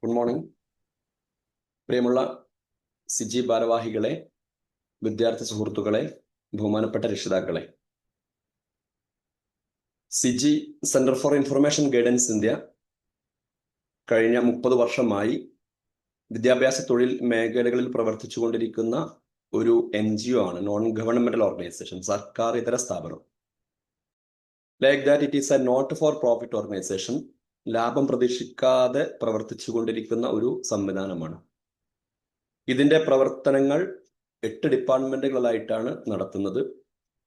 Good morning. പ്രിയമുള്ള സിജി ഭാരവാഹികളെ, വിദ്യാർത്ഥി സുഹൃത്തുക്കളെ, ബഹുമാനപ്പെട്ട രക്ഷിതാക്കളെ, CIGI centre for information guidance India കഴിഞ്ഞ 30 വർഷമായി വിദ്യാഭ്യാസ തൊഴിൽ മേഖലകളിൽ പ്രവർത്തിച്ചുകൊണ്ടിരിക്കുന്ന ഒരു NGO ആണ്, നോൺ ഗവൺമെന്റൽ ഓർഗനൈസേഷൻ, സർക്കാർ ഇതര സ്ഥാപനം. Like that it is a not for profit organisation. ലാഭം പ്രതീക്ഷിക്കാതെ പ്രവർത്തിച്ചുകൊണ്ടിരിക്കുന്ന ഒരു സംവിധാനമാണ്. ഇതിന്റെ പ്രവർത്തനങ്ങൾ 8 ഡിപ്പാർട്ട്മെന്റുകളായിട്ടാണ് നടത്തുന്നത്.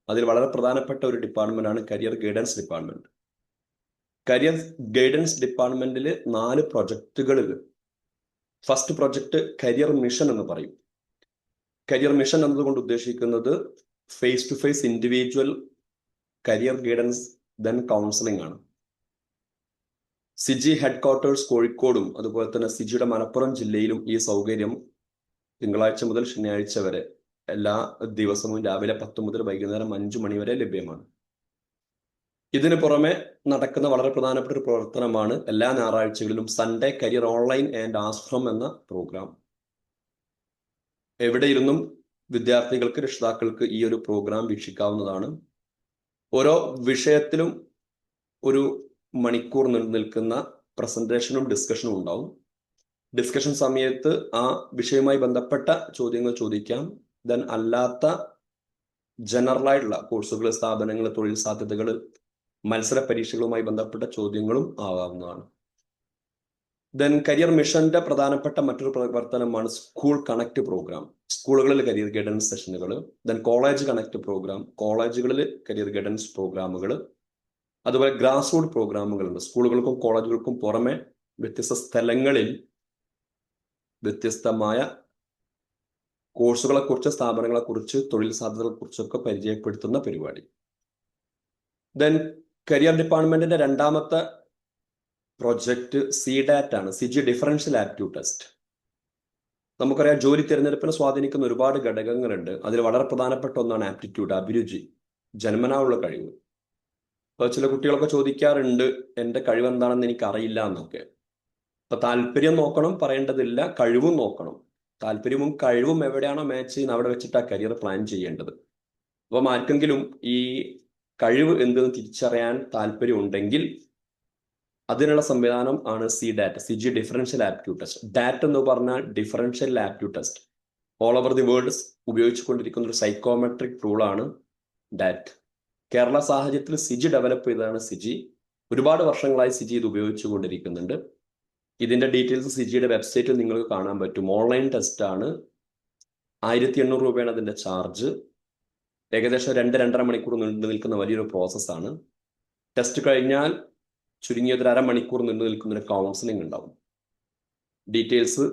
അതിൽ വളരെ പ്രധാനപ്പെട്ട ഒരു ഡിപ്പാർട്ട്മെന്റാണ് കരിയർ ഗൈഡൻസ് ഡിപ്പാർട്ട്മെന്റ്. കരിയർ ഗൈഡൻസ് ഡിപ്പാർട്ട്മെന്റിൽ 4 പ്രൊജക്റ്റുകളിൽ ഫസ്റ്റ് പ്രൊജക്ട് കരിയർ മിഷൻ എന്ന് പറയും. കരിയർ മിഷൻ എന്നതുകൊണ്ട് ഉദ്ദേശിക്കുന്നത് face to face individual career guidance then counselling ആണ്. സിജി ഹെഡ് ക്വാർട്ടേഴ്സ് കോഴിക്കോടും അതുപോലെ തന്നെ സിജിയുടെ മലപ്പുറം ജില്ലയിലും ഈ സൗകര്യം തിങ്കളാഴ്ച മുതൽ ശനിയാഴ്ച വരെ എല്ലാ ദിവസവും രാവിലെ 10 മുതൽ വൈകുന്നേരം 5 മണി വരെ ലഭ്യമാണ്. ഇതിനു പുറമെ നടക്കുന്ന വളരെ പ്രധാനപ്പെട്ട ഒരു പ്രവർത്തനമാണ് എല്ലാ ഞായറാഴ്ചകളിലും Sunday career online and ashram എന്ന പ്രോഗ്രാം. എവിടെയിരുന്നും വിദ്യാർത്ഥികൾക്ക്, രക്ഷിതാക്കൾക്ക് ഈ ഒരു പ്രോഗ്രാം വീക്ഷിക്കാവുന്നതാണ്. ഓരോ വിഷയത്തിലും ഒരു മണിക്കൂർ നിൽക്കുന്ന പ്രസന്റേഷനും ഡിസ്കഷനും ഉണ്ടാവും. ഡിസ്കഷൻ സമയത്ത് ആ വിഷയവുമായി ബന്ധപ്പെട്ട ചോദ്യങ്ങൾ ചോദിക്കാം. ദെൻ അല്ലാത്ത ജനറലായിട്ടുള്ള കോഴ്സുകൾ, സ്ഥാപനങ്ങൾ, തൊഴിൽ സാധ്യതകൾ, മത്സര പരീക്ഷകളുമായി ബന്ധപ്പെട്ട ചോദ്യങ്ങളും ആവാവുന്നതാണ്. ദെൻ കരിയർ മിഷന്റെ പ്രധാനപ്പെട്ട മറ്റൊരു പ്രവർത്തനമാണ് സ്കൂൾ കണക്ട് പ്രോഗ്രാം. സ്കൂളുകളിൽ കരിയർ ഗൈഡൻസ് സെഷനുകൾ. ദെൻ കോളേജ് കണക്ട് പ്രോഗ്രാം, കോളേജുകളിൽ കരിയർ ഗൈഡൻസ് പ്രോഗ്രാമുകൾ. അതുപോലെ ഗ്രാസ് റൂട്ട് പ്രോഗ്രാമുകളുണ്ട്. സ്കൂളുകൾക്കും കോളേജുകൾക്കും പുറമെ വ്യത്യസ്ത സ്ഥലങ്ങളിൽ വ്യത്യസ്തമായ കോഴ്സുകളെ കുറിച്ച്, സ്ഥാപനങ്ങളെ കുറിച്ച്, തൊഴിൽ സാധ്യതകളെ കുറിച്ചൊക്കെ പരിചയപ്പെടുത്തുന്ന പരിപാടി. ദെൻ കരിയർ ഡിപ്പാർട്ട്മെന്റിന്റെ രണ്ടാമത്തെ പ്രൊജക്ട് CDAT ആണ്, സിജി ഡിഫറൻഷ്യൽ ആപ്റ്റ്യൂഡ് ടെസ്റ്റ്. നമുക്കറിയാം, ജോലി തിരഞ്ഞെടുപ്പിനെ സ്വാധീനിക്കുന്ന ഒരുപാട് ഘടകങ്ങളുണ്ട്. അതിൽ വളരെ പ്രധാനപ്പെട്ട ഒന്നാണ് ആപ്റ്റിറ്റ്യൂഡ്, അഭിരുചി, ജന്മനാ ഉള്ള കഴിവ്. അപ്പൊ ചില കുട്ടികളൊക്കെ ചോദിക്കാറുണ്ട്, എന്റെ കഴിവ് എന്താണെന്ന് എനിക്ക് അറിയില്ല എന്നൊക്കെ. അപ്പൊ താല്പര്യം നോക്കണം, പറയേണ്ടതില്ല, കഴിവും നോക്കണം. താല്പര്യവും കഴിവും എവിടെയാണോ മാച്ച് ചെയ്യുന്നത് അവിടെ വെച്ചിട്ടാണ് കരിയർ പ്ലാൻ ചെയ്യേണ്ടത്. അപ്പം ആർക്കെങ്കിലും ഈ കഴിവ് എന്തെന്ന് തിരിച്ചറിയാൻ താല്പര്യം ഉണ്ടെങ്കിൽ അതിനുള്ള സംവിധാനം ആണ് CDAT, CG differential aptitude test. DAT എന്ന് പറഞ്ഞാൽ differential aptitude test. All over the world ഉപയോഗിച്ചുകൊണ്ടിരിക്കുന്ന ഒരു സൈക്കോമെട്രിക് ടൂളാണ് ഡാറ്റ്. കേരള സാഹചര്യത്തിൽ സിജി ഡെവലപ്പ് ചെയ്തതാണ് സിജി. ഒരുപാട് വർഷങ്ങളായി സിജി ഇത് ഉപയോഗിച്ചുകൊണ്ടിരിക്കുന്നുണ്ട്. ഇതിന്റെ ഡീറ്റെയിൽസ് സിജിയുടെ വെബ്സൈറ്റിൽ നിങ്ങൾക്ക് കാണാൻ പറ്റും. ഓൺലൈൻ ടെസ്റ്റ് ആണ്. 1800 രൂപയാണ് അതിന്റെ ചാർജ്. ഏകദേശം 2-2.5 മണിക്കൂർ നീണ്ടു നിൽക്കുന്ന വലിയൊരു പ്രോസസ്സാണ്. ടെസ്റ്റ് കഴിഞ്ഞാൽ ചുരുങ്ങിയത് 1/2 മണിക്കൂർ നീണ്ടു നിൽക്കുന്ന ഒരു കൗൺസിലിംഗ് ഉണ്ടാവും. ഡീറ്റെയിൽസ്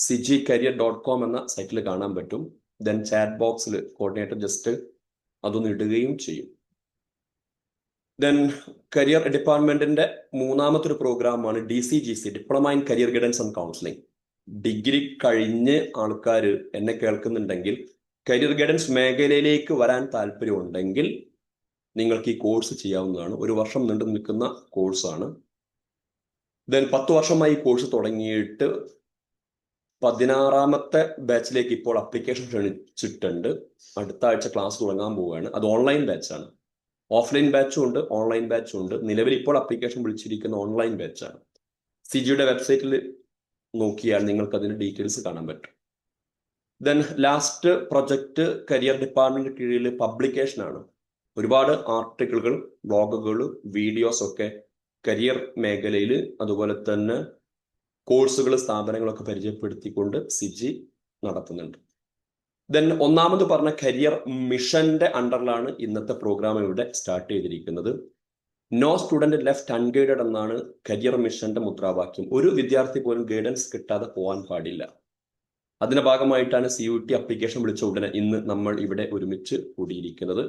sijicareer.com എന്ന സൈറ്റിൽ കാണാൻ പറ്റും. ദെൻ ചാറ്റ് ബോക്സിൽ കോർഡിനേറ്റർ ജസ്റ്റ് അതൊന്ന് ഇടുകയും ചെയ്യും. ദെൻ കരിയർ ഡിപ്പാർട്ട്മെന്റിന്റെ മൂന്നാമത്തെ ഒരു പ്രോഗ്രാമാണ് DCGC, diploma in career guidance and counselling. Degree കഴിഞ്ഞ് ആൾക്കാർ എന്നെ കേൾക്കുന്നുണ്ടെങ്കിൽ കരിയർ ഗൈഡൻസ് മേഖലയിലേക്ക് വരാൻ താല്പര്യമുണ്ടെങ്കിൽ നിങ്ങൾക്ക് ഈ കോഴ്സ് ചെയ്യാവുന്നതാണ്. 1 വർഷം നീണ്ടു നിൽക്കുന്ന കോഴ്സാണ്. ദെൻ 10 വർഷമായി ഈ കോഴ്സ് തുടങ്ങിയിട്ട് 16ാമത്തെ ബാച്ചിലേക്ക് ഇപ്പോൾ അപ്ലിക്കേഷൻ ക്ഷണിച്ചിട്ടുണ്ട്. അടുത്ത ആഴ്ച ക്ലാസ് തുടങ്ങാൻ പോവുകയാണ്. അത് ഓൺലൈൻ ബാച്ചാണ്. ഓഫ്ലൈൻ ബാച്ചും ഉണ്ട്, ഓൺലൈൻ ബാച്ചും ഉണ്ട്. നിലവിൽ ഇപ്പോൾ അപ്ലിക്കേഷൻ വിളിച്ചിരിക്കുന്ന ഓൺലൈൻ ബാച്ചാണ്. സിജിയുടെ വെബ്സൈറ്റിൽ നോക്കിയാൽ നിങ്ങൾക്ക് അതിന്റെ ഡീറ്റെയിൽസ് കാണാൻ പറ്റും. Then last project career department കീഴിൽ പബ്ലിക്കേഷൻ ആണ്. ഒരുപാട് ആർട്ടിക്കിളുകൾ, ബ്ലോഗുകൾ, വീഡിയോസ് ഒക്കെ കരിയർ മേഖലയിൽ, അതുപോലെ തന്നെ കോഴ്സുകൾ, സ്ഥാപനങ്ങളൊക്കെ പരിചയപ്പെടുത്തിക്കൊണ്ട് സിജി നടത്തുന്നുണ്ട്. ദെൻ ഒന്നാമത് പറഞ്ഞ കരിയർ മിഷന്റെ അണ്ടറിലാണ് ഇന്നത്തെ പ്രോഗ്രാം ഇവിടെ സ്റ്റാർട്ട് ചെയ്തിരിക്കുന്നത്. നോ സ്റ്റുഡന്റ് ലെഫ്റ്റ് അൺഗൈഡഡ് എന്നാണ് കരിയർ മിഷന്റെ മുദ്രാവാക്യം. ഒരു വിദ്യാർത്ഥി പോലും ഗൈഡൻസ് കിട്ടാതെ പോകാൻ പാടില്ല. അതിന്റെ ഭാഗമായിട്ടാണ് CUT അപ്ലിക്കേഷൻ വിളിച്ച ഉടനെ ഇന്ന് നമ്മൾ ഇവിടെ ഒരുമിച്ച് കൂടിയിരിക്കുന്നത്.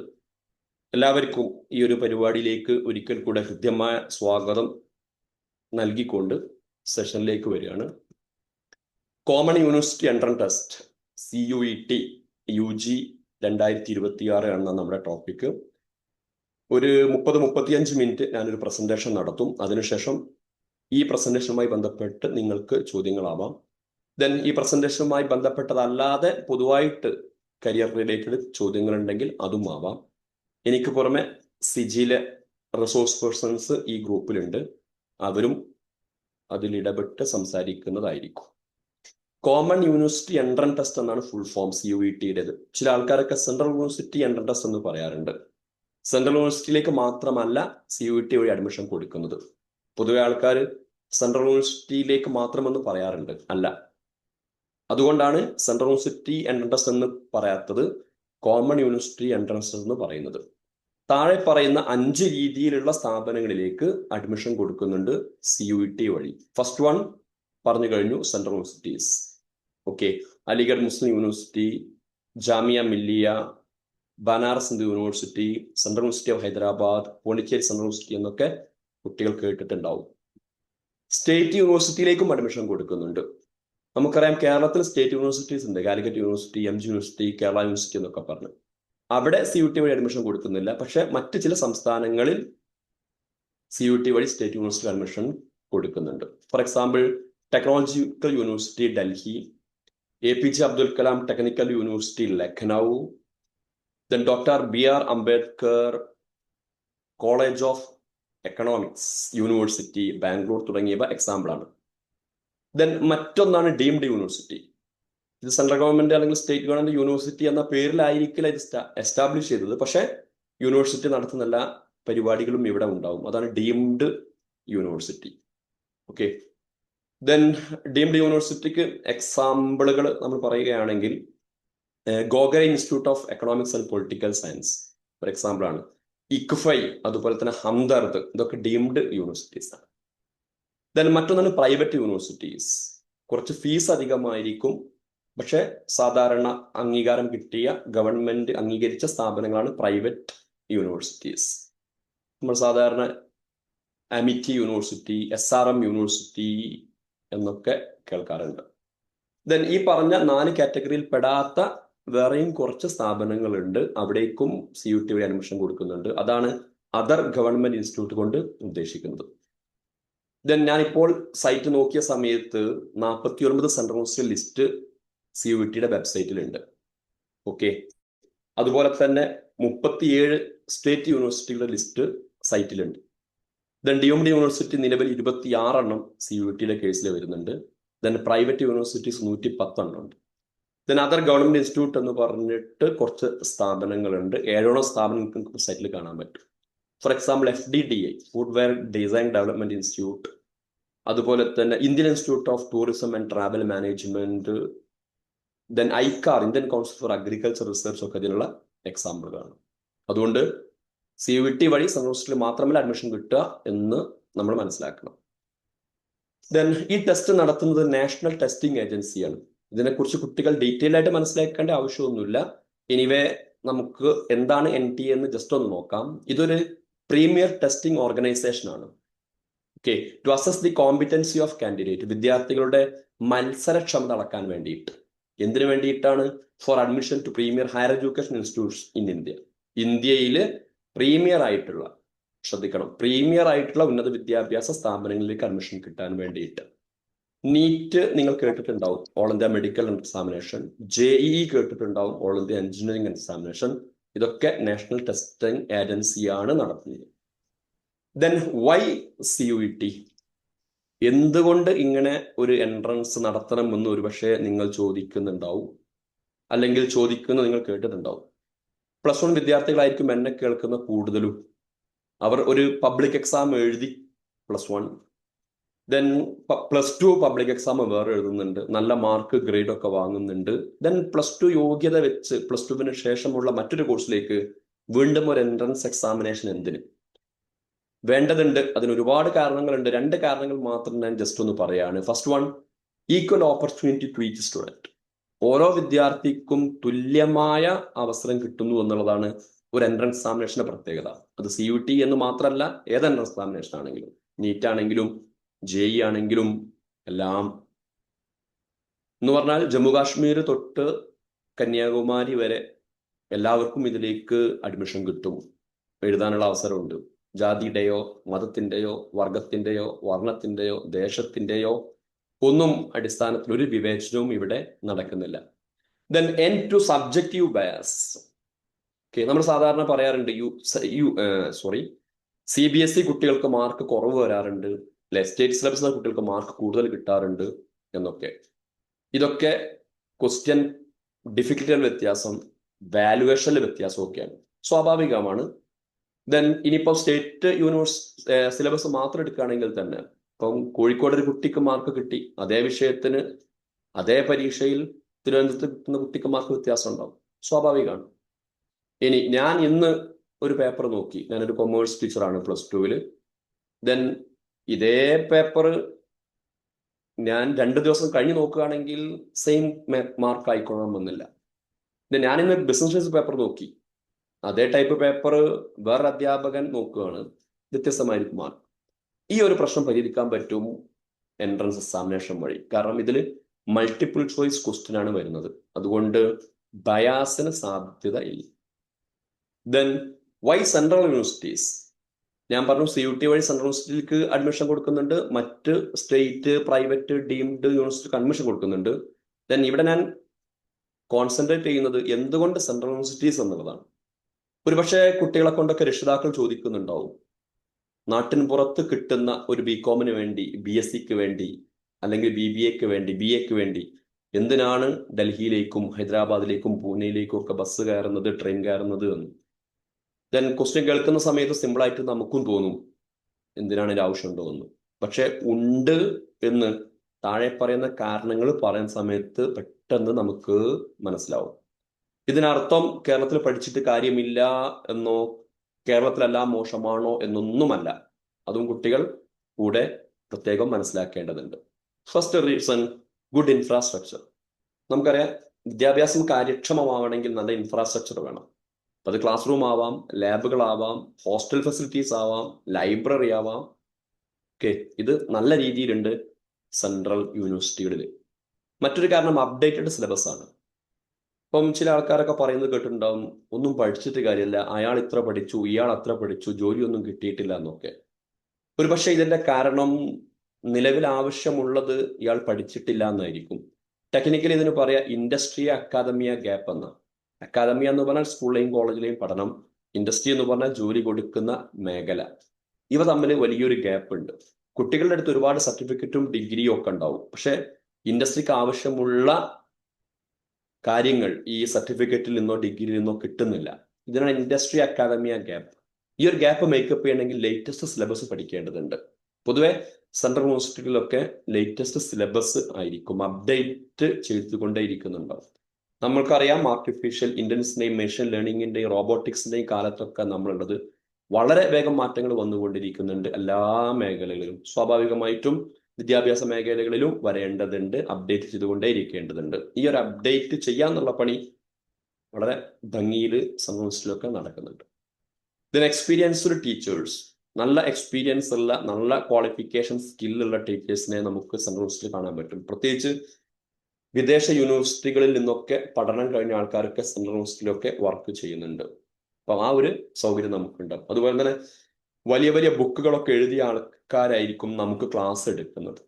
എല്ലാവർക്കും ഈ ഒരു പരിപാടിയിലേക്ക് ഒരിക്കൽ കൂടെ ഹൃദ്യമായ സ്വാഗതം നൽകിക്കൊണ്ട് സെഷനിലേക്ക് വരികയാണ്. Common university entrance test CUET UG 2026 ആണ് നമ്മുടെ ടോപ്പിക്. ഒരു 30-35 മിനിറ്റ് ഞാനൊരു പ്രസന്റേഷൻ നടത്തും. അതിനുശേഷം ഈ പ്രസന്റേഷനുമായി ബന്ധപ്പെട്ട് നിങ്ങൾക്ക് ചോദ്യങ്ങളാവാം. ദെൻ ഈ പ്രസന്റേഷനുമായി ബന്ധപ്പെട്ടതല്ലാതെ പൊതുവായിട്ട് കരിയർ റിലേറ്റഡ് ചോദ്യങ്ങൾ ഉണ്ടെങ്കിൽ അതും ആവാം. എനിക്ക് പുറമെ സിജിയിലെ റിസോഴ്സ് പേഴ്സൺസ് ഈ ഗ്രൂപ്പിലുണ്ട്, അവരും അതിൽ ഇടപെട്ട് സംസാരിക്കുന്നതായിരിക്കും. കോമൺ യൂണിവേഴ്സിറ്റി എൻട്രൻസ് ടെസ്റ്റ് എന്നാണ് ഫുൾ ഫോം CUET-യുടേത്. ചില ആൾക്കാരൊക്കെ സെൻട്രൽ യൂണിവേഴ്സിറ്റി എൻട്രൻസ് ടെസ്റ്റ് എന്ന് പറയാറുണ്ട്. സെൻട്രൽ യൂണിവേഴ്സിറ്റിയിലേക്ക് മാത്രമല്ല CUET വഴി അഡ്മിഷൻ കൊടുക്കുന്നത്. പൊതുവെ ആൾക്കാർ സെൻട്രൽ യൂണിവേഴ്സിറ്റിയിലേക്ക് മാത്രമെന്ന് പറയാറുണ്ട്. അല്ല, അതുകൊണ്ടാണ് സെൻട്രൽ യൂണിവേഴ്സിറ്റി എൻട്രൻസ് ടെസ്റ്റ് എന്ന് പറയാത്തത്, കോമൺ യൂണിവേഴ്സിറ്റി എൻട്രൻസ് ടെസ്റ്റ് എന്ന് പറയുന്നത്. താഴെ പറയുന്ന 5 രീതിയിലുള്ള സ്ഥാപനങ്ങളിലേക്ക് അഡ്മിഷൻ കൊടുക്കുന്നുണ്ട് CUET വഴി. ഫസ്റ്റ് വൺ പറഞ്ഞു കഴിഞ്ഞു, central universities. Okay, Aligarh Muslim university, Jamia Millia, Banaras Hindu university, central university of Hyderabad, Pondicherry central university എന്നൊക്കെ കുട്ടികൾ കേട്ടിട്ടുണ്ടാവും. സ്റ്റേറ്റ് യൂണിവേഴ്സിറ്റിയിലേക്കും അഡ്മിഷൻ കൊടുക്കുന്നുണ്ട്. നമുക്കറിയാം കേരളത്തിൽ സ്റ്റേറ്റ് യൂണിവേഴ്സിറ്റീസ് ഉണ്ട്, Calicut university, MG university, Kerala university എന്നൊക്കെ പറഞ്ഞു. അവിടെ CUET വഴി അഡ്മിഷൻ കൊടുക്കുന്നില്ല. പക്ഷെ മറ്റ് ചില സംസ്ഥാനങ്ങളിൽ CUET വഴി സ്റ്റേറ്റ് യൂണിവേഴ്സിറ്റി അഡ്മിഷൻ കൊടുക്കുന്നുണ്ട്. For example, technological university Delhi, APJ Abdul Kalam technical university Lucknow, then doctor BR Ambedkar college of economics university Bangalore തുടങ്ങിയവ എക്സാമ്പിളാണ്. ദെൻ മറ്റൊന്നാണ് ഡീംഡ് യൂണിവേഴ്സിറ്റി. ഇത് സെൻട്രൽ ഗവൺമെന്റ് അല്ലെങ്കിൽ സ്റ്റേറ്റ് ഗവൺമെന്റ് യൂണിവേഴ്സിറ്റി എന്ന പേരിലായിരിക്കില്ല ഇത് എസ്റ്റാബ്ലിഷ് ചെയ്തത്, പക്ഷെ യൂണിവേഴ്സിറ്റി നടത്തുന്ന എല്ലാ പരിപാടികളും ഇവിടെ ഉണ്ടാവും. അതാണ് deemed university. Okay, then deemed യൂണിവേഴ്സിറ്റിക്ക് എക്സാമ്പിളുകൾ നമ്മൾ പറയുകയാണെങ്കിൽ Gokhale institute of economics and political science ഒരു എക്സാമ്പിൾ ആണ്. ICFI, അതുപോലെ തന്നെ ഹംദർദ്, ഇതൊക്കെ ഡീംഡ് യൂണിവേഴ്സിറ്റീസ് ആണ്. ദെൻ മറ്റൊന്നാണ് പ്രൈവറ്റ് യൂണിവേഴ്സിറ്റീസ്. കുറച്ച് ഫീസ് അധികമായിരിക്കും, പക്ഷെ സാധാരണ അംഗീകാരം കിട്ടിയ ഗവൺമെന്റ് അംഗീകരിച്ച സ്ഥാപനങ്ങളാണ് പ്രൈവറ്റ് യൂണിവേഴ്സിറ്റീസ്. നമ്മൾ സാധാരണ അമിറ്റി യൂണിവേഴ്സിറ്റി, SRM യൂണിവേഴ്സിറ്റി എന്നൊക്കെ കേൾക്കാറുണ്ട്. ദെൻ ഈ പറഞ്ഞ 4 കാറ്റഗറിയിൽ പെടാത്ത വേറെയും കുറച്ച് സ്ഥാപനങ്ങളുണ്ട്, അവിടേക്കും CUET വഴി അഡ്മിഷൻ കൊടുക്കുന്നുണ്ട്. അതാണ് അതർ ഗവൺമെന്റ് ഇൻസ്റ്റിറ്റ്യൂട്ട് കൊണ്ട് ഉദ്ദേശിക്കുന്നത്. ദെൻ ഞാനിപ്പോൾ സൈറ്റ് നോക്കിയ സമയത്ത് 49 സെൻട്രൽ യൂണിവേഴ്സിറ്റി ലിസ്റ്റ് CUET-യുടെ വെബ്സൈറ്റിലുണ്ട്. ഓക്കെ, അതുപോലെ തന്നെ 37 സ്റ്റേറ്റ് യൂണിവേഴ്സിറ്റികളുടെ ലിസ്റ്റ് സൈറ്റിലുണ്ട്. ദെൻ ഡീംഡ് യൂണിവേഴ്സിറ്റി നിലവിൽ 26 എണ്ണം CUET-യുടെ കേസിൽ വരുന്നുണ്ട്. ദെൻ പ്രൈവറ്റ് യൂണിവേഴ്സിറ്റീസ് 110 എണ്ണം ഉണ്ട്. ദെൻ അതർ ഗവൺമെന്റ് ഇൻസ്റ്റിറ്റ്യൂട്ട് എന്ന് പറഞ്ഞിട്ട് കുറച്ച് സ്ഥാപനങ്ങളുണ്ട്. 7 സ്ഥാപനം നിങ്ങൾക്ക് സൈറ്റിൽ കാണാൻ പറ്റും. For example, FDDI footwear design development institute, അതുപോലെ തന്നെ Indian institute of tourism and travel management, then ICAR Indian council four agriculture research ഒക്കെ ഇതിനുള്ള എക്സാമ്പിളുകളാണ്. അതുകൊണ്ട് CUET വഴി സെൻട്രൽ മാത്രമല്ല അഡ്മിഷൻ കിട്ടുക എന്ന് നമ്മൾ മനസ്സിലാക്കണം. ദെൻ ഈ ടെസ്റ്റ് നടത്തുന്നത് നാഷണൽ ടെസ്റ്റിംഗ് ഏജൻസിയാണ്. ഇതിനെക്കുറിച്ച് കുട്ടികൾ ഡീറ്റെയിൽ ആയിട്ട് മനസ്സിലാക്കേണ്ട ആവശ്യമൊന്നുമില്ല. എനിവേ നമുക്ക് എന്താണ് NTA എന്ന് ജസ്റ്റ് ഒന്ന് നോക്കാം. ഇതൊരു പ്രീമിയർ ടെസ്റ്റിംഗ് ഓർഗനൈസേഷൻ ആണ്. Okay, to assess the competency of candidate, വിദ്യാർത്ഥികളുടെ മത്സരക്ഷമത അളക്കാൻ വേണ്ടിയിട്ട്. എന്തിനു വേണ്ടിയിട്ടാണ്? For admission to premier higher education institutes in India. ഇന്ത്യയിൽ പ്രീമിയർ ആയിട്ടുള്ള, ശ്രദ്ധിക്കണം, പ്രീമിയർ ആയിട്ടുള്ള ഉന്നത വിദ്യാഭ്യാസ സ്ഥാപനങ്ങളിലേക്ക് അഡ്മിഷൻ കിട്ടാൻ വേണ്ടിയിട്ട്. നീറ്റ് നിങ്ങൾ കേട്ടിട്ടുണ്ടാവും, all India medical examination. JEE കേട്ടിട്ടുണ്ടാവും, ഓൾ ഇന്ത്യ എഞ്ചിനീയറിംഗ് എക്സാമിനേഷൻ. ഇതൊക്കെ നാഷണൽ ടെസ്റ്റിംഗ് ഏജൻസിയാണ് നടത്തുന്നത്. Then why CUET? എന്തുകൊണ്ട് ഇങ്ങനെ ഒരു എൻട്രൻസ് നടത്തണമെന്ന് ഒരുപക്ഷെ നിങ്ങൾ ചോദിക്കുന്നുണ്ടാവും, അല്ലെങ്കിൽ ചോദിക്കുന്നത് നിങ്ങൾ കേട്ടിട്ടുണ്ടാവും. +1 വിദ്യാർത്ഥികളായിരിക്കും എന്നെ കേൾക്കുന്ന കൂടുതലും. അവർ ഒരു പബ്ലിക് എക്സാം എഴുതി +1, ദെൻ +2 പബ്ലിക് എക്സാം വേറെ എഴുതുന്നുണ്ട്, നല്ല മാർക്ക് ഗ്രേഡ് ഒക്കെ വാങ്ങുന്നുണ്ട്. ദെൻ +2 യോഗ്യത വെച്ച് +2 ശേഷമുള്ള മറ്റൊരു കോഴ്സിലേക്ക് വീണ്ടും ഒരു എൻട്രൻസ് എക്സാമിനേഷൻ എന്തിന് വേണ്ടതുണ്ട്? അതിന് ഒരുപാട് കാരണങ്ങളുണ്ട്. 2 കാരണങ്ങൾ മാത്രം ഞാൻ ജസ്റ്റ് ഒന്ന് പറയാണ്. First one, equal opportunity to each student. ഓരോ വിദ്യാർത്ഥിക്കും തുല്യമായ അവസരം കിട്ടുന്നു എന്നുള്ളതാണ് ഒരു എൻട്രൻസ് എക്സാമിനേഷന്റെ പ്രത്യേകത. അത് CUET എന്ന് മാത്രമല്ല, ഏത് എൻട്രൻസ് എക്സാമിനേഷൻ ആണെങ്കിലും, നീറ്റ് ആണെങ്കിലും JEE ആണെങ്കിലും എല്ലാം. എന്ന് പറഞ്ഞാൽ ജമ്മു കാശ്മീർ തൊട്ട് കന്യാകുമാരി വരെ എല്ലാവർക്കും ഇതിലേക്ക് അഡ്മിഷൻ കിട്ടും, എഴുതാനുള്ള അവസരമുണ്ട്. ജാതിയുടെയോ മതത്തിൻ്റെയോ വർഗത്തിൻ്റെയോ വർണ്ണത്തിൻ്റെയോ ദേശത്തിൻ്റെയോ ഒന്നും അടിസ്ഥാനത്തിൽ ഒരു വിവേചനവും ഇവിടെ നടക്കുന്നില്ല. Then end to subjective bias. Okay, നമ്മൾ സാധാരണ പറയാറുണ്ട് CBSE കുട്ടികൾക്ക് മാർക്ക് കുറവ് വരാറുണ്ട്, അല്ലെ സ്റ്റേറ്റ് സിലബസിലെ കുട്ടികൾക്ക് മാർക്ക് കൂടുതൽ കിട്ടാറുണ്ട് എന്നൊക്കെ. ഇതൊക്കെ ക്വസ്റ്റ്യൻ ഡിഫിക്കൽറ്റിയുടെ വ്യത്യാസം, വാലുവേഷനിലെ വ്യത്യാസമൊക്കെയാണ്, സ്വാഭാവികമാണ്. ദെൻ ഇനിയിപ്പോൾ സ്റ്റേറ്റ് സിലബസ് മാത്രം എടുക്കുകയാണെങ്കിൽ തന്നെ ഇപ്പം കോഴിക്കോട് ഒരു കുട്ടിക്ക് മാർക്ക് കിട്ടി, അതേ വിഷയത്തിന് അതേ പരീക്ഷയിൽ തിരുവനന്തപുരത്ത് കിട്ടുന്ന കുട്ടിക്ക് മാർക്ക് വ്യത്യാസം ഉണ്ടാവും, സ്വാഭാവികമാണ്. ഇനി ഞാൻ ഇന്ന് ഒരു പേപ്പർ നോക്കി, ഞാനൊരു കൊമേഴ്സ് ടീച്ചറാണ് +2. ദെൻ ഇതേ പേപ്പർ ഞാൻ 2 ദിവസം കഴിഞ്ഞ് നോക്കുകയാണെങ്കിൽ സെയിം മാർക്ക് ആയിക്കൊള്ളണമെന്നില്ല. ഞാനിന്ന് ബിസിനസ് പേപ്പർ നോക്കി, അതേ ടൈപ്പ് പേപ്പർ വേറെ അധ്യാപകൻ നോക്കുകയാണ്, വ്യത്യസ്തമായിരിക്കും മാർക്ക്. ഈ ഒരു പ്രശ്നം പരിഹരിക്കാൻ പറ്റും എൻട്രൻസ് എക്സാമിനേഷൻ വഴി. കാരണം ഇതിൽ മൾട്ടിപ്പിൾ ചോയ്സ് ക്വസ്റ്റ്യൻ ആണ് വരുന്നത്, അതുകൊണ്ട് ബയാസിന് സാധ്യത ഇല്ല. Then why central universities? ഞാൻ പറഞ്ഞു CUT വഴി സെൻട്രൽ യൂണിവേഴ്സിറ്റിക്ക് അഡ്മിഷൻ കൊടുക്കുന്നുണ്ട്, മറ്റ് സ്റ്റേറ്റ് പ്രൈവറ്റ് ഡീംഡ് യൂണിവേഴ്സിറ്റിക്ക് അഡ്മിഷൻ കൊടുക്കുന്നുണ്ട്. ദെൻ ഇവിടെ ഞാൻ കോൺസെൻട്രേറ്റ് ചെയ്യുന്നത് എന്തുകൊണ്ട് സെൻട്രൽ യൂണിവേഴ്സിറ്റീസ് എന്നുള്ളതാണ്. ഒരുപക്ഷെ കുട്ടികളെ കൊണ്ടൊക്കെ രക്ഷിതാക്കൾ ചോദിക്കുന്നുണ്ടാവും, നാട്ടിന് പുറത്ത് കിട്ടുന്ന ഒരു BComന് വേണ്ടി, BSCക്ക് വേണ്ടി, അല്ലെങ്കിൽ BBAക്ക് വേണ്ടി, BAക്ക് വേണ്ടി എന്തിനാണ് ഡൽഹിയിലേക്കും ഹൈദരാബാദിലേക്കും പൂനെയിലേക്കും ഒക്കെ ബസ് കയറുന്നത്, ട്രെയിൻ കയറുന്നത് എന്ന്. ദെൻ ക്വസ്റ്റ്യൻ കേൾക്കുന്ന സമയത്ത് സിമ്പിളായിട്ട് നമുക്കും തോന്നും എന്തിനാണ് ഇത് ആവശ്യമുണ്ടോ എന്ന്. പക്ഷെ ഉണ്ട് എന്ന് താഴെ പറയുന്ന കാരണങ്ങൾ പറയുന്ന സമയത്ത് പെട്ടെന്ന് നമുക്ക് മനസ്സിലാവും. ഇതിനർത്ഥം കേരളത്തിൽ പഠിച്ചിട്ട് കാര്യമില്ല എന്നോ കേരളത്തിലെല്ലാം മോശമാണോ എന്നൊന്നുമല്ല. അതും കുട്ടികൾ കൂടെ പ്രത്യേകം മനസ്സിലാക്കേണ്ടതുണ്ട്. First reason, good infrastructure. നമുക്കറിയാം, വിദ്യാഭ്യാസം കാര്യക്ഷമമാവണമെങ്കിൽ നല്ല ഇൻഫ്രാസ്ട്രക്ചർ വേണം. അത് ക്ലാസ് റൂം ആവാം, ലാബുകളാവാം, ഹോസ്റ്റൽ ഫെസിലിറ്റീസ് ആവാം, ലൈബ്രറി ആവാം. ഓക്കെ, ഇത് നല്ല രീതിയിലുണ്ട് സെൻട്രൽ യൂണിവേഴ്സിറ്റികളിൽ. മറ്റൊരു കാരണം അപ്ഡേറ്റഡ് സിലബസ് ആണ്. ഇപ്പം ചില ആൾക്കാരൊക്കെ പറയുന്നത് കേട്ടിട്ടുണ്ടാവും, ഒന്നും പഠിച്ചിട്ട് കാര്യമില്ല, അയാൾ ഇത്ര പഠിച്ചു, ഇയാൾ അത്ര പഠിച്ചു, ജോലിയൊന്നും കിട്ടിയിട്ടില്ല എന്നൊക്കെ. ഒരു പക്ഷെ ഇതിന്റെ കാരണം നിലവിൽ ആവശ്യമുള്ളത് ഇയാൾ പഠിച്ചിട്ടില്ല എന്നായിരിക്കും. ടെക്നിക്കലി ഇതിന് പറയാ ഇൻഡസ്ട്രി അക്കാദമിയ ഗ്യാപ്പ് എന്ന. അക്കാദമിയ എന്ന് പറഞ്ഞാൽ സ്കൂളിലെയും കോളേജിലെയും പഠനം, ഇൻഡസ്ട്രി എന്ന് പറഞ്ഞാൽ ജോലി കൊടുക്കുന്ന മേഖല. ഇവ തമ്മിൽ വലിയൊരു ഗ്യാപ്പ് ഉണ്ട്. കുട്ടികളുടെ അടുത്ത് ഒരുപാട് സർട്ടിഫിക്കറ്റും ഡിഗ്രിയും ഒക്കെ ഉണ്ടാവും, പക്ഷെ ഇൻഡസ്ട്രിക്ക് ആവശ്യമുള്ള കാര്യങ്ങൾ ഈ സർട്ടിഫിക്കറ്റിൽ നിന്നോ ഡിഗ്രിയിൽ നിന്നോ കിട്ടുന്നില്ല. ഇതിനാണ് ഇൻഡസ്ട്രി അക്കാദമിയ ഗ്യാപ്പ്. ഈ ഒരു ഗ്യാപ്പ് മേക്കപ്പ് ചെയ്യണമെങ്കിൽ ലേറ്റസ്റ്റ് സിലബസ് പഠിക്കേണ്ടതുണ്ട്. പൊതുവെ സെൻട്രൽ യൂണിവേഴ്സിറ്റികളിലൊക്കെ ലേറ്റസ്റ്റ് സിലബസ് ആയിരിക്കും, അപ്ഡേറ്റ് ചെയ്തുകൊണ്ടേയിരിക്കുന്നുണ്ടാവും. നമ്മൾക്കറിയാം, ആർട്ടിഫിഷ്യൽ ഇന്റലിജൻസിന്റെയും മെഷീൻ ലേണിംഗിന്റെയും റോബോട്ടിക്സിന്റെയും കാലത്തൊക്കെ നമ്മളുള്ളത് വളരെ വേഗം മാറ്റങ്ങൾ വന്നുകൊണ്ടിരിക്കുന്നുണ്ട് എല്ലാ മേഖലകളിലും. സ്വാഭാവികമായിട്ടും വിദ്യാഭ്യാസ മേഖലകളിലും വരേണ്ടതുണ്ട്, അപ്ഡേറ്റ് ചെയ്തുകൊണ്ടേ ഇരിക്കേണ്ടതുണ്ട്. ഈ ഒരു അപ്ഡേറ്റ് ചെയ്യാന്നുള്ള പണി വളരെ ഭംഗിയിൽ സമൂഹത്തിലൊക്കെ നടക്കുന്നുണ്ട്. ഇതിന് എക്സ്പീരിയൻസ്ഡ് ടീച്ചേഴ്സ്, നല്ല എക്സ്പീരിയൻസ് ഉള്ള, നല്ല ക്വാളിഫിക്കേഷൻ സ്കില്ലുള്ള ടീച്ചേഴ്സിനെ നമുക്ക് സെൻട്രൽ യൂണിവേഴ്സിറ്റിയിൽ കാണാൻ പറ്റും. പ്രത്യേകിച്ച് വിദേശ യൂണിവേഴ്സിറ്റികളിൽ നിന്നൊക്കെ പഠനം കഴിഞ്ഞ ആൾക്കാരൊക്കെ സെൻട്രൽ യൂണിവേഴ്സിറ്റിയിലൊക്കെ വർക്ക് ചെയ്യുന്നുണ്ട്. അപ്പം ആ ഒരു സൗകര്യം നമുക്കുണ്ട്. അതുപോലെ തന്നെ വലിയ വലിയ ബുക്കുകളൊക്കെ എഴുതിയ ആൾക്കാരായിരിക്കും നമുക്ക് ക്ലാസ് എടുക്കുന്നത്,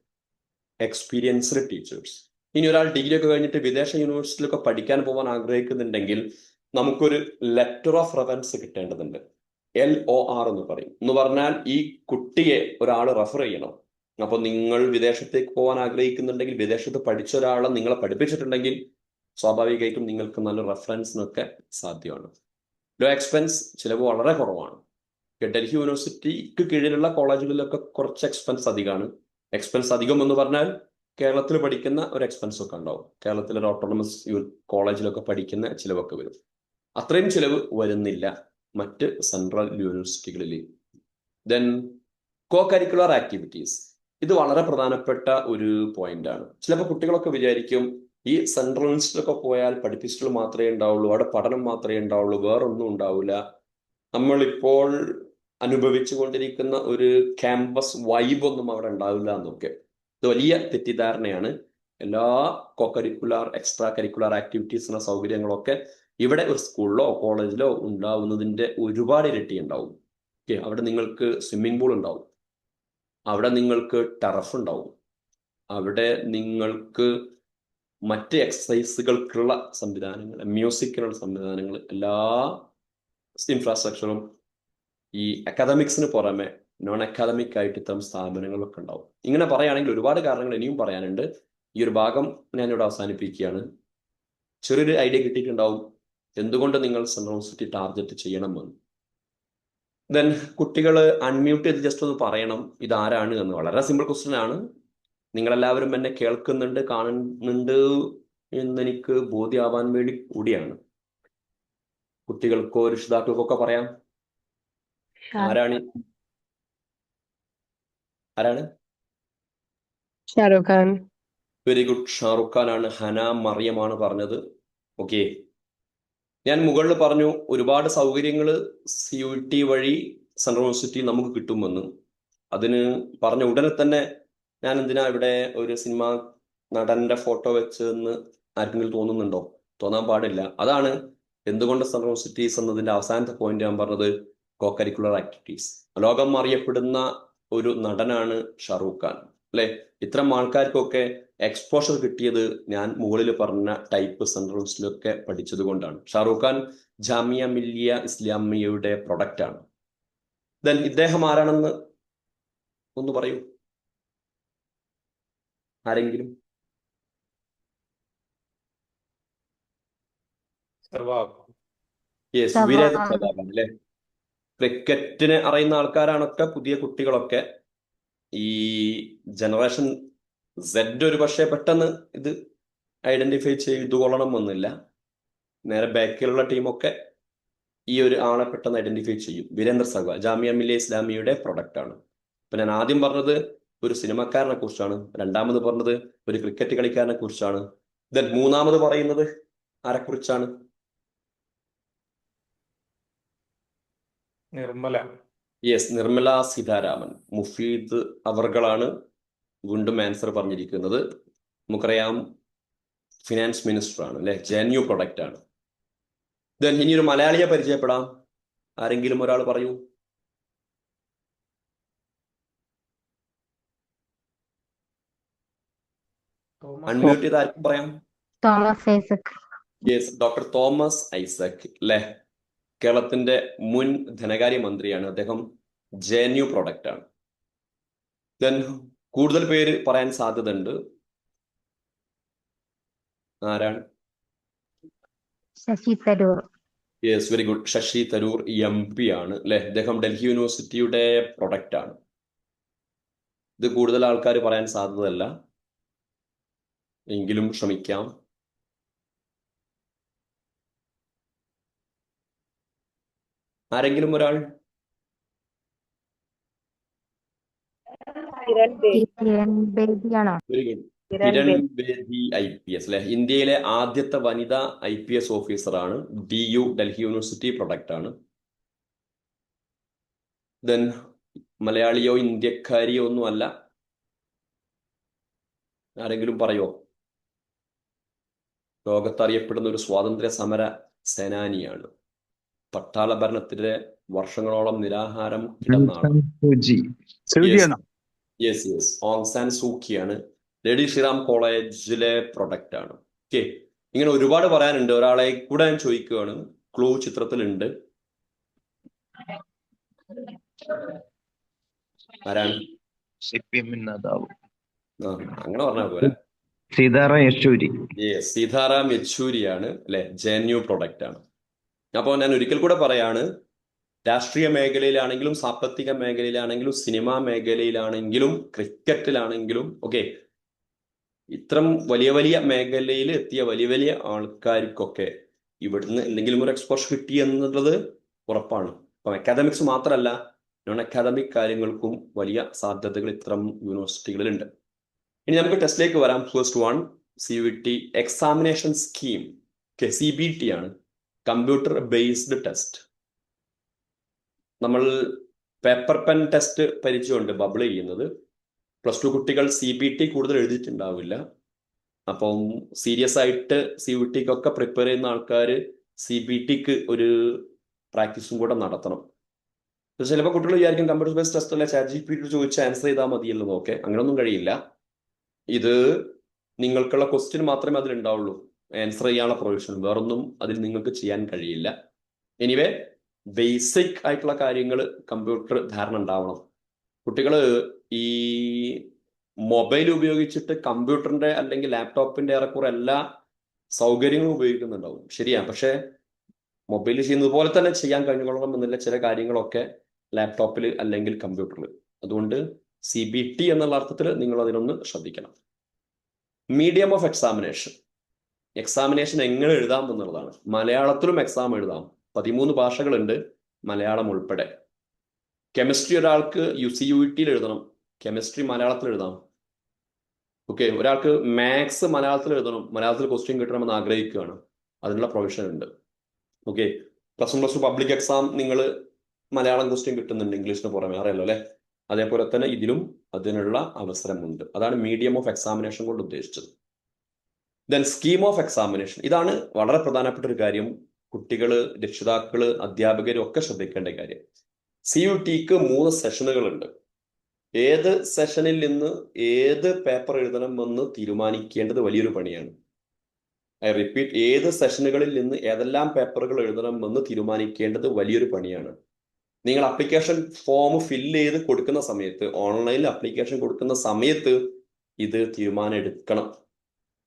എക്സ്പീരിയൻസ്ഡ് ടീച്ചേഴ്സ്. ഇനി ഒരാൾ ഡിഗ്രി ഒക്കെ കഴിഞ്ഞിട്ട് വിദേശ യൂണിവേഴ്സിറ്റിയിലൊക്കെ പഠിക്കാൻ പോകാൻ ആഗ്രഹിക്കുന്നുണ്ടെങ്കിൽ നമുക്കൊരു ലെറ്റർ ഓഫ് റെഫറൻസ് കിട്ടേണ്ടതുണ്ട്. LOR എന്ന് പറയും. എന്ന് പറഞ്ഞാൽ ഈ കുട്ടിയെ ഒരാൾ റെഫർ ചെയ്യണം. അപ്പൊ നിങ്ങൾ വിദേശത്തേക്ക് പോകാൻ ആഗ്രഹിക്കുന്നുണ്ടെങ്കിൽ, വിദേശത്ത് പഠിച്ച ഒരാളെ നിങ്ങളെ പഠിപ്പിച്ചിട്ടുണ്ടെങ്കിൽ സ്വാഭാവികമായിട്ടും നിങ്ങൾക്ക് നല്ല റെഫറൻസിനൊക്കെ സാധ്യമാണ്. ലോ എക്സ്പെൻസ്, ചിലവ് വളരെ കുറവാണ്. ഡൽഹി യൂണിവേഴ്സിറ്റിക്ക് കീഴിലുള്ള കോളേജുകളിലൊക്കെ കുറച്ച് എക്സ്പെൻസ് അധികമാണ്. എക്സ്പെൻസ് അധികം എന്ന് പറഞ്ഞാൽ കേരളത്തിൽ പഠിക്കുന്ന ഒരു എക്സ്പെൻസ് ഒക്കെ ഉണ്ടാവും. കേരളത്തിലെ ഒരു ഓട്ടോണമസ് കോളേജിലൊക്കെ പഠിക്കുന്ന ചിലവൊക്കെ വരും. അത്രയും ചിലവ് വരുന്നില്ല മറ്റ് സെൻട്രൽ യൂണിവേഴ്സിറ്റികളിൽ. ദെൻ കോ കരിക്കുലർ ആക്ടിവിറ്റീസ്, ഇത് വളരെ പ്രധാനപ്പെട്ട ഒരു പോയിന്റ് ആണ്. ചിലപ്പോൾ കുട്ടികളൊക്കെ വിചാരിക്കും ഈ സെൻട്രൽ യൂണിവേഴ്സിറ്റിയിലൊക്കെ പോയാൽ പഠിപ്പിസ്റ്റുകൾ മാത്രമേ ഉണ്ടാവുള്ളൂ, അവിടെ പഠനം മാത്രമേ ഉണ്ടാവുള്ളൂ, വേറൊന്നും ഉണ്ടാവില്ല. നമ്മളിപ്പോൾ അനുഭവിച്ചു കൊണ്ടിരിക്കുന്ന ഒരു ക്യാമ്പസ് വൈബ് ഒന്നും അവിടെ ഉണ്ടാവില്ല എന്നൊക്കെ. ഇത് വലിയ തെറ്റിദ്ധാരണയാണ്. എല്ലാ കോ കരിക്കുലർ, എക്സ്ട്രാ കരിക്കുലർ ആക്ടിവിറ്റീസിന്റെ സൗകര്യങ്ങളൊക്കെ ഇവിടെ ഒരു സ്കൂളിലോ കോളേജിലോ ഉണ്ടാവുന്നതിന്റെ ഒരുപാട് ഇരട്ടി ഉണ്ടാവും. ഓക്കെ, അവിടെ നിങ്ങൾക്ക് സ്വിമ്മിംഗ് പൂൾ ഉണ്ടാവും, അവിടെ നിങ്ങൾക്ക് ടർഫ് ഉണ്ടാവും, അവിടെ നിങ്ങൾക്ക് മറ്റ് എക്സസൈസുകൾക്കുള്ള സംവിധാനങ്ങൾ, മ്യൂസിക്കിനുള്ള സംവിധാനങ്ങൾ, എല്ലാ ഇൻഫ്രാസ്ട്രക്ചറും ഈ അക്കാദമിക്സിന് പുറമെ നോൺ അക്കാദമിക് ആയിട്ട് ഇത്തരം സ്ഥാപനങ്ങളൊക്കെ ഉണ്ടാവും. ഇങ്ങനെ പറയുകയാണെങ്കിൽ ഒരുപാട് കാരണങ്ങൾ ഇനിയും പറയാനുണ്ട്. ഈ ഒരു ഭാഗം ഞാനിവിടെ അവസാനിപ്പിക്കുകയാണ്. ചെറിയൊരു ഐഡിയ കിട്ടിയിട്ടുണ്ടാവും എന്തുകൊണ്ട് നിങ്ങൾ സെൻട്രൽ യൂണിവേഴ്സിറ്റി ടാർഗറ്റ് ചെയ്യണമെന്ന്. ദെൻ കുട്ടികൾ അൺമ്യൂട്ട് ചെയ്ത് ജസ്റ്റ് ഒന്ന് പറയണം ഇതാരാണ് എന്ന്. വളരെ സിമ്പിൾ ക്വസ്റ്റ്യൻ ആണ്. നിങ്ങളെല്ലാവരും എന്നെ കേൾക്കുന്നുണ്ട്, കാണുന്നുണ്ട് എന്നെനിക്ക് ബോധ്യമാവാൻ വേണ്ടി കൂടിയാണ്. കുട്ടികൾക്കോ രക്ഷിതാക്കൾക്കൊക്കെ പറയാം. ആരാണ് ഷാരൂഖ് ഖാൻ. വെരി ഗുഡ്, ഷാറുഖ് ഖാൻ ആണ്. ഹന മറിയമാണ് പറഞ്ഞത്. ഓക്കെ, ഞാൻ മുകളിൽ പറഞ്ഞു ഒരുപാട് സൗകര്യങ്ങൾ CUET വഴി സെൻട്രൽ യൂണിവേഴ്സിറ്റി നമുക്ക് കിട്ടുമെന്ന്. അതിന് പറഞ്ഞ ഉടനെ തന്നെ ഞാൻ എന്തിനാ ഇവിടെ ഒരു സിനിമ നടന്റെ ഫോട്ടോ വെച്ചെന്ന് ആർക്കെങ്കിലും തോന്നുന്നുണ്ടോ? തോന്നാൻ പാടില്ല. അതാണ് എന്തുകൊണ്ട് സെൻട്രൽ യൂണിവേഴ്സിറ്റീസ് എന്നതിന്റെ അവസാനത്തെ പോയിന്റ് ഞാൻ പറഞ്ഞത്, കോ കരിക്കുലർ ആക്ടിവിറ്റീസ്. ലോകം അറിയപ്പെടുന്ന ഒരു നടനാണ് ഷാറൂഖ് ഖാൻ, അല്ലെ? ഇത്തരം ആൾക്കാർക്കൊക്കെ എക്സ്പോഷർ കിട്ടിയത് ഞാൻ മുകളിൽ പറഞ്ഞ ടൈപ്പ് സെൻട്രൽ യൂണിവേഴ്സിറ്റിയിലൊക്കെ പഠിച്ചത് കൊണ്ടാണ്. ഷാറൂഖ് ഖാൻ ജാമിയ മില്ലിയ ഇസ്ലാമിയയുടെ പ്രൊഡക്റ്റ് ആണ്. ദെൻ ഇദ്ദേഹം ആരാണെന്ന് ഒന്ന് പറയൂ ആരെങ്കിലും. യെസ്, വീരേന്ദ്ര സെവാഗാണ് അല്ലെ? ക്രിക്കറ്റിനെ അറിയുന്ന ആൾക്കാരാണൊക്കെ, പുതിയ കുട്ടികളൊക്കെ. ഈ ജനറേഷൻ സെഡ് ഒരു പക്ഷേ പെട്ടെന്ന് ഇത് ഐഡന്റിഫൈ ചെയ്തു കൊള്ളണമെന്നില്ല. നേരെ ബാക്കിലുള്ള ടീമൊക്കെ ഈ ഒരു ആളെ പെട്ടെന്ന് ഐഡന്റിഫൈ ചെയ്യും. വീരേന്ദ്ര സെഹ്വാഗ് ജാമിയ മില്ലിയ ഇസ്ലാമിയയുടെ പ്രൊഡക്റ്റ് ആണ്. ഇപ്പൊ ഞാൻ ആദ്യം പറഞ്ഞത് ഒരു സിനിമക്കാരനെ കുറിച്ചാണ്, രണ്ടാമത് പറഞ്ഞത് ഒരു ക്രിക്കറ്റ് കളിക്കാരനെ കുറിച്ചാണ്, ദെൻ മൂന്നാമത് പറയുന്നത് ആരെക്കുറിച്ചാണ്? നിർമ്മല. യെസ്, നിർമ്മല സീതാരാമൻ. മുഫീദ് അവർകളാണ് വീണ്ടും ആൻസർ പറഞ്ഞിരിക്കുന്നത്. നമുക്കറിയാം ഫിനാൻസ് മിനിസ്റ്റർ ആണ് അല്ലെ? ജെന്യു പ്രൊഡക്റ്റ് ആണ്. ദെൻ ഇനി ഒരു മലയാളിയെ പരിചയപ്പെടാം. ആരെങ്കിലും ഒരാൾ പറയൂ. അൺമ്യൂട്ട് ചെയ്ത് ആർക്കും പറയാം. Thomas Isaac. Yes, doctor Thomas Isaac അല്ലെ? കേരളത്തിന്റെ മുൻ ധനകാര്യ മന്ത്രിയാണ് അദ്ദേഹം. ജെന്യു പ്രൊഡക്റ്റ് ആണ്. ദെൻ കൂടുതൽ പേര് പറയാൻ സാധ്യതയുണ്ട്. ആരാണ്? Shashi Tharoor. Yes, very good. Shashi Tharoor MP ആണ് അല്ലെ? അദ്ദേഹം ഡൽഹി യൂണിവേഴ്സിറ്റിയുടെ പ്രൊഡക്റ്റ് ആണ്. ഇത് കൂടുതൽ ആൾക്കാർ പറയാൻ സാധ്യതയല്ല, എങ്കിലും ശ്രമിക്കാം. ആരെങ്കിലും ഒരാൾ? കിരൺ ബേദിയാണോ? Very good. Kiran Bedi IPS അല്ലെ? ഇന്ത്യയിലെ ആദ്യത്തെ വനിതാ IPS ഓഫീസറാണ്. DU ഡൽഹി യൂണിവേഴ്സിറ്റി പ്രൊഡക്റ്റ് ആണ്. ദെൻ മലയാളിയോ ഇന്ത്യക്കാരിയോ ഒന്നും അല്ല. ആരെങ്കിലും പറയോ? ലോകത്തറിയപ്പെടുന്ന ഒരു സ്വാതന്ത്ര്യ സമര സേനാനിയാണ്. പട്ടാള ഭരണത്തിലെ വർഷങ്ങളോളം നിരാഹാരം കിടന്നാണ്. യെസ് യെസ്, ഓങ് സാൻ സൂക്കിയാണ്. ലേഡി ശ്രീറാം കോളേജിലെ പ്രൊഡക്റ്റ് ആണ്. ഓക്കെ, ഇങ്ങനെ ഒരുപാട് പറയാനുണ്ട്. ഒരാളെ കൂടെ ഞാൻ ചോദിക്കുകയാണ്. ക്ലൂ ചിത്രത്തിലുണ്ട്. ആരാണ്? അങ്ങനെ പറഞ്ഞാൽ പോരാ. സീതാറാം യെച്ചൂരി. സീതാറാം യെച്ചൂരിയാണ് അല്ലെ? ജെന്യു പ്രൊഡക്റ്റ് ആണ്. അപ്പോൾ ഞാൻ ഒരിക്കൽ കൂടെ പറയാണ്, രാഷ്ട്രീയ മേഖലയിലാണെങ്കിലും സാമ്പത്തിക മേഖലയിലാണെങ്കിലും സിനിമാ മേഖലയിലാണെങ്കിലും ക്രിക്കറ്റിലാണെങ്കിലും ഓക്കെ, ഇത്തരം വലിയ വലിയ മേഖലയിൽ എത്തിയ വലിയ വലിയ ആൾക്കാർക്കൊക്കെ ഇവിടുന്ന് എന്തെങ്കിലും ഒരു എക്സ്പോഷർ കിട്ടി എന്നുള്ളത് ഉറപ്പാണ്. അപ്പം അക്കാദമിക്സ് മാത്രമല്ല, നോൺ അക്കാദമിക് കാര്യങ്ങൾക്കും വലിയ സാധ്യതകൾ ഇത്തരം യൂണിവേഴ്സിറ്റികളിലുണ്ട്. ഇനി നമുക്ക് ടെസ്റ്റിലേക്ക് വരാം. First one, CUET examination scheme. CBT ആണ്, കമ്പ്യൂട്ടർ ബേസ്ഡ് ടെസ്റ്റ്. നമ്മൾ പേപ്പർ പെൻ ടെസ്റ്റ് പരിചയമുണ്ട്, ബബിൾ ചെയ്യുന്നത്. +2 കുട്ടികൾ CBT കൂടുതൽ എഴുതിയിട്ടുണ്ടാവില്ല. അപ്പം സീരിയസ് ആയിട്ട് CUETക്കൊക്കെ പ്രിപ്പയർ ചെയ്യുന്ന ആൾക്കാർ CBTക്ക് ഒരു പ്രാക്ടീസും കൂടെ നടത്തണം. ചിലപ്പോൾ കുട്ടികൾ വിചാരിക്കും കമ്പ്യൂട്ടർ ബേസ്ഡ് ടെസ്റ്റ് അല്ലെ, ChatGPT ചോദിച്ച് ആൻസർ ചെയ്താൽ മതിയല്ലോ നോക്കെ. അങ്ങനെയൊന്നും കഴിയില്ല. ഇത് നിങ്ങൾക്കുള്ള ക്വസ്റ്റ്യൻ മാത്രമേ അതിൽ ഉണ്ടാവുള്ളൂ, ആൻസർ ചെയ്യാനുള്ള പ്രൊവിഷൻ വേറൊന്നും അതിൽ നിങ്ങൾക്ക് ചെയ്യാൻ കഴിയില്ല. എനിവേ ബേസിക് ആയിട്ടുള്ള കാര്യങ്ങൾ കമ്പ്യൂട്ടർ ധാരണ ഉണ്ടാവണം. കുട്ടികൾ ഈ മൊബൈൽ ഉപയോഗിച്ചിട്ട് കമ്പ്യൂട്ടറിന്റെ അല്ലെങ്കിൽ ലാപ്ടോപ്പിന്റെ ഏറെക്കുറെ എല്ലാ സൗകര്യങ്ങളും ഉപയോഗിക്കുന്നുണ്ടാവും, ശരിയാ. പക്ഷെ മൊബൈലിൽ ചെയ്യുന്നത് പോലെ തന്നെ ചെയ്യാൻ കഴിഞ്ഞുകൊള്ളണം എന്നില്ല ചില കാര്യങ്ങളൊക്കെ ലാപ്ടോപ്പിൽ അല്ലെങ്കിൽ കമ്പ്യൂട്ടറിൽ. അതുകൊണ്ട് CBT എന്നുള്ള അർത്ഥത്തിൽ നിങ്ങൾ അതിനൊന്ന് ശ്രദ്ധിക്കണം. മീഡിയം ഓഫ് എക്സാമിനേഷൻ, എക്സാമിനേഷൻ എങ്ങനെ എഴുതാം എന്നുള്ളതാണ്. മലയാളത്തിലും എക്സാം എഴുതാം, 13 ഭാഷകളുണ്ട് മലയാളം ഉൾപ്പെടെ. കെമിസ്ട്രി ഒരാൾക്ക് CUET എഴുതണം, കെമിസ്ട്രി മലയാളത്തിൽ എഴുതാം. ഓക്കെ, ഒരാൾക്ക് മാത്സ് മലയാളത്തിൽ എഴുതണം, മലയാളത്തിൽ ക്വസ്റ്റ്യൻ കിട്ടണമെന്ന് ആഗ്രഹിക്കുകയാണ്, അതിനുള്ള പ്രൊവിഷൻ ഉണ്ട്. ഓക്കെ, +1 +2 പബ്ലിക് എക്സാം നിങ്ങൾ മലയാളം ക്വസ്റ്റ്യൻ കിട്ടുന്നുണ്ട് ഇംഗ്ലീഷിന് പുറമെ, അറിയാലോ അല്ലെ. അതേപോലെ തന്നെ ഇതിലും അതിനുള്ള അവസരമുണ്ട്. അതാണ് മീഡിയം ഓഫ് എക്സാമിനേഷൻ കൊണ്ട് ഉദ്ദേശിച്ചത്. ദെൻ സ്കീം ഓഫ് എക്സാമിനേഷൻ, ഇതാണ് വളരെ പ്രധാനപ്പെട്ട ഒരു കാര്യം. കുട്ടികള്, രക്ഷിതാക്കള്, അധ്യാപകരും ഒക്കെ ശ്രദ്ധിക്കേണ്ട കാര്യം. CUTക്ക് 3 സെഷനുകളുണ്ട്. ഏത് സെഷനിൽ നിന്ന് ഏത് പേപ്പർ എഴുതണം എന്ന് തീരുമാനിക്കേണ്ടത് വലിയൊരു പണിയാണ്. ഐ റിപ്പീറ്റ്, ഏത് സെഷനുകളിൽ നിന്ന് ഏതെല്ലാം പേപ്പറുകൾ എഴുതണം എന്ന് തീരുമാനിക്കേണ്ടത് വലിയൊരു പണിയാണ്. നിങ്ങൾ അപ്ലിക്കേഷൻ ഫോം ഫില്ല് ചെയ്ത് കൊടുക്കുന്ന സമയത്ത്, ഓൺലൈനിൽ അപ്ലിക്കേഷൻ കൊടുക്കുന്ന സമയത്ത് ഇത് തീരുമാനം എടുക്കണം.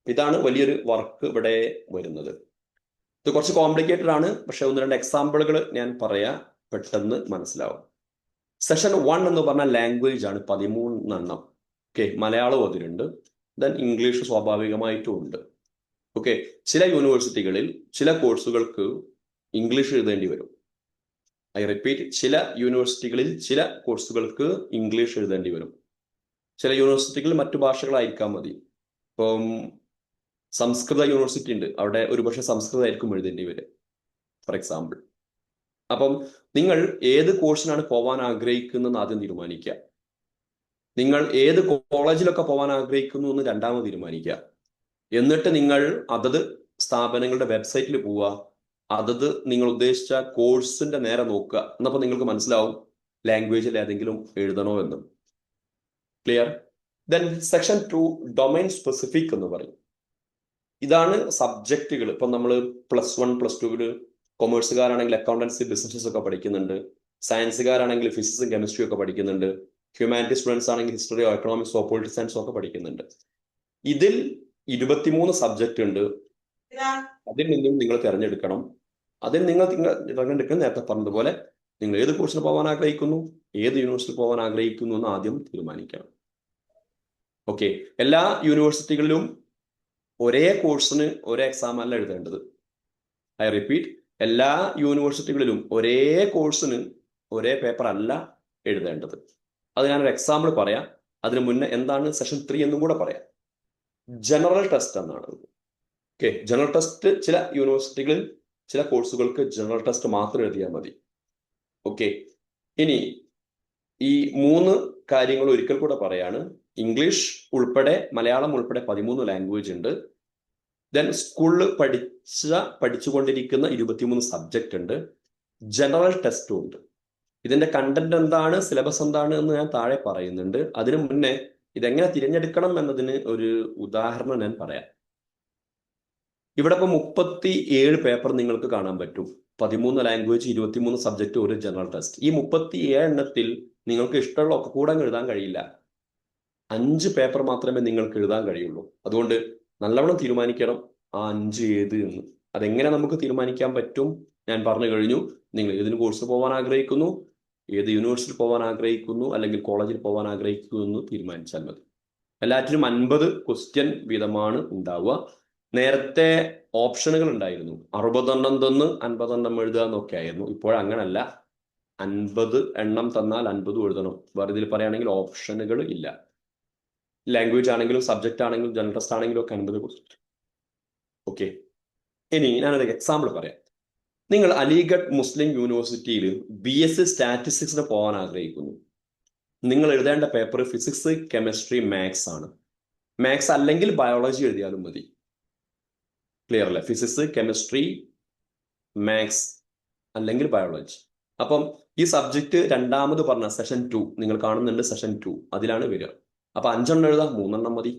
ഇതാണ് വലിയൊരു വർക്ക് ഇവിടെ വരുന്നത്. ഇത് കുറച്ച് കോംപ്ലിക്കേറ്റഡ് ആണ്, പക്ഷെ 1-2 എക്സാമ്പിളുകൾ ഞാൻ പറയാം, പെട്ടെന്ന് മനസ്സിലാവും. സെഷൻ 1 എന്ന് പറഞ്ഞാൽ ലാംഗ്വേജ് ആണ്, 13 എണ്ണം. ഓക്കെ, മലയാളം അതിലുണ്ട്, ദെൻ ഇംഗ്ലീഷ് സ്വാഭാവികമായിട്ടും ഉണ്ട്. ഓക്കെ, ചില യൂണിവേഴ്സിറ്റികളിൽ ചില കോഴ്സുകൾക്ക് ഇംഗ്ലീഷ് എഴുതേണ്ടി വരും. ഐ റിപ്പീറ്റ്, ചില യൂണിവേഴ്സിറ്റികളിൽ ചില കോഴ്സുകൾക്ക് ഇംഗ്ലീഷ് എഴുതേണ്ടി വരും. ചില യൂണിവേഴ്സിറ്റികളിൽ മറ്റു ഭാഷകളായിരിക്കാൻ മതി. ഇപ്പം സംസ്കൃത യൂണിവേഴ്സിറ്റി ഉണ്ട്, അവിടെ ഒരുപക്ഷെ സംസ്കൃതമായിരിക്കും എഴുതേണ്ടി വരിക, ഫോർ എക്സാമ്പിൾ. അപ്പം നിങ്ങൾ ഏത് കോഴ്സിനാണ് പോകാൻ ആഗ്രഹിക്കുന്നതെന്ന് ആദ്യം തീരുമാനിക്കുക. നിങ്ങൾ ഏത് കോളേജിലൊക്കെ പോകാൻ ആഗ്രഹിക്കുന്നു എന്ന് രണ്ടാമത് തീരുമാനിക്കുക. എന്നിട്ട് നിങ്ങൾ അതത് സ്ഥാപനങ്ങളുടെ വെബ്സൈറ്റിൽ പോവുക, അതത് നിങ്ങൾ ഉദ്ദേശിച്ച കോഴ്സിന്റെ നേരെ നോക്കുക. എന്നപ്പോൾ നിങ്ങൾക്ക് മനസ്സിലാവും ലാംഗ്വേജിൽ ഏതെങ്കിലും എഴുതണോ എന്ന്. Clear? Then section 2 domain specific എന്ന് പറയും. ഇതാണ് സബ്ജക്റ്റുകൾ. ഇപ്പം നമ്മൾ +1 +2 കൊമേഴ്സുകാരാണെങ്കിൽ അക്കൗണ്ടൻസി, ബിസിനസ് ഒക്കെ പഠിക്കുന്നുണ്ട്. സയൻസുകാരാണെങ്കിൽ ഫിസിക്സും കെമിസ്ട്രിയും ഒക്കെ പഠിക്കുന്നുണ്ട്. ഹ്യൂമാനിറ്റി സ്റ്റുഡൻസ് ആണെങ്കിൽ ഹിസ്റ്ററിയോ എക്കണോമിക്സോ പൊളിറ്റിക്കൽ സയൻസോ ഒക്കെ പഠിക്കുന്നുണ്ട്. ഇതിൽ 23 സബ്ജക്റ്റ് ഉണ്ട്. അതിൽ നിന്നും നിങ്ങൾ തിരഞ്ഞെടുക്കണം. അതിൽ നിങ്ങൾ തിരഞ്ഞെടുക്കണം, നേരത്തെ പറഞ്ഞതുപോലെ നിങ്ങൾ ഏത് കോഴ്സിന് പോകാൻ ആഗ്രഹിക്കുന്നു, ഏത് യൂണിവേഴ്സിറ്റി പോകാൻ ആഗ്രഹിക്കുന്നു എന്ന് ആദ്യം തീരുമാനിക്കണം. ഓക്കെ, എല്ലാ യൂണിവേഴ്സിറ്റികളിലും ഒരേ കോഴ്സിന് ഒരേ എക്സാം അല്ല എഴുതേണ്ടത്. ഐ റിപ്പീറ്റ്, എല്ലാ യൂണിവേഴ്സിറ്റികളിലും ഒരേ കോഴ്സിന് ഒരേ പേപ്പർ അല്ല എഴുതേണ്ടത്. അത് ഞാനൊരു എക്സാമ്പിൾ പറയാം. അതിന് മുന്നേ എന്താണ് സെഷൻ 3 എന്നും കൂടെ പറയാം. ജനറൽ ടെസ്റ്റ് എന്നാണ്. ഓക്കെ, ജനറൽ ടെസ്റ്റ് ചില യൂണിവേഴ്സിറ്റികളിൽ ചില കോഴ്സുകൾക്ക് ജനറൽ ടെസ്റ്റ് മാത്രം എഴുതിയാൽ മതി. ഓക്കെ, ഇനി ഈ 3 കാര്യങ്ങൾ ഒരിക്കൽ കൂടെ പറയാണ്. ഇംഗ്ലീഷ് ഉൾപ്പെടെ മലയാളം ഉൾപ്പെടെ 13 ലാംഗ്വേജ് ഉണ്ട്. ദെൻ സ്കൂളിൽ പഠിച്ചുകൊണ്ടിരിക്കുന്ന 23 സബ്ജക്റ്റ് ഉണ്ട്. ജനറൽ ടെസ്റ്റും ഉണ്ട്. ഇതിന്റെ കണ്ടന്റ് എന്താണ്, സിലബസ് എന്താണ് എന്ന് ഞാൻ താഴെ പറയുന്നുണ്ട്. അതിനു മുന്നേ ഇതെങ്ങനെ തിരഞ്ഞെടുക്കണം എന്നതിന് ഒരു ഉദാഹരണം ഞാൻ പറയാം. ഇവിടെ ഇപ്പൊ 37 പേപ്പർ നിങ്ങൾക്ക് കാണാൻ പറ്റും. 13 ലാംഗ്വേജ്, 23 സബ്ജക്റ്റ്, ഒരു ജനറൽ ടെസ്റ്റ്. ഈ 37 എണ്ണത്തിൽ നിങ്ങൾക്ക് ഇഷ്ടമുള്ള ഒക്കെ കൂടെ എഴുതാൻ കഴിയില്ല. 5 പേപ്പർ മാത്രമേ നിങ്ങൾക്ക് എഴുതാൻ കഴിയുള്ളൂ. അതുകൊണ്ട് നല്ലവണ്ണം തീരുമാനിക്കണം ആ 5 ഏത് എന്ന്. അതെങ്ങനെ നമുക്ക് തീരുമാനിക്കാൻ പറ്റും ഞാൻ പറഞ്ഞു കഴിഞ്ഞു. നിങ്ങൾ ഏതിന് കോഴ്സ് പോകാൻ ആഗ്രഹിക്കുന്നു, ഏത് യൂണിവേഴ്സിറ്റി പോകാൻ ആഗ്രഹിക്കുന്നു, അല്ലെങ്കിൽ കോളേജിൽ പോകാൻ ആഗ്രഹിക്കുന്നു എന്ന് തീരുമാനിച്ചാൽ മതി. എല്ലാറ്റിനും 50 ക്വസ്റ്റ്യൻ വീതമാണ് ഉണ്ടാവുക. നേരത്തെ ഓപ്ഷനുകൾ ഉണ്ടായിരുന്നു. 60 എണ്ണം തന്ന് 50 എണ്ണം എഴുതുക എന്നൊക്കെ ആയിരുന്നു. ഇപ്പോഴങ്ങനല്ല. 50 എണ്ണം തന്നാൽ 50 എഴുതണം. വേറെ ഇതിൽ പറയുകയാണെങ്കിൽ ഓപ്ഷനുകൾ ഇല്ല. ലാംഗ്വേജ് ആണെങ്കിലും സബ്ജക്റ്റ് ആണെങ്കിലും ജനറൽ ടെസ്റ്റ് ആണെങ്കിലും ഒക്കെ 50 ക്വസ്റ്റ്യൻ. ഓക്കെ, ഇനി ഞാനൊരു എക്സാമ്പിൾ പറയാം. നിങ്ങൾ അലിഗഡ് മുസ്ലിം യൂണിവേഴ്സിറ്റിയിൽ BSc സ്റ്റാറ്റിസ്റ്റിക്സിന് പോകാൻ ആഗ്രഹിക്കുന്നു. നിങ്ങൾ എഴുതേണ്ട പേപ്പർ ഫിസിക്സ്, കെമിസ്ട്രി, മാത്സ് ആണ്. മാത്സ് അല്ലെങ്കിൽ ബയോളജി എഴുതിയാലും മതി. ക്ലിയർ അല്ലേ? ഫിസിക്സ്, കെമിസ്ട്രി, മാത്സ് അല്ലെങ്കിൽ ബയോളജി. അപ്പം ഈ സബ്ജക്റ്റ് രണ്ടാമത് പറഞ്ഞ സെഷൻ 2 നിങ്ങൾ കാണുന്നുണ്ട്, സെഷൻ 2 അതിലാണ് വരിക. അപ്പൊ 5 എഴുതാം, 3 മതി.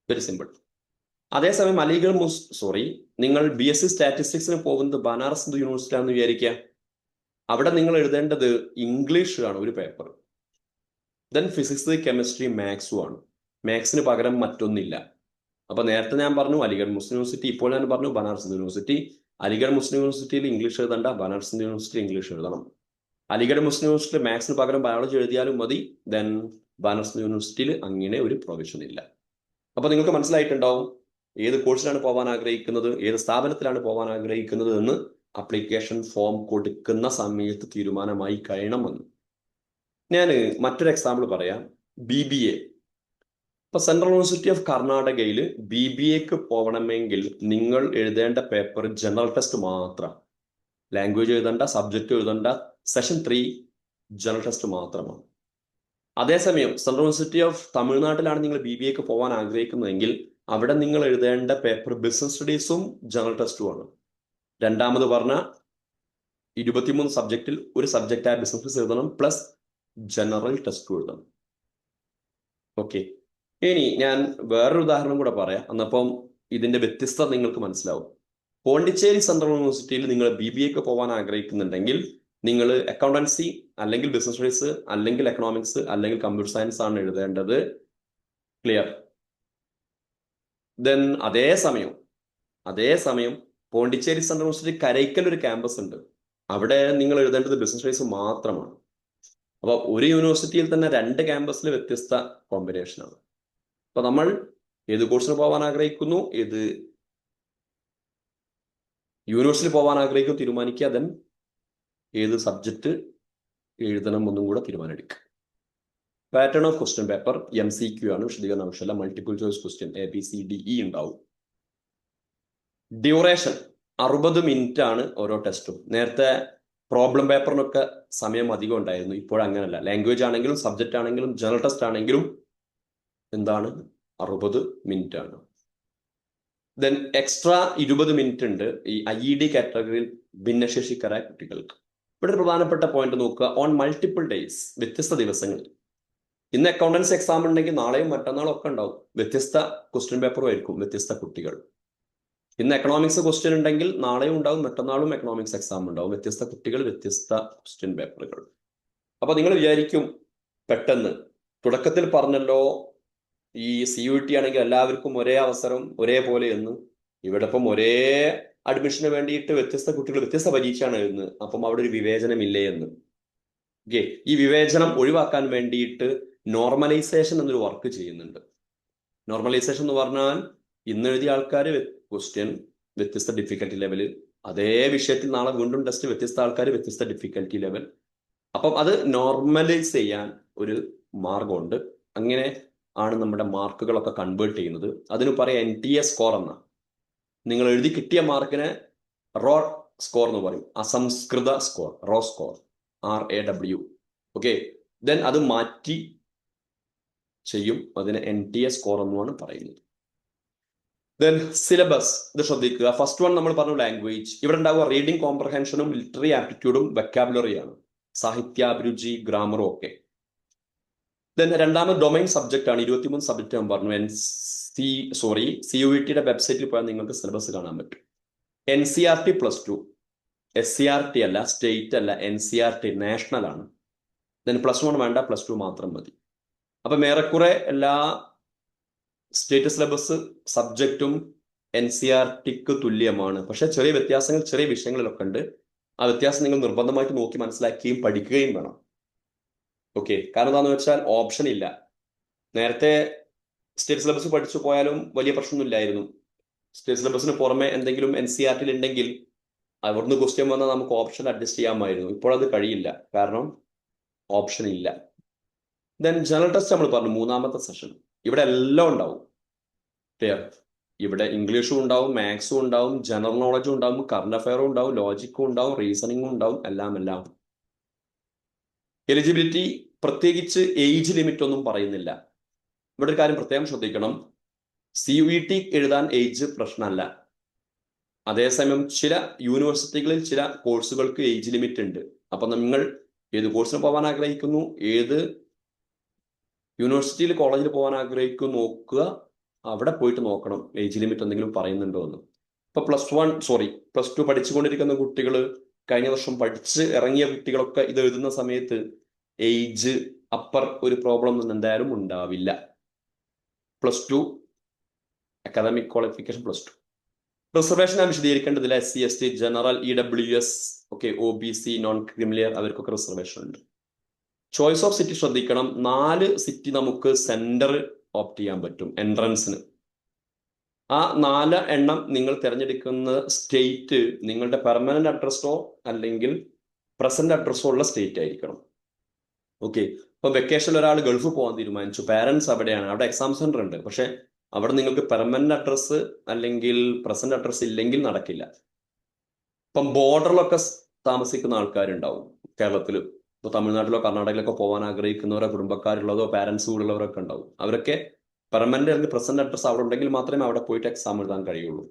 Very simple. അതേസമയം നിങ്ങൾ BSc സ്റ്റാറ്റിസ്റ്റിക്സിന് പോകുന്നത് ബനാറസ് ഹിന്ദു യൂണിവേഴ്സിറ്റി ആണെന്ന് വിചാരിക്കുക. അവിടെ നിങ്ങൾ എഴുതേണ്ടത് ഇംഗ്ലീഷാണ് ഒരു പേപ്പർ. ദെൻ ഫിസിക്സ്, കെമിസ്ട്രി, മാത്സും ആണ്. മാത്സിന് പകരം മറ്റൊന്നില്ല. അപ്പൊ നേരത്തെ ഞാൻ പറഞ്ഞു അലിഗഡ് മുസ്ലിം യൂണിവേഴ്സിറ്റി, ഇപ്പോൾ ഞാൻ പറഞ്ഞു ബനാറസ് ഹിന്ദു യൂണിവേഴ്സിറ്റി. അലിഗഡ് മുസ്ലിം യൂണിവേഴ്സിറ്റിയിൽ ഇംഗ്ലീഷ് എഴുതണ്ട, ബനാറസ് ഹിന്ദു യൂണിവേഴ്സിറ്റി ഇംഗ്ലീഷ് എഴുതണം. അലിഗഡ് മുസ്ലിം യൂണിവേഴ്സിറ്റിയിൽ മാത്സിന് പകരം ബയോളജി എഴുതിയാലും മതി. ദെൻ ബനാറസ് യൂണിവേഴ്സിറ്റിയിൽ അങ്ങനെ ഒരു പ്രൊവിഷൻ ഇല്ല. അപ്പൊ നിങ്ങൾക്ക് മനസ്സിലായിട്ടുണ്ടാവും ഏത് കോഴ്സിലാണ് പോകാൻ ആഗ്രഹിക്കുന്നത്, ഏത് സ്ഥാപനത്തിലാണ് പോകാൻ ആഗ്രഹിക്കുന്നത് എന്ന് അപ്ലിക്കേഷൻ ഫോം കൊടുക്കുന്ന സമയത്ത് തീരുമാനമായി കഴിയണമെന്ന്. ഞാൻ മറ്റൊരു എക്സാമ്പിൾ പറയാം. BBA. ഇപ്പൊ സെൻട്രൽ യൂണിവേഴ്സിറ്റി ഓഫ് കർണാടകയിൽ BBAക്ക് പോകണമെങ്കിൽ നിങ്ങൾ എഴുതേണ്ട പേപ്പർ ജനറൽ ടെസ്റ്റ് മാത്രം. ലാംഗ്വേജ് എഴുതണ്ട, സബ്ജക്റ്റ് എഴുതണ്ട. സെഷൻ 3 ജനറൽ ടെസ്റ്റ് മാത്രമാണ്. അതേസമയം സെൻട്രൽ യൂണിവേഴ്സിറ്റി ഓഫ് തമിഴ്നാട്ടിലാണ് നിങ്ങൾ BBAക്ക് പോകാൻ ആഗ്രഹിക്കുന്നതെങ്കിൽ അവിടെ നിങ്ങൾ എഴുതേണ്ട പേപ്പർ ബിസിനസ് സ്റ്റഡീസും ജനറൽ ടെസ്റ്റുമാണ്. രണ്ടാമത് പറഞ്ഞ 23 സബ്ജക്റ്റിൽ ഒരു സബ്ജക്റ്റായ ബിസിനസ് എഴുതണം, പ്ലസ് ജനറൽ ടെസ്റ്റ് എഴുതണം. ഓക്കെ, ഇനി ഞാൻ വേറൊരു ഉദാഹരണം കൂടെ പറയാം, എന്നപ്പം ഇതിന്റെ വ്യത്യസ്തത നിങ്ങൾക്ക് മനസ്സിലാവും. പോണ്ടിച്ചേരി സെൻട്രൽ യൂണിവേഴ്സിറ്റിയിൽ നിങ്ങൾ BBAക്ക് പോകാൻ ആഗ്രഹിക്കുന്നുണ്ടെങ്കിൽ നിങ്ങൾ അക്കൗണ്ടൻസി അല്ലെങ്കിൽ ബിസിനസ് സ്റ്റഡീസ് അല്ലെങ്കിൽ എക്കണോമിക്സ് അല്ലെങ്കിൽ കമ്പ്യൂട്ടർ സയൻസ് ആണ് എഴുതേണ്ടത്. ക്ലിയർ? ദെൻ അതേസമയം പോണ്ടിച്ചേരി സെൻട്രൽ യൂണിവേഴ്സിറ്റി കരൈക്കൽ ഒരു ക്യാമ്പസ് ഉണ്ട്, അവിടെ നിങ്ങൾ എഴുതേണ്ടത് ബിസിനസ് സ്റ്റഡീസ് മാത്രമാണ്. അപ്പൊ ഒരു യൂണിവേഴ്സിറ്റിയിൽ തന്നെ 2 ക്യാമ്പസിൽ വ്യത്യസ്ത കോമ്പിനേഷനാണ്. അപ്പൊ നമ്മൾ ഏത് കോഴ്സിന് പോകാൻ ആഗ്രഹിക്കുന്നു, ഏത് യൂണിവേഴ്സിറ്റിയിൽ പോകാൻ ആഗ്രഹിക്കുന്നു തീരുമാനിക്കുക. ദെൻ ഏത് സബ്ജക്റ്റ് എഴുതണം ഒന്നും കൂടെ തീരുമാനമെടുക്കുക. Pattern of question paper MCQ ആണ്, വിശദീകരണ ആവശ്യമില്ല. മൾട്ടിപ്പിൾ ചോയ്സ് ക്വസ്റ്റ്യൻ ABCDE ഉണ്ടാവും. ഡ്യൂറേഷൻ 60 മിനിറ്റ് ആണ് ഓരോ ടെസ്റ്റും. നേരത്തെ പ്രോബ്ലം പേപ്പറിനൊക്കെ സമയം അധികം ഉണ്ടായിരുന്നു, ഇപ്പോഴങ്ങനല്ല. ലാംഗ്വേജ് ആണെങ്കിലും സബ്ജക്റ്റ് ആണെങ്കിലും ജനറൽ ടെസ്റ്റ് ആണെങ്കിലും എന്താണ് 60 മിനിറ്റ് ആണ്. ദെൻ എക്സ്ട്രാ 20 മിനിറ്റ് ഉണ്ട് ഈ IED കാറ്റഗറിയിൽ ഭിന്നശേഷിക്കാരായ കുട്ടികൾക്ക്. ഇവിടെ ഒരു പ്രധാനപ്പെട്ട പോയിന്റ് നോക്കുക. ഓൺ മൾട്ടിപ്പിൾ ഡേയ്സ്, വ്യത്യസ്ത ദിവസങ്ങളിൽ. ഇന്ന് അക്കൗണ്ടൻസി എക്സാം ഉണ്ടെങ്കിൽ നാളെയും മറ്റന്നാളും ഒക്കെ ഉണ്ടാവും. വ്യത്യസ്ത ക്വസ്റ്റ്യൻ പേപ്പറും ആയിരിക്കും, വ്യത്യസ്ത കുട്ടികൾ. ഇന്ന് എക്കണോമിക്സ് ക്വസ്റ്റ്യൻ ഉണ്ടെങ്കിൽ നാളെയും ഉണ്ടാവും, മറ്റന്നാളും എക്കണോമിക്സ് എക്സാം ഉണ്ടാവും. വ്യത്യസ്ത കുട്ടികൾ, വ്യത്യസ്ത ക്വസ്റ്റ്യൻ പേപ്പറുകൾ. അപ്പൊ നിങ്ങൾ വിചാരിക്കും പെട്ടെന്ന്, തുടക്കത്തിൽ പറഞ്ഞല്ലോ ഈ CUET ആണെങ്കിൽ എല്ലാവർക്കും ഒരേ അവസരം ഒരേപോലെ എന്ന്. ഇവിടെ ഇപ്പം ഒരേ അഡ്മിഷന് വേണ്ടിയിട്ട് വ്യത്യസ്ത കുട്ടികൾ വ്യത്യസ്ത പരീക്ഷയാണ് എഴുതുന്നത്. അപ്പം അവിടെ ഒരു വിവേചനമില്ലേ എന്ന്. ഓക്കെ, ഈ വിവേചനം ഒഴിവാക്കാൻ വേണ്ടിയിട്ട് നോർമലൈസേഷൻ എന്നൊരു വർക്ക് ചെയ്യുന്നുണ്ട്. നോർമലൈസേഷൻ എന്ന് പറഞ്ഞാൽ ഇന്ന് എഴുതിയ ആൾക്കാർ ക്വസ്റ്റ്യൻ വ്യത്യസ്ത ഡിഫിക്കൽറ്റി ലെവലിൽ, അതേ വിഷയത്തിൽ നാളെ വീണ്ടും ടെസ്റ്റ് വ്യത്യസ്ത ആൾക്കാർ വ്യത്യസ്ത ഡിഫിക്കൽറ്റി ലെവൽ. അപ്പം അത് നോർമലൈസ് ചെയ്യാൻ ഒരു മാർഗമുണ്ട്. അങ്ങനെ ആണ് നമ്മുടെ മാർക്കുകളൊക്കെ കൺവേർട്ട് ചെയ്യുന്നത്. അതിന് പറയാം NTA സ്കോർ എന്ന. നിങ്ങൾ എഴുതി കിട്ടിയ മാർക്കിനെ റോ സ്കോർ എന്ന് പറയും, അസംസ്കൃത score, raw score, RAW. Okay, then അത് മാറ്റി ചെയ്യും, അതിന് NTA സ്കോർ എന്നുമാണ് പറയുന്നത്. ദെൻ സിലബസ്, ഇത് ശ്രദ്ധിക്കുക. ഫസ്റ്റ് വൺ നമ്മൾ പറഞ്ഞു ലാംഗ്വേജ്. ഇവിടെ ഉണ്ടാവുക റീഡിംഗ് കോംപ്രഹെൻഷനും ലിറ്റററി ആപ്റ്റിറ്റ്യൂഡും വെക്കാബുലറിയാണ്, സാഹിത്യാഭിരുചി, ഗ്രാമറും ഒക്കെ. ദെൻ രണ്ടാമത് ഡൊമൈൻ സബ്ജക്റ്റ് ആണ്. 23 സബ്ജക്റ്റ് ഞാൻ പറഞ്ഞു. CUET വെബ്സൈറ്റിൽ പോയാൽ നിങ്ങൾക്ക് സിലബസ് കാണാൻ പറ്റും. NCERT +2, SCERT അല്ല, സ്റ്റേറ്റ് അല്ല, NCERT നാഷണൽ ആണ്. ദെൻ +1 വേണ്ട, +2 മാത്രം മതി. അപ്പൊ ഏറെക്കുറെ എല്ലാ സ്റ്റേറ്റ് സിലബസ് സബ്ജക്റ്റും NCERTക്ക് തുല്യമാണ്. പക്ഷെ ചെറിയ വ്യത്യാസങ്ങൾ ചെറിയ വിഷയങ്ങളിലൊക്കെ ഉണ്ട്. ആ വ്യത്യാസം നിങ്ങൾ നിർബന്ധമായിട്ട് നോക്കി മനസ്സിലാക്കുകയും പഠിക്കുകയും വേണം. ഓക്കെ, കാരണം എന്താണെന്ന് വെച്ചാൽ ഓപ്ഷൻ ഇല്ല. നേരത്തെ സ്റ്റേറ്റ് സിലബസ് പഠിച്ചു പോയാലും വലിയ പ്രശ്നമൊന്നുമില്ലായിരുന്നു. സ്റ്റേറ്റ് സിലബസിന് പുറമെ എന്തെങ്കിലും NCERT ഉണ്ടെങ്കിൽ അവിടുന്ന് ക്വസ്റ്റ്യൻ വന്നാൽ നമുക്ക് ഓപ്ഷൻ അഡ്ജസ്റ്റ് ചെയ്യാമായിരുന്നു. ഇപ്പോഴത് കഴിയില്ല, കാരണം ഓപ്ഷൻ ഇല്ല. ദെൻ ജനറൽ ടെസ്റ്റ് നമ്മൾ പറഞ്ഞു, 3ാമത്തെ സെഷൻ. ഇവിടെ എല്ലാം ഉണ്ടാവും. ക്ലിയർ? ഇവിടെ ഇംഗ്ലീഷും ഉണ്ടാവും, മാത്സും ഉണ്ടാവും, ജനറൽ നോളജും ഉണ്ടാവും, കറണ്ട് അഫയറും ഉണ്ടാവും, ലോജിക്കും ഉണ്ടാവും, റീസണിങ്ങും ഉണ്ടാവും, എല്ലാം. എലിജിബിലിറ്റി പ്രത്യേകിച്ച് ഏജ് ലിമിറ്റ് ഒന്നും പറയുന്നില്ല. ഇവിടെ ഒരു കാര്യം പ്രത്യേകം ശ്രദ്ധിക്കണം. CUET എഴുതാൻ ഏജ് പ്രശ്നമല്ല. അതേസമയം ചില യൂണിവേഴ്സിറ്റികളിൽ ചില കോഴ്സുകൾക്ക് ഏജ് ലിമിറ്റ് ഉണ്ട്. അപ്പൊ നിങ്ങൾ ഏത് കോഴ്സിന് പോകാൻ ആഗ്രഹിക്കുന്നു, ഏത് യൂണിവേഴ്സിറ്റിയിൽ കോളേജിൽ പോകാൻ ആഗ്രഹിക്കുന്നു നോക്കുക. അവിടെ പോയിട്ട് നോക്കണം ഏജ് ലിമിറ്റ് എന്തെങ്കിലും പറയുന്നുണ്ടോ എന്ന്. ഇപ്പൊ പ്ലസ് 2 പഠിച്ചുകൊണ്ടിരിക്കുന്ന കുട്ടികൾ, കഴിഞ്ഞ വർഷം പഠിച്ച് ഇറങ്ങിയ കുട്ടികളൊക്കെ ഇത് എഴുതുന്ന സമയത്ത് ഏജ് അപ്പർ ഒരു പ്രോബ്ലം ഒന്നും എന്തായാലും ഉണ്ടാവില്ല. +2 അക്കാദമിക് ക്വാളിഫിക്കേഷൻ +2. റിസർവേഷൻ ഞാൻ വിശദീകരിക്കേണ്ടതില്ല. SC ST general EWS OBC non creamy layer അവർക്കൊക്കെ റിസർവേഷൻ ഉണ്ട്. ചോയ്സ് ഓഫ് സിറ്റി ശ്രദ്ധിക്കണം. 4 സിറ്റി നമുക്ക് സെന്റർ ഓപ്റ്റ് ചെയ്യാൻ പറ്റും എൻട്രൻസിന്. ആ 4 എണ്ണം നിങ്ങൾ തിരഞ്ഞെടുക്കുന്ന സ്റ്റേറ്റ് നിങ്ങളുടെ പെർമനന്റ് അഡ്രസ്സോ അല്ലെങ്കിൽ പ്രസന്റ് അഡ്രസ്സോ ഉള്ള സ്റ്റേറ്റ് ആയിരിക്കണം. ഇപ്പൊ വെക്കേഷനിൽ ഒരാൾ ഗൾഫ് പോകാൻ തീരുമാനിച്ചു, പാരന്റ്സ് അവിടെയാണ്, അവിടെ എക്സാം സെന്റർ ഉണ്ട്, പക്ഷെ അവിടെ നിങ്ങൾക്ക് പെർമനന്റ് അഡ്രസ്സ് അല്ലെങ്കിൽ പ്രസന്റ് അഡ്രസ്സ് ഇല്ലെങ്കിൽ നടക്കില്ല. ഇപ്പം ബോർഡറിലൊക്കെ താമസിക്കുന്ന ആൾക്കാരുണ്ടാവും കേരളത്തിൽ. ഇപ്പൊ തമിഴ്നാട്ടിലോ കർണാടകയിലൊക്കെ പോകാൻ ആഗ്രഹിക്കുന്നവരോ കുടുംബക്കാരുള്ളതോ പാരന്റ്സ് കൂടുള്ളവരൊക്കെ ഉണ്ടാവും. അവരൊക്കെ പെർമനന്റ് അല്ലെങ്കിൽ പ്രസന്റ് അഡ്രസ് അവിടെ ഉണ്ടെങ്കിൽ മാത്രമേ അവിടെ പോയിട്ട് എക്സാം എഴുതാൻ കഴിയുള്ളൂ.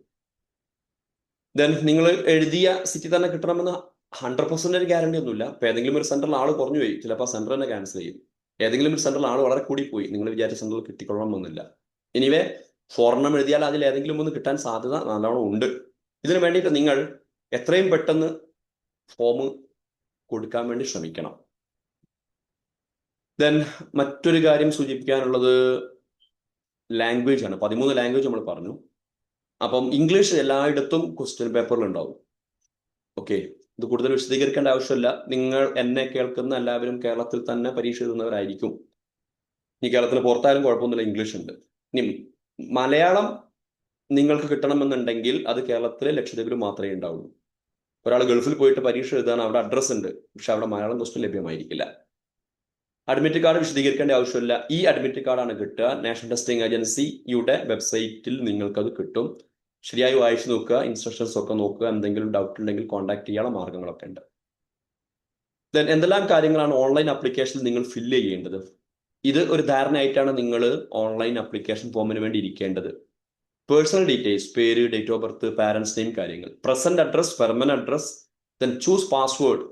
ദെൻ നിങ്ങൾ എഴുതിയ സിറ്റി തന്നെ കിട്ടണമെന്ന് 100% ഗ്യാരണ്ടി ഒന്നുമില്ല. ഇപ്പൊ ഏതെങ്കിലും ഒരു സെന്ററിൽ ആൾ കുറഞ്ഞു പോയി, ചിലപ്പോൾ സെന്റർ തന്നെ ക്യാൻസൽ ചെയ്യും. ഏതെങ്കിലും ഒരു സെന്ററിൽ ആൾ വളരെ കൂടി പോയി, നിങ്ങൾ വിചാരിച്ച സെന്ററിൽ കിട്ടിക്കൊള്ളണമെന്നില്ല. എനിവേ ഫോർണം എഴുതിയാൽ അതിൽ ഏതെങ്കിലും ഒന്ന് കിട്ടാൻ സാധ്യത നല്ലോണം ഉണ്ട്. ഇതിനു വേണ്ടിയിട്ട് നിങ്ങൾ എത്രയും പെട്ടെന്ന് ഫോം കൊടുക്കാൻ വേണ്ടി ശ്രമിക്കണം. ദെൻ മറ്റൊരു കാര്യം സൂചിപ്പിക്കാനുള്ളത് ലാംഗ്വേജ് ആണ്. 13 ലാംഗ്വേജ് നമ്മൾ പറഞ്ഞു. അപ്പം ഇംഗ്ലീഷ് എല്ലായിടത്തും ക്വസ്റ്റ്യൻ പേപ്പറിൽ ഉണ്ടാവും. ഇത് കൂടുതൽ വിശദീകരിക്കേണ്ട ആവശ്യമില്ല. നിങ്ങൾ എന്നെ കേൾക്കുന്ന എല്ലാവരും കേരളത്തിൽ തന്നെ പരീക്ഷ എഴുതുന്നവരായിരിക്കും. ഇനി കേരളത്തിൽ പുറത്തായാലും കുഴപ്പമൊന്നുമില്ല, ഇംഗ്ലീഷ് ഉണ്ട്. ഇനി മലയാളം നിങ്ങൾക്ക് കിട്ടണമെന്നുണ്ടെങ്കിൽ അത് കേരളത്തിലെ ലക്ഷദ്വീപിൽ മാത്രമേ ഉണ്ടാവുള്ളൂ. ഒരാൾ ഗൾഫിൽ പോയിട്ട് പരീക്ഷ എഴുതാൻ അവിടെ അഡ്രസ്സ് ഉണ്ട്, പക്ഷെ അവിടെ മലയാളം ക്വസ്റ്റ്യൻ ലഭ്യമായിരിക്കില്ല. അഡ്മിറ്റ് കാർഡ് വിശദീകരിക്കേണ്ട ആവശ്യമില്ല. ഈ അഡ്മിറ്റ് കാർഡാണ് കിട്ടുക. നാഷണൽ ടെസ്റ്റിംഗ് ഏജൻസിയുടെ വെബ്സൈറ്റിൽ നിങ്ങൾക്കത് കിട്ടും. ശരിയായി വായിച്ചു നോക്കുക, ഇൻസ്ട്രക്ഷൻസ് ഒക്കെ നോക്കുക. എന്തെങ്കിലും ഡൗട്ട് ഉണ്ടെങ്കിൽ കോൺടാക്ട് ചെയ്യാനുള്ള മാർഗങ്ങളൊക്കെ ഉണ്ട്. ദെൻ എന്തെല്ലാം കാര്യങ്ങളാണ് ഓൺലൈൻ ആപ്ലിക്കേഷനിൽ നിങ്ങൾ ഫില്ല് ചെയ്യേണ്ടത്? ഇത് ഒരു ധാരണയായിട്ടാണ് നിങ്ങൾ ഓൺലൈൻ ആപ്ലിക്കേഷൻ ഫോമിന് വേണ്ടി ഇരിക്കേണ്ടത്. പേഴ്സണൽ ഡീറ്റെയിൽസ്, പേര്, date of birth, parents name കാര്യങ്ങൾ, present address, permanent address, then choose password.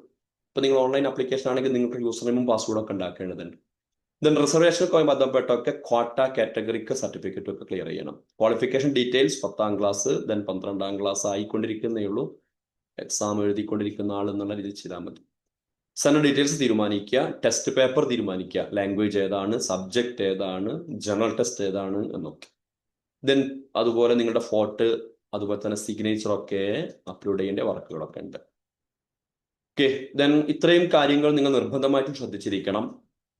ഇപ്പൊ നിങ്ങൾ ഓൺലൈൻ ആപ്ലിക്കേഷൻ ആണെങ്കിൽ നിങ്ങൾക്ക് യൂസർ നെയിമും പാസ്വേഡും ഒക്കെ ഉണ്ടാക്കേണ്ടതുണ്ട്. ദെൻ റിസർവേഷനുമായി ബന്ധപ്പെട്ടൊക്കെ ക്വാട്ട കാറ്റഗറിക്ക് സർട്ടിഫിക്കറ്റ് ഒക്കെ ക്ലിയർ ചെയ്യണം. ക്വാളിഫിക്കേഷൻ ഡീറ്റെയിൽസ് 10ാം ക്ലാസ്, ദെൻ 12ാം ക്ലാസ് ആയിക്കൊണ്ടിരിക്കുന്നേ ഉള്ളൂ, എക്സാം എഴുതിക്കൊണ്ടിരിക്കുന്ന ആൾ എന്നുള്ള രീതിയിൽ ചെയ്താൽ മതി. സെന്റർ ഡീറ്റെയിൽസ് തീരുമാനിക്കുക, ടെസ്റ്റ് പേപ്പർ തീരുമാനിക്കുക, ലാംഗ്വേജ് ഏതാണ്, സബ്ജക്ട് ഏതാണ്, ജനറൽ ടെസ്റ്റ് ഏതാണ് എന്നൊക്കെ. ദെൻ അതുപോലെ നിങ്ങളുടെ ഫോട്ടോ, അതുപോലെ തന്നെ സിഗ്നേച്ചർ ഒക്കെ അപ്ലോഡ് ചെയ്യേണ്ട വർക്കുകളൊക്കെ ഉണ്ട്. ദെൻ ഇത്രയും കാര്യങ്ങൾ നിങ്ങൾ നിർബന്ധമായിട്ടും ശ്രദ്ധിച്ചിരിക്കണം.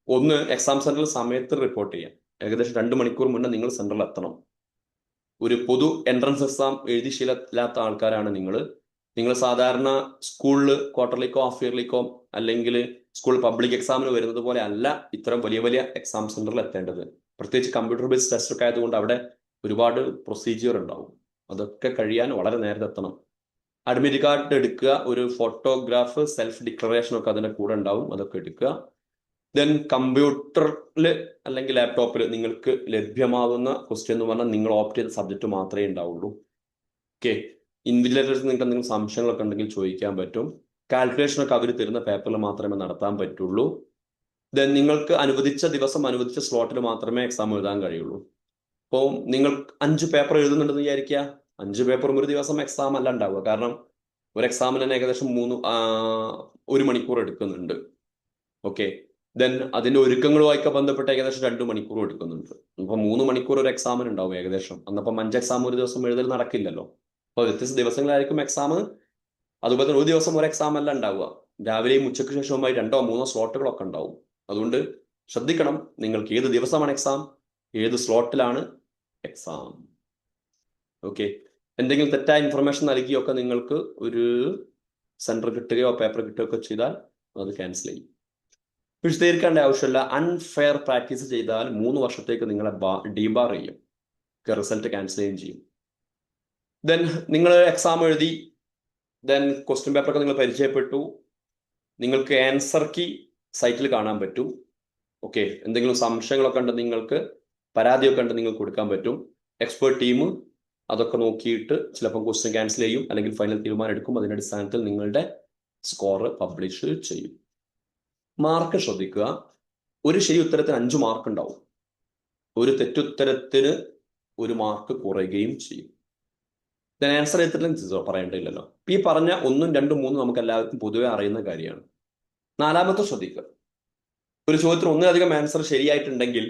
ഒന്ന്, എക്സാം സെന്ററിൽ സമയത്ത് റിപ്പോർട്ട് ചെയ്യാം. ഏകദേശം 2 മണിക്കൂർ മുന്നേ നിങ്ങൾ സെന്ററിൽ എത്തണം. ഒരു പൊതു എൻട്രൻസ് എക്സാം എഴുതി ശീലമില്ലാത്ത ആൾക്കാരാണ് നിങ്ങൾ സാധാരണ സ്കൂളിൽ ക്വാർട്ടർലിക്കോ ഹാഫ് ഇയർലിക്കോ അല്ലെങ്കിൽ സ്കൂൾ പബ്ലിക് എക്സാമിന് വരുന്നത് പോലെ അല്ല ഇത്തരം വലിയ വലിയ എക്സാം സെന്ററിൽ എത്തേണ്ടത്. പ്രത്യേകിച്ച് കമ്പ്യൂട്ടർ ബേസ്ഡ് ടെസ്റ്റ് ഒക്കെ ആയതുകൊണ്ട് അവിടെ ഒരുപാട് പ്രൊസീജിയർ ഉണ്ടാവും. അതൊക്കെ കഴിയാൻ വളരെ നേരത്തെ എത്തണം. അഡ്മിറ്റ് കാർഡ് എടുക്കുക, ഒരു ഫോട്ടോഗ്രാഫ്, സെൽഫ് ഡിക്ലറേഷൻ ഒക്കെ അതിന്റെ കൂടെ ഉണ്ടാവും, അതൊക്കെ എടുക്കുക. ദെൻ കമ്പ്യൂട്ടറിൽ അല്ലെങ്കിൽ ലാപ്ടോപ്പിൽ നിങ്ങൾക്ക് ലഭ്യമാകുന്ന ക്വസ്റ്റ്യൻ എന്ന് പറഞ്ഞാൽ നിങ്ങൾ ഓപ്റ്റ് ചെയ്ത സബ്ജക്റ്റ് മാത്രമേ ഉണ്ടാവുള്ളൂ. ഇൻവിജിലേറ്റേഴ്സ് നിങ്ങൾക്ക് എന്തെങ്കിലും സംശയങ്ങളൊക്കെ ഉണ്ടെങ്കിൽ ചോദിക്കാൻ പറ്റും. കാൽക്കുലേഷനൊക്കെ അവർ തരുന്ന പേപ്പറിൽ മാത്രമേ നടത്താൻ പറ്റുള്ളൂ. ദെൻ നിങ്ങൾക്ക് അനുവദിച്ച ദിവസം അനുവദിച്ച സ്ലോട്ടിൽ മാത്രമേ എക്സാം എഴുതാൻ കഴിയുള്ളൂ. അപ്പോൾ നിങ്ങൾ 5 പേപ്പർ എഴുതുന്നുണ്ടെന്ന് വിചാരിക്കുക, 5 പേപ്പറും ഒരു ദിവസം എക്സാം അല്ല ഉണ്ടാവുക. കാരണം ഒരു എക്സാമിന് തന്നെ ഏകദേശം 1 മണിക്കൂർ എടുക്കുന്നുണ്ട്. ദെൻ അതിന്റെ ഒരുക്കങ്ങളുമായൊക്കെ ബന്ധപ്പെട്ട് ഏകദേശം 2 മണിക്കൂർ എടുക്കുന്നുണ്ട്. അപ്പൊ 3 മണിക്കൂർ ഒരു എക്സാമിന് ഉണ്ടാവും ഏകദേശം. അന്നപ്പം 5 എക്സാം ഒരു ദിവസം എഴുതൽ നടക്കില്ലല്ലോ. അപ്പൊ വ്യത്യസ്ത ദിവസങ്ങളായിരിക്കും എക്സാം. അതുപോലെ തന്നെ ഒരു ദിവസം ഒരു എക്സാം അല്ല ഉണ്ടാവുക. രാവിലെയും ഉച്ചയ്ക്ക് ശേഷവുമായി 2 or 3 സ്ലോട്ടുകളൊക്കെ ഉണ്ടാവും. അതുകൊണ്ട് ശ്രദ്ധിക്കണം, നിങ്ങൾക്ക് ഏത് ദിവസമാണ് എക്സാം, ഏത് സ്ലോട്ടിലാണ് എക്സാം. എന്തെങ്കിലും തെറ്റായ ഇൻഫർമേഷൻ നൽകിയൊക്കെ നിങ്ങൾക്ക് ഒരു സെന്റർ കിട്ടുകയോ പേപ്പർ കിട്ടുകയോ ചെയ്താൽ അത് ക്യാൻസൽ ചെയ്യും. വിശദീകരിക്കേണ്ട ആവശ്യമില്ല. അൺഫെയർ പ്രാക്ടീസ് ചെയ്താൽ 3 വർഷത്തേക്ക് നിങ്ങളെ ഡീബാർ ചെയ്യും, റിസൾട്ട് ക്യാൻസൽ ചെയ്യും. ദെൻ നിങ്ങൾ എക്സാം എഴുതി, ദെൻ ക്വസ്റ്റ്യൻ പേപ്പറൊക്കെ നിങ്ങൾ പരിചയപ്പെട്ടു. നിങ്ങൾക്ക് ആൻസർ കീ സൈറ്റിൽ കാണാൻ പറ്റും. എന്തെങ്കിലും സംശയങ്ങളൊക്കെ ഉണ്ട്, നിങ്ങൾക്ക് പരാതിയൊക്കെ ഉണ്ട്, നിങ്ങൾക്ക് കൊടുക്കാൻ പറ്റും. എക്സ്പേർട്ട് ടീം അതൊക്കെ നോക്കിയിട്ട് ചിലപ്പോൾ ക്വസ്റ്റ്യൻ ക്യാൻസൽ ചെയ്യും, അല്ലെങ്കിൽ ഫൈനൽ തീരുമാനം എടുക്കും. അതിന്റെ അടിസ്ഥാനത്തിൽ നിങ്ങളുടെ സ്കോർ പബ്ലിഷ് ചെയ്യും. മാർക്ക് ശ്രദ്ധിക്കുക. ഒരു ശരി ഉത്തരത്തിന് 5 മാർക്ക് ഉണ്ടാവും. ഒരു തെറ്റുത്തരത്തിന് 1 മാർക്ക് കുറയുകയും ചെയ്യും. ആൻസർ ചെയ്തിട്ടില്ല പറയേണ്ടില്ലല്ലോ. ഈ പറഞ്ഞ 1, 2, 3 നമുക്ക് എല്ലാവർക്കും പൊതുവെ അറിയുന്ന കാര്യമാണ്. 4ാമത്തെ ശ്രദ്ധിക്കുക. ഒരു ചോദ്യത്തിന് ഒന്നിലധികം ആൻസർ ശരിയായിട്ടുണ്ടെങ്കിൽ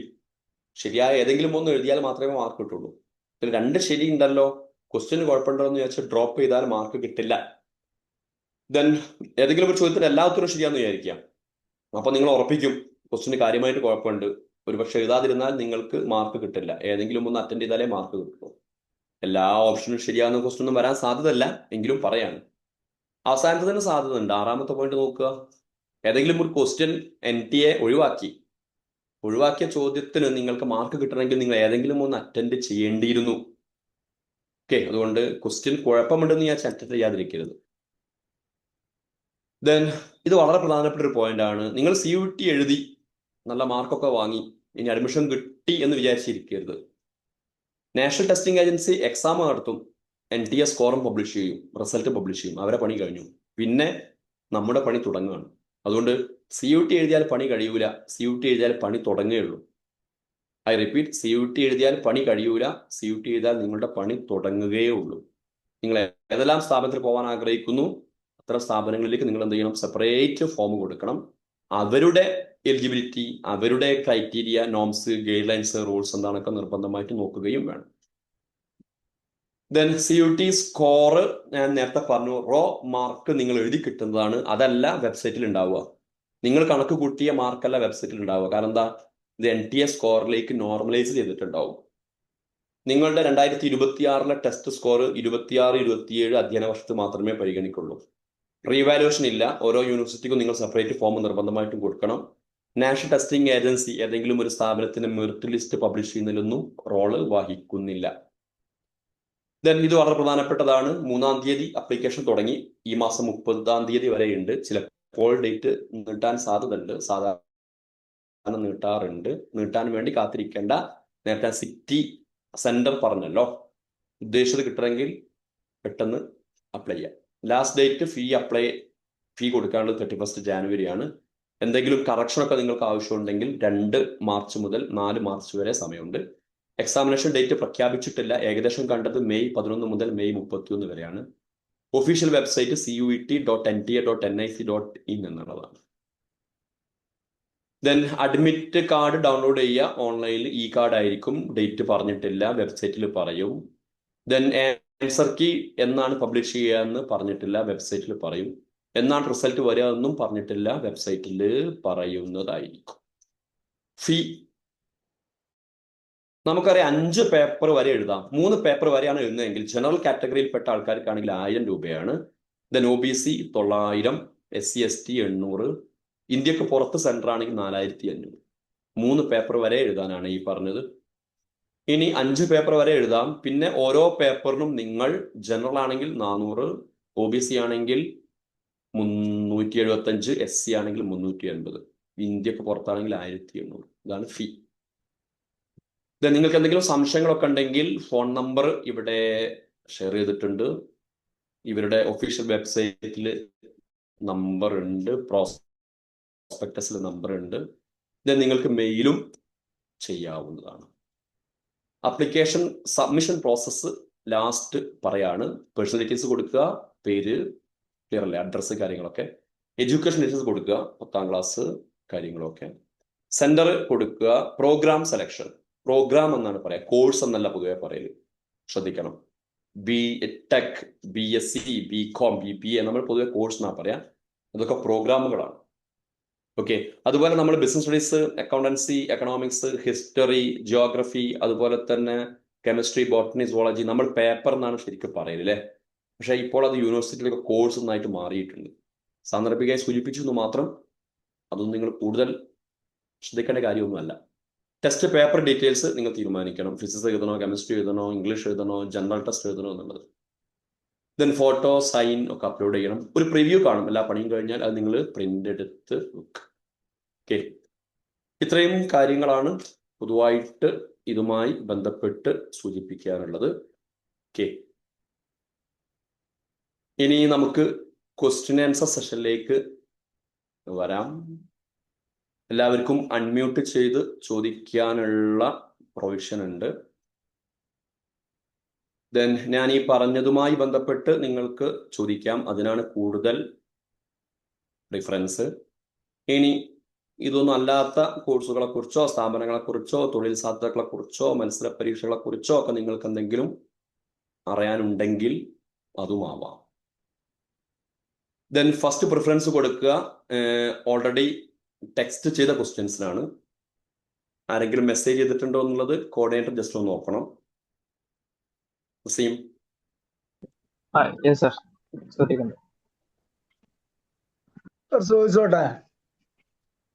ശരിയായ ഏതെങ്കിലും ഒന്ന് എഴുതിയാൽ മാത്രമേ മാർക്ക് കിട്ടുള്ളൂ. ഇതിൽ 2 ശരി ഉണ്ടല്ലോ, ക്വസ്റ്റ്യന് കുഴപ്പമുണ്ടോ എന്ന് ചോദിച്ചാൽ ഡ്രോപ്പ് ചെയ്താൽ മാർക്ക് കിട്ടില്ല. ദെൻ ഏതെങ്കിലും ഒരു ചോദ്യത്തിന് എല്ലാ ഉത്തരവും ശരിയാന്ന് വിചാരിക്കാം. അപ്പൊ നിങ്ങൾ ഉറപ്പിക്കും ക്വസ്റ്റ്യന് കാര്യമായിട്ട് കുഴപ്പമുണ്ട്, ഒരുപക്ഷെ എഴുതാതിരുന്നാൽ നിങ്ങൾക്ക് മാർക്ക് കിട്ടില്ല. ഏതെങ്കിലും ഒന്ന് അറ്റൻഡ് ചെയ്താലേ മാർക്ക് കിട്ടുള്ളൂ. എല്ലാ ഓപ്ഷനും ശരിയാവുന്ന ക്വസ്റ്റ്യൻ ഒന്നും വരാൻ സാധ്യതയല്ല, എങ്കിലും പറയാണ്. അവസാനത്തിന് സാധ്യത ഉണ്ട്. 6ാമത്തെ പോയിന്റ് നോക്കുക. ഏതെങ്കിലും ഒരു ക്വസ്റ്റ്യൻ NTA ഒഴിവാക്കിയ ചോദ്യത്തിന് നിങ്ങൾക്ക് മാർക്ക് കിട്ടണമെങ്കിൽ നിങ്ങൾ ഏതെങ്കിലും ഒന്ന് അറ്റൻഡ് ചെയ്യേണ്ടിയിരുന്നു. ഓക്കെ, അതുകൊണ്ട് ക്വസ്റ്റ്യൻ കുഴപ്പമുണ്ടെന്ന് ഞാൻ അറ്റൻഡ് ചെയ്യാതിരിക്കരുത്. ദെൻ ഇത് വളരെ പ്രധാനപ്പെട്ട ഒരു പോയിന്റ് ആണ്. നിങ്ങൾ CUT എഴുതി നല്ല മാർക്കൊക്കെ വാങ്ങി ഇനി അഡ്മിഷൻ കിട്ടി എന്ന് വിചാരിച്ചിരിക്കരുത്. നാഷണൽ ടെസ്റ്റിംഗ് ഏജൻസി എക്സാം നടത്തും, NTA സ്കോറും പബ്ലിഷ് ചെയ്യും, റിസൾട്ട് പബ്ലിഷ് ചെയ്യും. അവരെ പണി കഴിഞ്ഞു, പിന്നെ നമ്മുടെ പണി തുടങ്ങുകയാണ്. അതുകൊണ്ട് CUT എഴുതിയാൽ പണി കഴിയൂല, CUT എഴുതിയാൽ പണി തുടങ്ങുകയുള്ളൂ. ഐ റിപ്പീറ്റ്, CUT എഴുതിയാൽ പണി കഴിയൂല, CUT എഴുതിയാൽ നിങ്ങളുടെ പണി തുടങ്ങുകയേ ഉള്ളൂ. നിങ്ങൾ ഏതെല്ലാം സ്ഥാപനത്തിൽ പോകാൻ ആഗ്രഹിക്കുന്നു അത്തരം സ്ഥാപനങ്ങളിലേക്ക് നിങ്ങൾ എന്ത് ചെയ്യണം? സെപ്പറേറ്റ് ഫോം കൊടുക്കണം. അവരുടെ എലിജിബിലിറ്റി, അവരുടെ criteria, norms, guidelines, rules എന്താണൊക്കെ നിർബന്ധമായിട്ട് നോക്കുകയും വേണം. ദെൻ CUT സ്കോർ ഞാൻ നേരത്തെ പറഞ്ഞു, റോ മാർക്ക് നിങ്ങൾ എഴുതി കിട്ടുന്നതാണ്, അതല്ല വെബ്സൈറ്റിൽ ഉണ്ടാവുക. നിങ്ങൾ കണക്ക് കൂട്ടിയ മാർക്കല്ല വെബ്സൈറ്റിൽ ഉണ്ടാവുക. കാരണം എന്താ? ഇത് NTA സ്കോറിലേക്ക് നോർമലൈസ് ചെയ്തിട്ടുണ്ടാവും. നിങ്ങളുടെ 2026 ടെസ്റ്റ് സ്കോർ 26-27 അധ്യയന വർഷത്തിൽ മാത്രമേ പരിഗണിക്കുള്ളൂ. റീവാലുവേഷൻ ഇല്ല. ഓരോ യൂണിവേഴ്സിറ്റിക്കും നിങ്ങൾ സെപ്പറേറ്റ് ഫോം നിർബന്ധമായിട്ടും കൊടുക്കണം. നാഷണൽ ടെസ്റ്റിംഗ് ഏജൻസി ഏതെങ്കിലും ഒരു സ്ഥാപനത്തിന് മെറിറ്റ് ലിസ്റ്റ് പബ്ലിഷ് ചെയ്യുന്നതിലൊന്നും റോള് വഹിക്കുന്നില്ല. ദെൻ ഇത് വളരെ പ്രധാനപ്പെട്ടതാണ്. 3-ാം തീയതി അപ്ലിക്കേഷൻ തുടങ്ങി, ഈ മാസം 30-ാം തീയതി വരെ ഉണ്ട്. ചിലപ്പോൾ ഡേറ്റ് നീട്ടാൻ സാധ്യതയുണ്ട്, സാധാരണ നീട്ടാറുണ്ട്. നീട്ടാൻ വേണ്ടി കാത്തിരിക്കേണ്ട. നേരത്തെ സിറ്റി സെന്റർ പറഞ്ഞല്ലോ, ഉദ്ദേശിച്ചത് കിട്ടണമെങ്കിൽ പെട്ടെന്ന് അപ്ലൈ ചെയ്യാം. ലാസ്റ്റ് ഡേറ്റ് ഫീ കൊടുക്കാനുള്ളത് 31 ജാനുവരിയാണ്. എന്തെങ്കിലും കറക്ഷനൊക്കെ നിങ്ങൾക്ക് ആവശ്യമുണ്ടെങ്കിൽ 2 മാർച്ച് മുതൽ 4 മാർച്ച് വരെ സമയമുണ്ട്. എക്സാമിനേഷൻ ഡേറ്റ് പ്രഖ്യാപിച്ചിട്ടില്ല. ഏകദേശം കണ്ടത് മെയ് 11 മുതൽ മെയ് 31 വരെയാണ്. ഒഫീഷ്യൽ വെബ്സൈറ്റ് CUET.NTA.nic.in എന്നുള്ളതാണ്. ദെൻ അഡ്മിറ്റ് കാർഡ് ഡൗൺലോഡ് ചെയ്യുക. ഓൺലൈനിൽ കാർഡ് ആയിരിക്കും. ഡേറ്റ് പറഞ്ഞിട്ടില്ല, വെബ്സൈറ്റിൽ പറയും. ദെൻ ആൻസർ കീ എന്നാണ് പബ്ലിഷ് ചെയ്യുക എന്ന് പറഞ്ഞിട്ടില്ല, വെബ്സൈറ്റിൽ പറയും. എന്നാണ് റിസൾട്ട് വരിക എന്നും പറഞ്ഞിട്ടില്ല, വെബ്സൈറ്റിൽ പറയുന്നതായിരിക്കും. ഫീ നമുക്കറിയാം, 5 പേപ്പർ വരെ എഴുതാം. 3 പേപ്പർ വരെയാണ് എഴുതുന്നതെങ്കിൽ ജനറൽ കാറ്റഗറിയിൽപ്പെട്ട ആൾക്കാർക്കാണെങ്കിൽ 1000 രൂപയാണ്. ദെൻ OBC 900, SC ST 800, ഇന്ത്യക്ക് പുറത്ത് സെന്റർ ആണെങ്കിൽ 4500. 3 പേപ്പർ വരെ എഴുതാനാണ് ഈ പറഞ്ഞത്. ഇനി 5 പേപ്പർ വരെ എഴുതാം. പിന്നെ ഓരോ പേപ്പറിനും നിങ്ങൾ ജനറൽ ആണെങ്കിൽ 400, OBC ആണെങ്കിൽ 375, SC ആണെങ്കിൽ 380, ഇന്ത്യക്ക് പുറത്താണെങ്കിൽ 1800. ഇതാണ് ഫീ. നിങ്ങൾക്ക് എന്തെങ്കിലും സംശയങ്ങളൊക്കെ ഉണ്ടെങ്കിൽ ഫോൺ നമ്പർ ഇവിടെ ഷെയർ ചെയ്തിട്ടുണ്ട്. ഇവരുടെ ഒഫീഷ്യൽ വെബ്സൈറ്റിൽ നമ്പർ ഉണ്ട്, പ്രോസ്പെക്ടസിൽ നമ്പർ ഉണ്ട്. ഇത് നിങ്ങൾക്ക് മെയിലും ചെയ്യാവുന്നതാണ്. അപ്ലിക്കേഷൻ സബ്മിഷൻ പ്രോസസ്സ് ലാസ്റ്റ് പറയാണ്. പേഴ്സണൽ ഡീറ്റെയിൽസ് കൊടുക്കുക, പേര്, ക്ലിയർ അല്ലേ, അഡ്രസ്സ്, കാര്യങ്ങളൊക്കെ. എഡ്യൂക്കേഷൻ ഡീറ്റെയിൽസ് കൊടുക്കുക, 10ാം ക്ലാസ് കാര്യങ്ങളൊക്കെ. സെന്റർ കൊടുക്കുക. പ്രോഗ്രാം സെലക്ഷൻ, പ്രോഗ്രാം എന്നാണ് പറയാ, കോഴ്സ് എന്നല്ല പൊതുവെ പറയല്, ശ്രദ്ധിക്കണം. BTech, BSc, BCom, BBA നമ്മൾ പൊതുവെ കോഴ്സ് എന്നാ പറയാ. അതൊക്കെ പ്രോഗ്രാമുകളാണ്. ഓക്കെ, അതുപോലെ നമ്മൾ business studies, accountancy, economics, history, geography, അതുപോലെ തന്നെ കെമിസ്ട്രി, ബോട്ടണി, സുവോളജി നമ്മൾ പേപ്പർ എന്നാണ് ശരിക്കും പറയല് അല്ലേ. പക്ഷെ ഇപ്പോൾ അത് യൂണിവേഴ്സിറ്റിയിലൊക്കെ കോഴ്സ് ഒന്നായിട്ട് മാറിയിട്ടുണ്ട്. സാന്ദർഭികമായി സൂചിപ്പിച്ചു എന്ന് മാത്രം. അതൊന്നും നിങ്ങൾ കൂടുതൽ ശ്രദ്ധിക്കേണ്ട കാര്യമൊന്നുമല്ല. ടെസ്റ്റ് പേപ്പർ ഡീറ്റെയിൽസ് നിങ്ങൾ തീരുമാനിക്കണം. ഫിസിക്സ് എഴുതണോ, കെമിസ്ട്രി എഴുതണോ, ഇംഗ്ലീഷ് എഴുതണോ, ജനറൽ ടെസ്റ്റ് എഴുതണോ എന്നുള്ളത്. ദെൻ ഫോട്ടോ, സൈൻ ഒക്കെ അപ്ലോഡ് ചെയ്യണം. ഒരു പ്രിവ്യൂ കാണും എല്ലാ പണിയും കഴിഞ്ഞാൽ, അത് നിങ്ങൾ പ്രിന്റ് എടുത്ത് വെക്കുക. ഓക്കെ, ഇത്രയും കാര്യങ്ങളാണ് പൊതുവായിട്ട് ഇതുമായി ബന്ധപ്പെട്ട് സൂചിപ്പിക്കാനുള്ളത്. ഓക്കെ, ഇനി നമുക്ക് ക്വസ്റ്റ്യൻ ആൻസർ സെഷനിലേക്ക് വരാം. എല്ലാവർക്കും അൺമ്യൂട്ട് ചെയ്ത് ചോദിക്കാനുള്ള പ്രൊവിഷൻ ഉണ്ട്. ദെൻ ഞാൻ ഈ പറഞ്ഞതുമായി ബന്ധപ്പെട്ട് നിങ്ങൾക്ക് ചോദിക്കാം, അതിനാണ് കൂടുതൽ ഡിഫറൻസ്. ഇനി ഇതൊന്നും അല്ലാത്ത കോഴ്സുകളെ കുറിച്ചോ സ്ഥാപനങ്ങളെ കുറിച്ചോ തൊഴിൽ സാധ്യതകളെ കുറിച്ചോ മത്സര പരീക്ഷകളെ കുറിച്ചോ ഒക്കെ നിങ്ങൾക്ക് എന്തെങ്കിലും അറിയാനുണ്ടെങ്കിൽ അതുമാവാം. ദെൻ ഫസ്റ്റ് പ്രിഫറൻസ് കൊടുക്കുക ഓൾറെഡി ടെക്സ്റ്റ് ചെയ്ത ക്വസ്റ്റ്യൻസിനാണ്. ആരെങ്കിലും മെസ്സേജ് ചെയ്തിട്ടുണ്ടോ എന്നുള്ളത് കോർഡിനേറ്റർ ജസ്റ്റ് ഒന്ന് നോക്കണം. വസീം, യെസ് സർ, ശ്രദ്ധിക്കുന്നു. ചോദിച്ചോട്ടെ.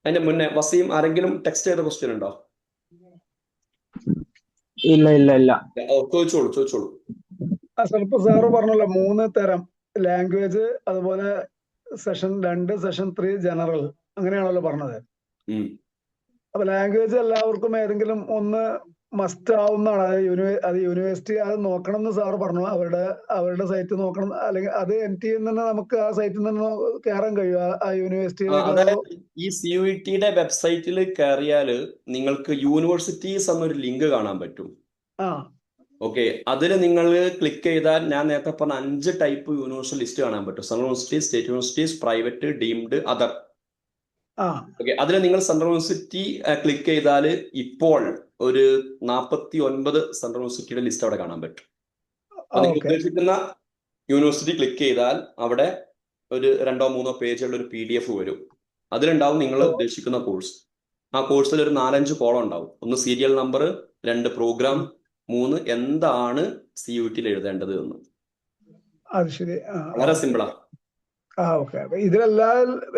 അതിന്റെ മുന്നേ വസീം, ആരെങ്കിലും ടെക്സ്റ്റ് ചെയ്ത ക്വസ്റ്റ്യൻ ഉണ്ടോ? ഇല്ല. ചോദിച്ചോളൂ. സ്വല്പം സാറ് പറഞ്ഞല്ലോ 3 തരം ലാംഗ്വേജ്, അതുപോലെ സെഷൻ 2, സെഷൻ 3 ജനറൽ, അങ്ങനെയാണല്ലോ പറഞ്ഞത്. അപ്പൊ ലാംഗ്വേജ് എല്ലാവർക്കും ഏതെങ്കിലും ഒന്ന് മസ്റ്റ് ആവുന്നതാണ്. അത് യൂണിവേഴ്സിറ്റി അത് നോക്കണം എന്ന് സാറ് പറഞ്ഞു. അവരുടെ സൈറ്റ് നോക്കണം, അല്ലെങ്കിൽ അത് NT തന്നെ നമുക്ക് ആ സൈറ്റിൽ നിന്ന് കയറാൻ കഴിയും ആ യൂണിവേഴ്സിറ്റിയിലേക്ക്. അതായത് ഈ CUET-യുടെ വെബ്സൈറ്റിൽ കയറിയാല് നിങ്ങൾക്ക് യൂണിവേഴ്സിറ്റീസ് എന്നൊരു ലിങ്ക് കാണാൻ പറ്റും. ഓക്കെ, അതിൽ നിങ്ങൾ ക്ലിക്ക് ചെയ്താൽ ഞാൻ നേരത്തെ പറഞ്ഞ 5 ടൈപ്പ് യൂണിവേഴ്സിറ്റി ലിസ്റ്റ് കാണാൻ പറ്റും. Central universities, state universities, private, deemed, other. Okay, അതിൽ നിങ്ങൾ സെൻട്രൽ യൂണിവേഴ്സിറ്റി ക്ലിക്ക് ചെയ്താൽ ഇപ്പോൾ ഒരു 49 സെൻട്രൽ യൂണിവേഴ്സിറ്റിയുടെ ലിസ്റ്റ് അവിടെ കാണാൻ പറ്റും. നിങ്ങൾ ഉദ്ദേശിക്കുന്ന യൂണിവേഴ്സിറ്റി ക്ലിക്ക് ചെയ്താൽ അവിടെ ഒരു 2-3 പേജുള്ള ഒരു PDF വരും. അതിലുണ്ടാവും നിങ്ങൾ ഉദ്ദേശിക്കുന്ന കോഴ്സ്. ആ കോഴ്സിൽ ഒരു 4-5 കോളം ഉണ്ടാവും. 1 സീരിയൽ നമ്പർ, 2 പ്രോഗ്രാം, 3 എന്താണ് CUET-ൽ എഴുതേണ്ടത് എന്ന്. അത് ശരി, വളരെ സിമ്പിളാ. ഓക്കെ. അപ്പൊ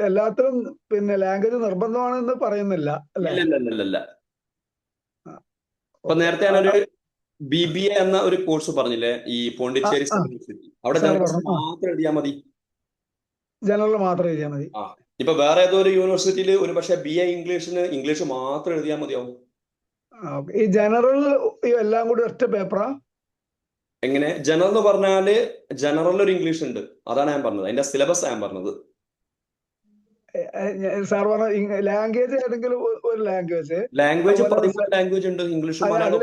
എല്ലാത്തിലും പിന്നെ ലാംഗ്വേജ് നിർബന്ധമാണെന്ന് പറയുന്നില്ല അല്ലേ? ഇല്ല. ഇപ്പൊ നേരത്തെ ഞാനൊരു BBA എന്ന ഒരു കോഴ്സ് പറഞ്ഞില്ലേ, ഈ പോണ്ടിച്ചേരി യൂണിവേഴ്സിറ്റി, അവിടെ ജനറൽ മാത്രം എഴുതിയാൽ മതി. ജനറൽ മാത്രം എഴുതിയാൽ മതി. ഇപ്പൊ വേറെ ഏതോ ഒരു യൂണിവേഴ്സിറ്റിയിൽ ഒരു പക്ഷെ BA ഇംഗ്ലീഷ് മാത്രം എഴുതിയാൽ മതിയാവും. ഈ ജനറൽ എല്ലാം കൂടി ഒറ്റ പേപ്പറാ? എങ്ങനെ ജനറൽ എന്ന് പറഞ്ഞാല് ജനറൽ ഒരു ഇംഗ്ലീഷ് ഉണ്ട്, അതാണ് ഞാൻ പറഞ്ഞത്. അതിന്റെ സിലബസ് ഞാൻ പറഞ്ഞത്. സാർ പറഞ്ഞ ലാംഗ്വേജ് ഏതെങ്കിലും ഒരു ലാംഗ്വേജ് 13 ലാംഗ്വേജ് ഉണ്ട്, ഇംഗ്ലീഷ്, മലയാളം.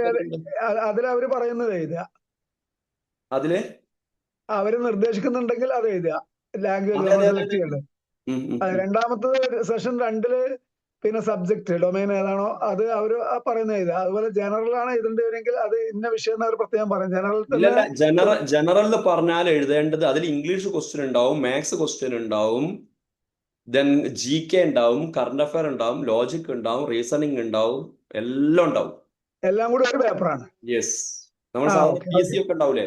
അതിലവര് പറയുന്നത് എഴുതുക, അതില് അവര് നിർദ്ദേശിക്കുന്നുണ്ടെങ്കിൽ അത് എഴുതുക. ലാംഗ്വേജ് സെലക്ട് ചെയ്യേണ്ടത്. രണ്ടാമത്തത് സെഷൻ 2 പിന്നെ സബ്ജക്ട് ഡൊമൈൻ ഏതാണോ അത് അവര് പറയുന്ന എഴുതുക. അതുപോലെ ജനറൽ ആണ് എഴുതേണ്ടതെങ്കിൽ അത് ഇന്ന വിഷയം എന്ന് അവർ പ്രത്യേകം പറയും. ജനറൽ പറഞ്ഞാൽ എഴുതേണ്ടത് അതിൽ ഇംഗ്ലീഷ് ക്വസ്റ്റ്യൻ ഉണ്ടാവും, മാത്സ് ക്വസ്റ്റ്യൻ ഉണ്ടാവും, ദെൻ GK ഉണ്ടാവും, കറണ്ട് അഫയർ ഉണ്ടാവും, ലോജിക് ഉണ്ടാവും, റീസണിങ് ഉണ്ടാവും, എല്ലാം ഉണ്ടാവും. എല്ലാം കൂടി ഒരു പേപ്പറാണ്. യെസ്, നമ്മൾ സാധാരണ PSC ഒക്കെ ഉണ്ടാവൂലേ?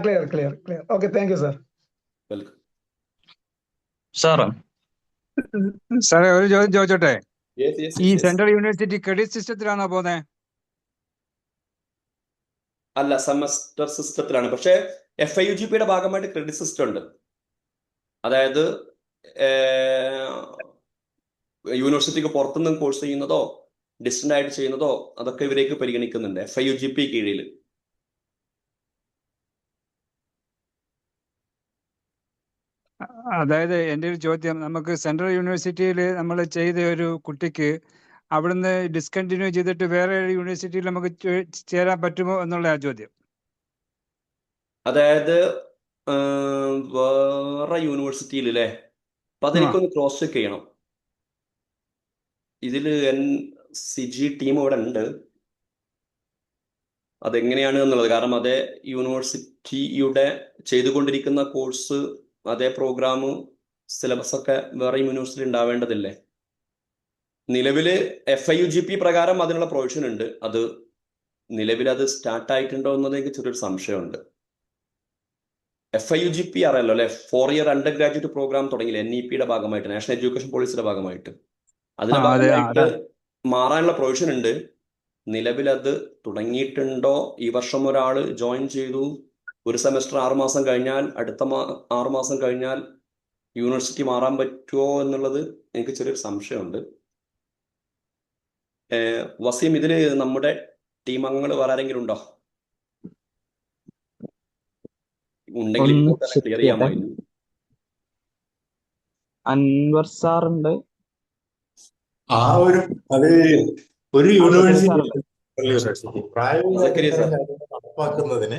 Clear. Okay, thank you sir. Welcome. സാറേ, ഒരു ചോദ്യം ചോദിച്ചോട്ടെ? ഈ Yes. സെൻട്രൽ യൂണിവേഴ്സിറ്റി ക്രെഡിറ്റ് സിസ്റ്റത്തിലാണോ പോകുന്നത്? അല്ല, സെമസ്റ്റർ സിസ്റ്റത്തിലാണ്. പക്ഷേ FIUGP-യുടെ ഭാഗമായിട്ട് ക്രെഡിറ്റ് സിസ്റ്റം ഉണ്ട്. അതായത് യൂണിവേഴ്സിറ്റിക്ക് പുറത്തുനിന്ന് കോഴ്സ് ചെയ്യുന്നതോ ഡിസ്റ്റന്റ് ആയിട്ട് ചെയ്യുന്നതോ അതൊക്കെ ഇവരേക്ക് പരിഗണിക്കുന്നുണ്ട് FIUGP കീഴിൽ. അതായത് എൻ്റെ ഒരു ചോദ്യം, നമുക്ക് സെൻട്രൽ യൂണിവേഴ്സിറ്റിയിൽ നമ്മൾ ചെയ്ത ഒരു കുട്ടിക്ക് അവിടുന്ന് ഡിസ്കണ്ടിന്യൂ ചെയ്തിട്ട് വേറെ യൂണിവേഴ്സിറ്റിയിൽ നമുക്ക് ചേരാൻ പറ്റുമോ എന്നുള്ള ആ ചോദ്യം. അതായത് വേറെ യൂണിവേഴ്സിറ്റിയിൽ അല്ലേ? അപ്പൊ അതെനിക്കൊന്ന് ക്രോസ് ചെക്ക് ചെയ്യണം. ഇതില് CG ടീം ഇവിടെ ഉണ്ട്, അതെങ്ങനെയാണ് എന്നുള്ളത്. കാരണം അതേ യൂണിവേഴ്സിറ്റിയുടെ ചെയ്തുകൊണ്ടിരിക്കുന്ന കോഴ്സ്, അതേ പ്രോഗ്രാം, സിലബസ് ഒക്കെ വേറെ യൂണിവേഴ്സിറ്റി ഉണ്ടാവേണ്ടതില്ലേ? നിലവില് FIUGP പ്രകാരം അതിനുള്ള പ്രൊവിഷൻ ഉണ്ട്. അത് നിലവിൽ അത് സ്റ്റാർട്ട് ആയിട്ടുണ്ടോ എന്നത് എനിക്ക് ചെറിയൊരു സംശയമുണ്ട്. FIUGP അറിയാലോ അല്ലെ, 4 ഇയർ അണ്ടർ ഗ്രാജുവേറ്റ് പ്രോഗ്രാം തുടങ്ങിയില്ല NEP-യുടെ ഭാഗമായിട്ട്, നാഷണൽ എഡ്യൂക്കേഷൻ പോളിസിയുടെ ഭാഗമായിട്ട്. അതിന്റെ ഭാഗമായിട്ട് മാറാനുള്ള പ്രൊവിഷൻ ഉണ്ട്. നിലവിൽ അത് തുടങ്ങിയിട്ടുണ്ടോ? ഈ വർഷം ഒരാൾ ജോയിൻ ചെയ്തു, ഒരു സെമസ്റ്റർ 6 മാസം കഴിഞ്ഞാൽ അടുത്ത 6 മാസം കഴിഞ്ഞാൽ യൂണിവേഴ്സിറ്റി മാറാൻ പറ്റുമോ എന്നുള്ളത് എനിക്ക് ചെറിയൊരു സംശയമുണ്ട്. വസീം, ഇതില് നമ്മുടെ ടീം അംഗങ്ങൾ വേറെ ആരെങ്കിലും ഉണ്ടോ? ഉണ്ടെങ്കിൽ ക്ലിയർ ചെയ്യാമായിരുന്നു. അൻവർ സാർ ഉണ്ട്. ആ ഒരു അത് ഒരു യൂണിവേഴ്സിറ്റി സക്കറിയ സാർ. നടപ്പാക്കുന്നതിന്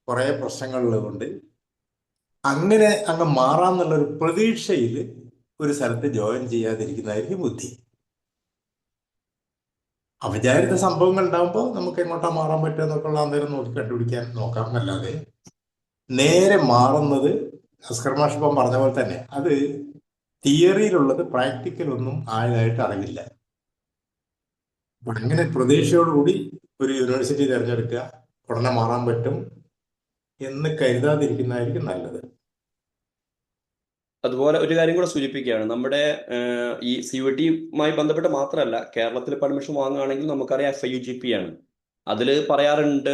കുറെ പ്രശ്നങ്ങളുള്ളതുകൊണ്ട് അങ്ങനെ അങ്ങ് മാറാന്നുള്ളൊരു പ്രതീക്ഷയിൽ ഒരു സ്ഥലത്ത് ജോയിൻ ചെയ്യാതിരിക്കുന്നതായിരിക്കും ബുദ്ധി. അവിചാരിത സംഭവങ്ങൾ ഉണ്ടാകുമ്പോൾ നമുക്ക് എങ്ങോട്ടാ മാറാൻ പറ്റുക എന്നൊക്കെയുള്ള അന്നേരം നോക്കി കണ്ടുപിടിക്കാൻ നോക്കാം. അല്ലാതെ നേരെ മാറുന്നത് അസ്കർ മാഷ് ഇപ്പം പറഞ്ഞ പോലെ തന്നെ അത് തിയറിയിലുള്ളത് പ്രാക്ടിക്കൽ ഒന്നും ആയതായിട്ട് അറിവില്ല. അപ്പൊ അങ്ങനെ പ്രതീക്ഷയോടുകൂടി ഒരു യൂണിവേഴ്സിറ്റി തിരഞ്ഞെടുക്കുക, ഉടനെ മാറാൻ പറ്റും എന്ന് കരുതാതിരിക്കുന്നതായിരിക്കും നല്ലത്. അതുപോലെ ഒരു കാര്യം കൂടെ സൂചിപ്പിക്കുകയാണ്, നമ്മുടെ ഈ CUT-യുമായി ബന്ധപ്പെട്ട് മാത്രമല്ല, കേരളത്തിൽ ഇപ്പോൾ അഡ്മിഷൻ വാങ്ങുകയാണെങ്കിൽ നമുക്കറിയാം FIUGP ആണ്. അതിൽ പറയാറുണ്ട്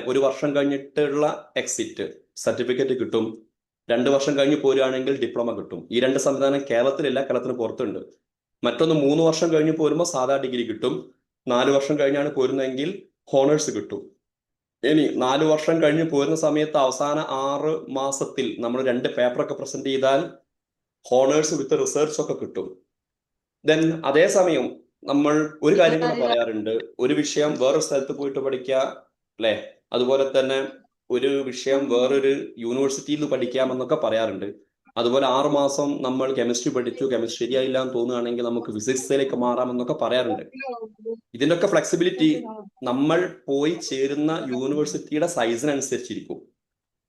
1 വർഷം കഴിഞ്ഞിട്ടുള്ള എക്സിറ്റ് സർട്ടിഫിക്കറ്റ് കിട്ടും, 2 വർഷം കഴിഞ്ഞ് പോരുകയാണെങ്കിൽ ഡിപ്ലോമ കിട്ടും. ഈ 2 സംവിധാനം കേരളത്തിലില്ല, കേരളത്തിന് പുറത്തുണ്ട്. മറ്റൊന്ന് 3 വർഷം കഴിഞ്ഞ് പോരുമ്പോൾ സാധാ ഡിഗ്രി കിട്ടും, 4 വർഷം കഴിഞ്ഞാണ് പോരുന്നതെങ്കിൽ ഹോണേഴ്സ് കിട്ടും. ഇനി 4 വർഷം കഴിഞ്ഞ് പോരുന്ന സമയത്ത് അവസാന 6 മാസത്തിൽ നമ്മൾ 2 പേപ്പറൊക്കെ പ്രസന്റ് ചെയ്താൽ ഹോണേഴ്സ് വിത്ത് റിസർച്ച് ഒക്കെ കിട്ടും. ദെൻ അതേസമയം നമ്മൾ ഒരു കാര്യം കൂടെ പറയാറുണ്ട്, ഒരു വിഷയം വേറൊരു സ്ഥലത്ത് പോയിട്ട് പഠിക്കുക അല്ലെ, അതുപോലെ തന്നെ ഒരു വിഷയം വേറൊരു യൂണിവേഴ്സിറ്റിയിൽ പഠിക്കാമെന്നൊക്കെ പറയാറുണ്ട്. അതുപോലെ 6 മാസം നമ്മൾ കെമിസ്ട്രി പഠിച്ചു, കെമിസ്ട്രി ശരിയായില്ല എന്ന് തോന്നുകയാണെങ്കിൽ നമുക്ക് ഫിസിക്സിലേക്ക് മാറാമെന്നൊക്കെ പറയാറുണ്ട്. ഇതിൻ്റെയൊക്കെ ഫ്ലെക്സിബിലിറ്റി നമ്മൾ പോയി ചേരുന്ന യൂണിവേഴ്സിറ്റിയുടെ സൈസിനനുസരിച്ചിരിക്കും.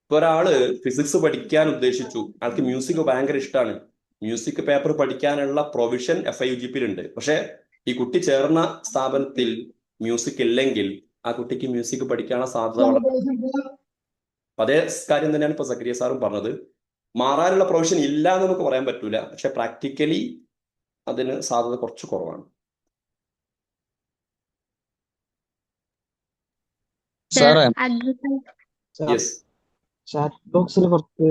ഇപ്പൊ ഒരാള് ഫിസിക്സ് പഠിക്കാൻ ഉദ്ദേശിച്ചു, ആൾക്ക് മ്യൂസിക് ഭയങ്കര ഇഷ്ടമാണ്, മ്യൂസിക് പേപ്പർ പഠിക്കാനുള്ള പ്രൊവിഷൻ FIUGP-യിലുണ്ട്. പക്ഷെ ഈ കുട്ടി ചേർന്ന സ്ഥാപനത്തിൽ മ്യൂസിക് ഇല്ലെങ്കിൽ ആ കുട്ടിക്ക് മ്യൂസിക് പഠിക്കാനുള്ള സാധ്യത വളരെ. അതേ കാര്യം തന്നെയാണ് ഇപ്പൊ സക്കറിയ സാറും പറഞ്ഞത്, മാറാനുള്ള പ്രൊവിഷൻ ഇല്ല എന്ന് നമുക്ക് പറയാൻ പറ്റൂല, പക്ഷെ പ്രാക്ടിക്കലി അതിന് സാധ്യത കുറച്ച് കുറവാണ്. സാറേ യെസ്, ചാറ്റ് ബോക്സിൽ കുറച്ച്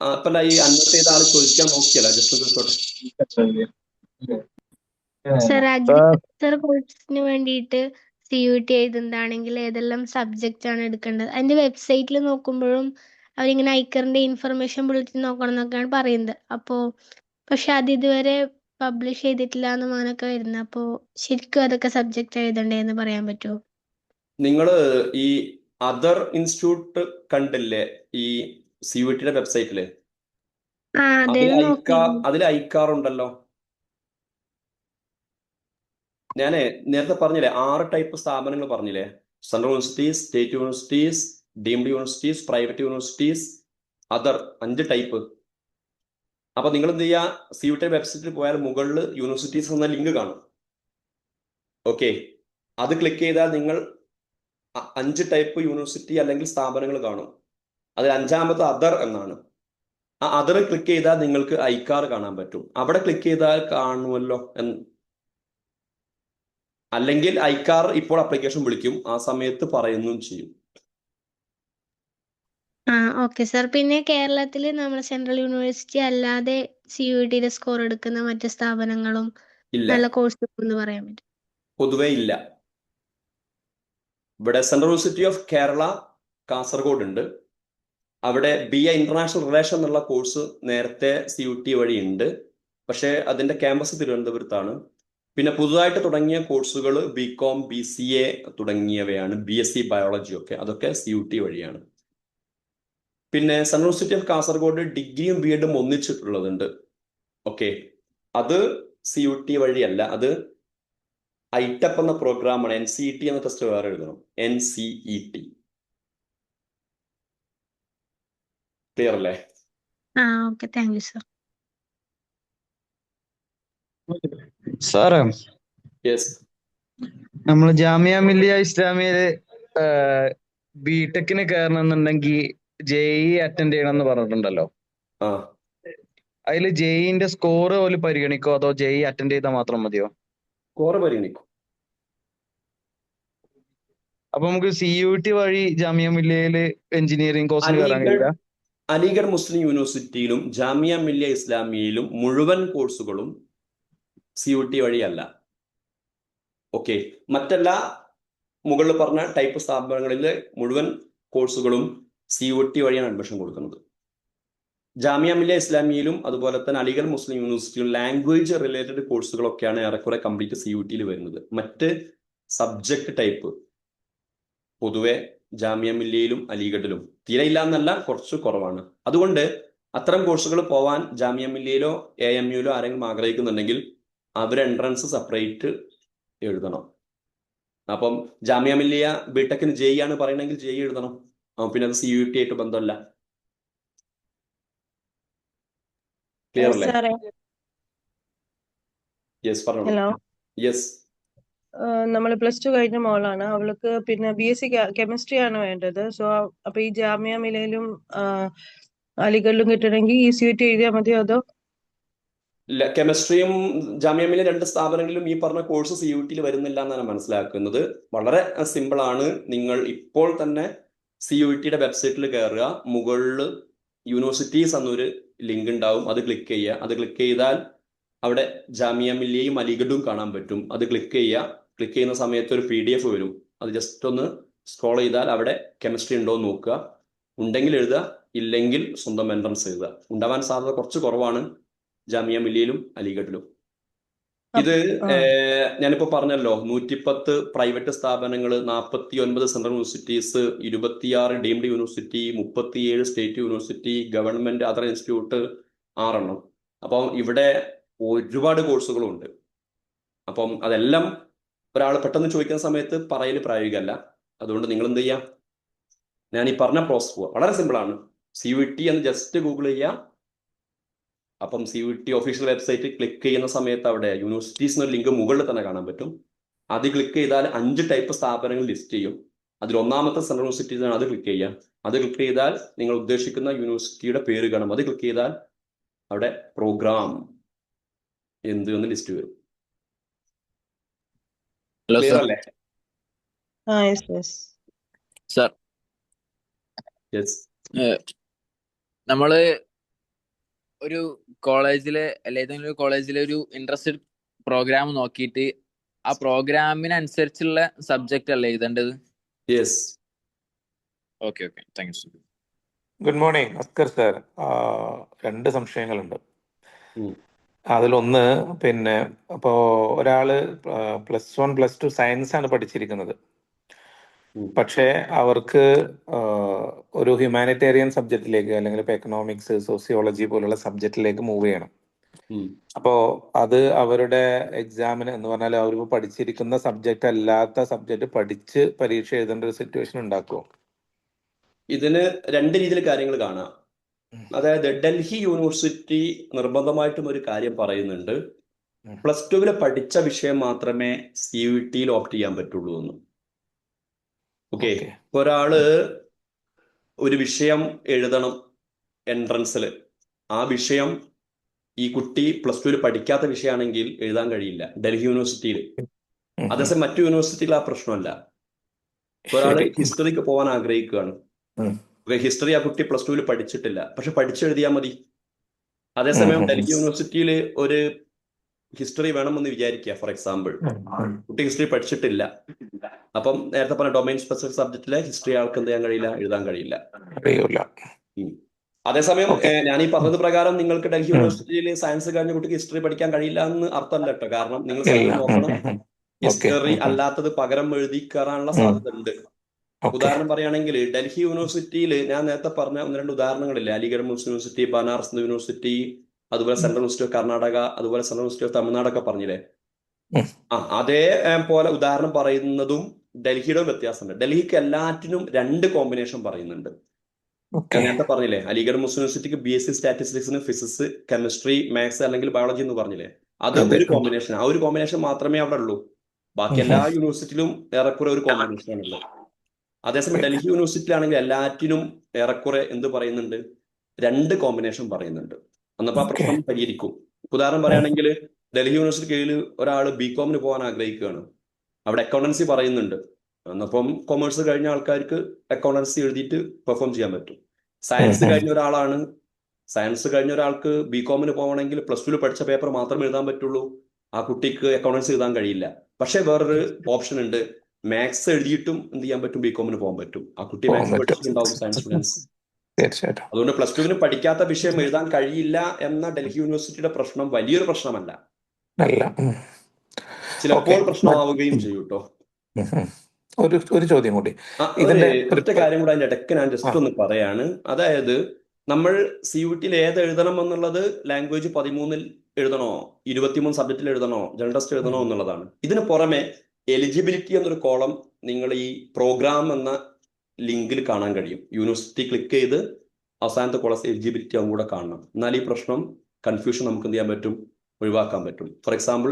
അപ്പല്ല ഈ അന്നത്തെ ചെയ്ത ആള് ചോദിക്കാൻ നോക്കിയല്ല, ജസ്റ്റ് ചോദിച്ചോട്ടെ. സർ അഗ്രികൾച്ചർ കോഴ്സിന് വേണ്ടിയിട്ട് CUT എഴുതുന്നതാണെങ്കിൽ ഏതെല്ലാം സബ്ജക്റ്റ് ആണ് എടുക്കേണ്ടത്? അതിന്റെ വെബ്സൈറ്റിൽ നോക്കുമ്പോഴും അവരിങ്ങനെ ഐക്കറിന്റെ ഇൻഫർമേഷൻ ബുള്ളറ്റിൻ നോക്കണം എന്നൊക്കെയാണ് പറയുന്നത്. പക്ഷെ അത് ഇതുവരെ പബ്ലിഷ് ചെയ്തിട്ടില്ല എന്നും അങ്ങനെയൊക്കെ വരുന്നത്. അപ്പോൾ ശരിക്കും അതൊക്കെ സബ്ജക്റ്റ് എഴുതണ്ടേന്ന് പറയാൻ പറ്റുമോ? നിങ്ങള് ഈ അതർ ഇൻസ്റ്റിറ്റ്യൂട്ട് കണ്ടില്ലേ ഈ CUT-യുടെ വെബ്സൈറ്റില്? അതിൽ ഐക്കാറുണ്ടല്ലോ. ഞാന് നേരത്തെ പറഞ്ഞില്ലേ 6 ടൈപ്പ് സ്ഥാപനങ്ങൾ പറഞ്ഞില്ലേ, central universities, state universities, deemed universities, private universities, other 5 type. അപ്പൊ നിങ്ങൾ എന്ത് ചെയ്യുക, CUT വെബ്സൈറ്റിൽ പോയാൽ മുകളിൽ യൂണിവേഴ്സിറ്റീസ് എന്ന ലിങ്ക് കാണും. ഓക്കെ, അത് ക്ലിക്ക് ചെയ്താൽ നിങ്ങൾ 5 ടൈപ്പ് യൂണിവേഴ്സിറ്റി അല്ലെങ്കിൽ സ്ഥാപനങ്ങൾ കാണും. അതിൽ 5ാമത്തെ അതർ എന്നാണ്. ആ അതർ ക്ലിക്ക് ചെയ്താൽ നിങ്ങൾക്ക് ഐക്കാർ കാണാൻ പറ്റും. അവിടെ ക്ലിക്ക് ചെയ്താൽ കാണുമല്ലോ. അല്ലെങ്കിൽ ഐക്കാർ ഇപ്പോൾ അപ്ലിക്കേഷൻ വിളിക്കും, ആ സമയത്ത് പറയുകയും ചെയ്യും. Okay sir. പിന്നെ കേരളത്തിൽ നമ്മുടെ സെൻട്രൽ യൂണിവേഴ്സിറ്റി അല്ലാതെ CUT-യുടെ സ്കോർ എടുക്കുന്ന മറ്റ് സ്ഥാപനങ്ങളും ഇല്ല, നല്ല കോഴ്സ് എന്ന് പറയാൻ പറ്റും? പൊതുവെ ഇല്ല. ഇവിടെ central university of Kerala Kasaragod ഉണ്ട്. അവിടെ BA ഇന്റർനാഷണൽ റിലേഷൻ എന്നുള്ള കോഴ്സ് നേരത്തെ CUT വഴി ഉണ്ട്, പക്ഷേ അതിന്റെ ക്യാമ്പസ് തിരുവനന്തപുരത്താണ്. പിന്നെ പുതുതായിട്ട് തുടങ്ങിയ കോഴ്സുകൾ BCom, BCA തുടങ്ങിയവയാണ്, BSc ബയോളജി ഒക്കെ, അതൊക്കെ CUT വഴിയാണ്. പിന്നെ സെൻട്രൽ യൂണിവേഴ്സിറ്റി ഓഫ് കാസർഗോഡ് ഡിഗ്രിയും BEdും ഒന്നിച്ചിട്ടുള്ളതുണ്ട്. ഓക്കെ, അത് CUT വഴിയല്ല, അത് ITEP എന്ന പ്രോഗ്രാമാണ്. NCET എന്ന ടെസ്റ്റ് വേറെ എഴുതണം, NCET. ക്ലിയർ അല്ലേ? Okay, thank you sir. സാറേ, യെസ്. നമ്മൾ ജാമിയ മില്ലിയ ഇസ്ലാമിയയില് ബിടെക്കിന് കയറണമെന്നുണ്ടെങ്കിൽ JEE അറ്റൻഡ് ചെയ്യണം എന്ന് പറഞ്ഞിട്ടുണ്ടല്ലോ. അതിൽ JEEന്റെ സ്കോർ പോലും പരിഗണിക്കോ, അതോ JEE അറ്റൻഡ് ചെയ്താൽ മാത്രം മതിയോ? സ്കോർ പരിഗണിക്കും. അപ്പൊ നമുക്ക് CUT വഴി ജാമിയ മില്ലിയയില് എഞ്ചിനീയറിംഗ് കോഴ്സിന് കയറാൻ കഴിയില്ല? അലിഗഡ് മുസ്ലിം യൂണിവേഴ്സിറ്റിയിലും ജാമിയ മില്ലിയ ഇസ്ലാമിയയിലും മുഴുവൻ കോഴ്സുകളും CUT വഴിയല്ല. ഓക്കെ, മറ്റെല്ലാ മുകളിൽ പറഞ്ഞ ടൈപ്പ് സ്ഥാപനങ്ങളിലെ മുഴുവൻ കോഴ്സുകളും CUT വഴിയാണ് അഡ്മിഷൻ കൊടുക്കുന്നത്. ജാമിയ മില്ലിയ ഇസ്ലാമിയയിലും അതുപോലെ തന്നെ അലിഗഡ് മുസ്ലിം യൂണിവേഴ്സിറ്റിയിലും ലാംഗ്വേജ് റിലേറ്റഡ് കോഴ്സുകളൊക്കെയാണ് ഏറെക്കുറെ കംപ്ലീറ്റ് CUT വരുന്നത്. മറ്റ് സബ്ജക്ട് ടൈപ്പ് പൊതുവെ ജാമിയ മില്ലിയയിലും അലിഗഡിലും തീരെ ഇല്ല എന്നല്ല, കുറച്ച് കുറവാണ്. അതുകൊണ്ട് അത്തരം കോഴ്സുകൾ പോവാൻ ജാമിയ മില്ലിയയിലോ AMUയിലോ ആരെങ്കിലും ആഗ്രഹിക്കുന്നുണ്ടെങ്കിൽ അവർ എൻട്രൻസ് സെപ്പറേറ്റ് എഴുതണം. അപ്പം ജാമിയ മില്ലിയ ബിടെക്കിന് JEE ആണ് പറയണമെങ്കിൽ JEE എഴുതണം. പിന്നെ അത് CUT ആയിട്ട് ബന്ധമല്ല. ക്ലിയർ അല്ലേ? സാറേ യെസ് പറഞ്ഞോളൂ. Hello, yes. നമ്മൾ +2 കഴിഞ്ഞ മോളാണ്. അവൾക്ക് പിന്നെ BSc കെമിസ്ട്രി ആണ് വേണ്ടത്. സോ അപ്പൊ ഈ ജാമിയ മിലയിലും അലിഗഡിലും കിട്ടണമെങ്കിൽ ഈ CUT എഴുതിയാൽ മതിയോ അതോ? കെമിസ്ട്രിയും ജാമിയ മില്ലിയ 2 സ്ഥാപനങ്ങളിലും ഈ പറഞ്ഞ കോഴ്സ് CUT വരുന്നില്ല എന്നാണ് മനസ്സിലാക്കുന്നത്. വളരെ സിമ്പിൾ ആണ്. നിങ്ങൾ ഇപ്പോൾ തന്നെ CUTയുടെ വെബ്സൈറ്റിൽ കയറുക. മുകളിൽ യൂണിവേഴ്സിറ്റീസ് എന്നൊരു ലിങ്ക് ഉണ്ടാവും. അത് ക്ലിക്ക് ചെയ്യുക. അത് ക്ലിക്ക് ചെയ്താൽ അവിടെ ജാമിയ മില്ലിയയും അലിഗഡും കാണാൻ പറ്റും. അത് ക്ലിക്ക് ചെയ്യുക. ക്ലിക്ക് ചെയ്യുന്ന സമയത്ത് ഒരു PDF വരും. അത് ജസ്റ്റ് ഒന്ന് സ്ക്രോൾ ചെയ്താൽ അവിടെ കെമിസ്ട്രി ഉണ്ടോ എന്ന് നോക്കുക. ഉണ്ടെങ്കിൽ എഴുതുക, ഇല്ലെങ്കിൽ സ്വന്തം എൻട്രൻസ് എഴുതുക. ഉണ്ടാവാൻ സാധ്യത കുറച്ച് കുറവാണ് ജാമിയ മില്ലിയയിലും അലിഗഡിലും. ഇത് ഞാനിപ്പോ പറഞ്ഞല്ലോ, 110 പ്രൈവറ്റ് സ്ഥാപനങ്ങൾ, 49 central universities, 26 deemed university, 37 state university, government other institute 6 എണ്ണം. അപ്പം ഇവിടെ ഒരുപാട് കോഴ്സുകളുണ്ട്. അപ്പം അതെല്ലാം ഒരാൾ പെട്ടെന്ന് ചോദിക്കുന്ന സമയത്ത് പറയൽ പ്രായോഗികമല്ല. അതുകൊണ്ട് നിങ്ങൾ എന്ത് ചെയ്യാം, ഞാൻ ഈ പറഞ്ഞ പ്രോസസ് പോവുക. വളരെ സിമ്പിളാണ്. CUT എന്ന് ജസ്റ്റ് ഗൂഗിൾ ചെയ്യുക. അപ്പം CUT ഒഫീഷ്യൽ വെബ്സൈറ്റ് ക്ലിക്ക് ചെയ്യുന്ന സമയത്ത് അവിടെ യൂണിവേഴ്സിറ്റീസ് എന്നൊരു ലിങ്ക് മുകളിൽ തന്നെ കാണാൻ പറ്റും. അത് ക്ലിക്ക് ചെയ്താൽ 5 ടൈപ്പ് സ്ഥാപനങ്ങൾ ലിസ്റ്റ് ചെയ്യും. അതിൽ ഒന്നാമത്തെ സെൻട്രൽ യൂണിവേഴ്സിറ്റീസ് ആണ്. അത് ക്ലിക്ക് ചെയ്യാം. അത് ക്ലിക്ക് ചെയ്താൽ നിങ്ങൾ ഉദ്ദേശിക്കുന്ന യൂണിവേഴ്സിറ്റിയുടെ പേര് കാണും. അത് ക്ലിക്ക് ചെയ്താൽ അവിടെ പ്രോഗ്രാം എന്ത് എന്ന് ലിസ്റ്റ് വരും. Hello clear sir. അല്ലേ? Sir, yes. നമ്മള് ഒരു കോളേജില് അല്ലെ ഏതെങ്കിലും ഒരു കോളേജിലെ ഒരു ഇൻട്രസ്റ്റഡ് പ്രോഗ്രാം നോക്കിയിട്ട് ആ പ്രോഗ്രാമിനനുസരിച്ചുള്ള സബ്ജക്റ്റ് അല്ലേ എഴുതേണ്ടത്? Yes. Okay okay, thank you sir. Good morning Askar sir. 2 സംശയങ്ങളുണ്ട്. അതിലൊന്ന്, പിന്നെ ഇപ്പോൾ ഒരാള് +1 +2 സയൻസ് ആണ് പഠിച്ചിരിക്കുന്നത്. പക്ഷേ അവർക്ക് ഒരു ഹ്യൂമാനിറ്റേറിയൻ സബ്ജക്റ്റിലേക്ക് അല്ലെങ്കിൽ ഇപ്പോൾ എക്കണോമിക്സ്, സോസിയോളജി പോലുള്ള സബ്ജക്റ്റിലേക്ക് മൂവ് ചെയ്യണം. അപ്പോൾ അത് അവരുടെ എക്സാമിന് എന്ന് പറഞ്ഞാൽ അവർ പഠിച്ചിരിക്കുന്ന സബ്ജക്റ്റ് അല്ലാത്ത സബ്ജക്റ്റ് പഠിച്ച് പരീക്ഷ എഴുതേണ്ട ഒരു സിറ്റുവേഷൻ ഉണ്ടാക്കുമോ? ഇതിന് 2 രീതിയിൽ കാര്യങ്ങൾ കാണാം. അതായത് ഡൽഹി യൂണിവേഴ്സിറ്റി നിർബന്ധമായിട്ടും ഒരു കാര്യം പറയുന്നുണ്ട്, +2 പഠിച്ച വിഷയം മാത്രമേ CUTയിൽ ഓപ്റ്റ് ചെയ്യാൻ പറ്റുള്ളൂ എന്ന്. ഓക്കെ, ഒരാള് ഒരു വിഷയം എഴുതണം എൻട്രൻസിൽ. ആ വിഷയം ഈ കുട്ടി +2 പഠിക്കാത്ത വിഷയമാണെങ്കിൽ എഴുതാൻ കഴിയില്ല ഡൽഹി യൂണിവേഴ്സിറ്റിയിൽ. അതേസമയം മറ്റു യൂണിവേഴ്സിറ്റിയിൽ ആ പ്രശ്നമല്ല. ഒരാള് ഹിസ്റ്ററിക്ക് പോകാൻ ആഗ്രഹിക്കുകയാണ്. ഹിസ്റ്ററി ആ കുട്ടി +2 പഠിച്ചിട്ടില്ല, പക്ഷെ പഠിച്ചെഴുതിയാൽ മതി. അതേസമയം ഡൽഹി യൂണിവേഴ്സിറ്റിയിൽ ഒരു ഹിസ്റ്ററി വേണമെന്ന് വിചാരിക്കുക. ഫോർ എക്സാമ്പിൾ, കുട്ടി ഹിസ്റ്ററി പഠിച്ചിട്ടില്ല. അപ്പം നേരത്തെ പറഞ്ഞ ഡൊമൈൻ സ്പെസിഫിക് സബ്ജക്റ്റിലെ ഹിസ്റ്ററി ആൾക്ക് എന്ത് ചെയ്യാൻ കഴിയില്ല, എഴുതാൻ കഴിയില്ല. അതേസമയം ഞാൻ ഈ പറഞ്ഞത് പ്രകാരം നിങ്ങൾക്ക് ഡൽഹി യൂണിവേഴ്സിറ്റിയിൽ സയൻസ് കഴിഞ്ഞ കുട്ടിക്ക് ഹിസ്റ്ററി പഠിക്കാൻ കഴിയില്ല എന്ന് അർത്ഥമല്ല കേട്ടോ. കാരണം നിങ്ങൾ നോക്കണം, ഹിസ്റ്ററി അല്ലാത്തത് പകരം എഴുതി കയറാനുള്ള സാധ്യത ഉണ്ട്. ഉദാഹരണം പറയുകയാണെങ്കിൽ ഡൽഹി യൂണിവേഴ്സിറ്റിയിൽ ഞാൻ നേരത്തെ പറഞ്ഞ 1-2 ഉദാഹരണങ്ങളില്ലേ, അലിഗഡ് മുസ്ലിം യൂണിവേഴ്സിറ്റി, ബനാറസ് യൂണിവേഴ്സിറ്റി, അതുപോലെ സെൻട്രൽ യൂണിവേഴ്സിറ്റി ഓഫ് കർണാടക, അതുപോലെ സെൻട്രൽ യൂണിവേഴ്സിറ്റി ഓഫ് തമിഴ്നാടൊക്കെ പറഞ്ഞില്ലേ. അതേ പോലെ ഉദാഹരണം പറയുന്നതും ഡൽഹിയുടെ വ്യത്യാസമുണ്ട്. ഡൽഹിക്ക് എല്ലാറ്റിനും 2 കോമ്പിനേഷൻ പറയുന്നുണ്ട്. നേരത്തെ പറഞ്ഞില്ലേ, അലിഗഡ് മുസ്ലിം യൂണിവേഴ്സിറ്റിക്ക് BSc സ്റ്റാറ്റിസ്റ്റിക്സിന് ഫിസിക്സ്, കെമിസ്ട്രി, മാത്സ് അല്ലെങ്കിൽ ബയോളജി എന്ന് പറഞ്ഞില്ലേ, അത് ഒരു കോമ്പിനേഷൻ. ആ ഒരു കോമ്പിനേഷൻ മാത്രമേ അവിടെ ഉള്ളൂ. ബാക്കി എല്ലാ യൂണിവേഴ്സിറ്റിയിലും ഏറെക്കുറെ ഒരു കോമ്പിനേഷൻ ആണുള്ളത്. അതേസമയം ഡൽഹി യൂണിവേഴ്സിറ്റിയിലാണെങ്കിൽ എല്ലാറ്റിനും ഏറെക്കുറെ എന്ത് പറയുന്നുണ്ട്, 2 കോമ്പിനേഷൻ പറയുന്നുണ്ട്. അന്നപ്പോ ആ പ്രശ്നം പരിഹരിക്കും. ഉദാഹരണം പറയുകയാണെങ്കിൽ ഡൽഹി യൂണിവേഴ്സിറ്റി കീഴിൽ ഒരാൾ BComന് പോകാൻ ആഗ്രഹിക്കുകയാണ്. അവിടെ അക്കൗണ്ടൻസി പറയുന്നുണ്ട്. എന്നപ്പം കൊമേഴ്സ് കഴിഞ്ഞ ആൾക്കാർക്ക് അക്കൗണ്ടൻസി എഴുതിയിട്ട് പെർഫോം ചെയ്യാൻ പറ്റും. സയൻസ് കഴിഞ്ഞ ഒരാളാണ്, സയൻസ് കഴിഞ്ഞ ഒരാൾക്ക് BComന് പോകണമെങ്കിൽ +2 പഠിച്ച പേപ്പർ മാത്രമേ എഴുതാൻ പറ്റുള്ളൂ. ആ കുട്ടിക്ക് അക്കൗണ്ടൻസി എഴുതാൻ കഴിയില്ല. പക്ഷെ വേറൊരു ഓപ്ഷൻ ഉണ്ട്, മാത്സ് എഴുതിയിട്ടും എന്ത് ചെയ്യാൻ പറ്റും, BComന് പോകാൻ പറ്റും. ആ കുട്ടി മാത്സ് പഠിച്ചിട്ടുണ്ടാവും, സയൻസ് സ്റ്റുഡൻസ്. തീർച്ചയായിട്ടും. അതുകൊണ്ട് പ്ലസ് ടുവിന് പഠിക്കാത്ത വിഷയം എഴുതാൻ കഴിയില്ല എന്ന ഡൽഹി യൂണിവേഴ്സിറ്റിയുടെ പ്രശ്നം വലിയൊരു പ്രശ്നമല്ല, അല്ല. ചിലപ്പോൾ പ്രശ്നമാവുകയും ചെയ്യും കേട്ടോ. ഒരു ചോദ്യം കൂടി. ഒറ്റ കാര്യം കൂടെ അതിന്റെ ഇടയ്ക്ക് ഞാൻ ജസ്റ്റ് ഒന്ന് പറയാണ്. അതായത് നമ്മൾ CUT-യിൽ ഏത് എഴുതണം എന്നുള്ളത് ലാംഗ്വേജ് 13 എഴുതണോ, 23 സബ്ജക്റ്റിൽ എഴുതണോ, ജനറൽ ടെസ്റ്റ് എഴുതണോ എന്നുള്ളതാണ്. ഇതിന് പുറമെ എലിജിബിലിറ്റി എന്നൊരു കോളം നിങ്ങൾ ഈ പ്രോഗ്രാം എന്ന ലിങ്കിൽ കാണാൻ കഴിയും. യൂണിവേഴ്സിറ്റി ക്ലിക്ക് ചെയ്ത് അവസാനത്തെ കോളസ് എലിജിബിലിറ്റി ആവും കൂടെ കാണണം. എന്നാൽ ഈ പ്രശ്നം കൺഫ്യൂഷൻ നമുക്ക് എന്ത് ചെയ്യാൻ പറ്റും, ഒഴിവാക്കാൻ പറ്റും. ഫോർ എക്സാമ്പിൾ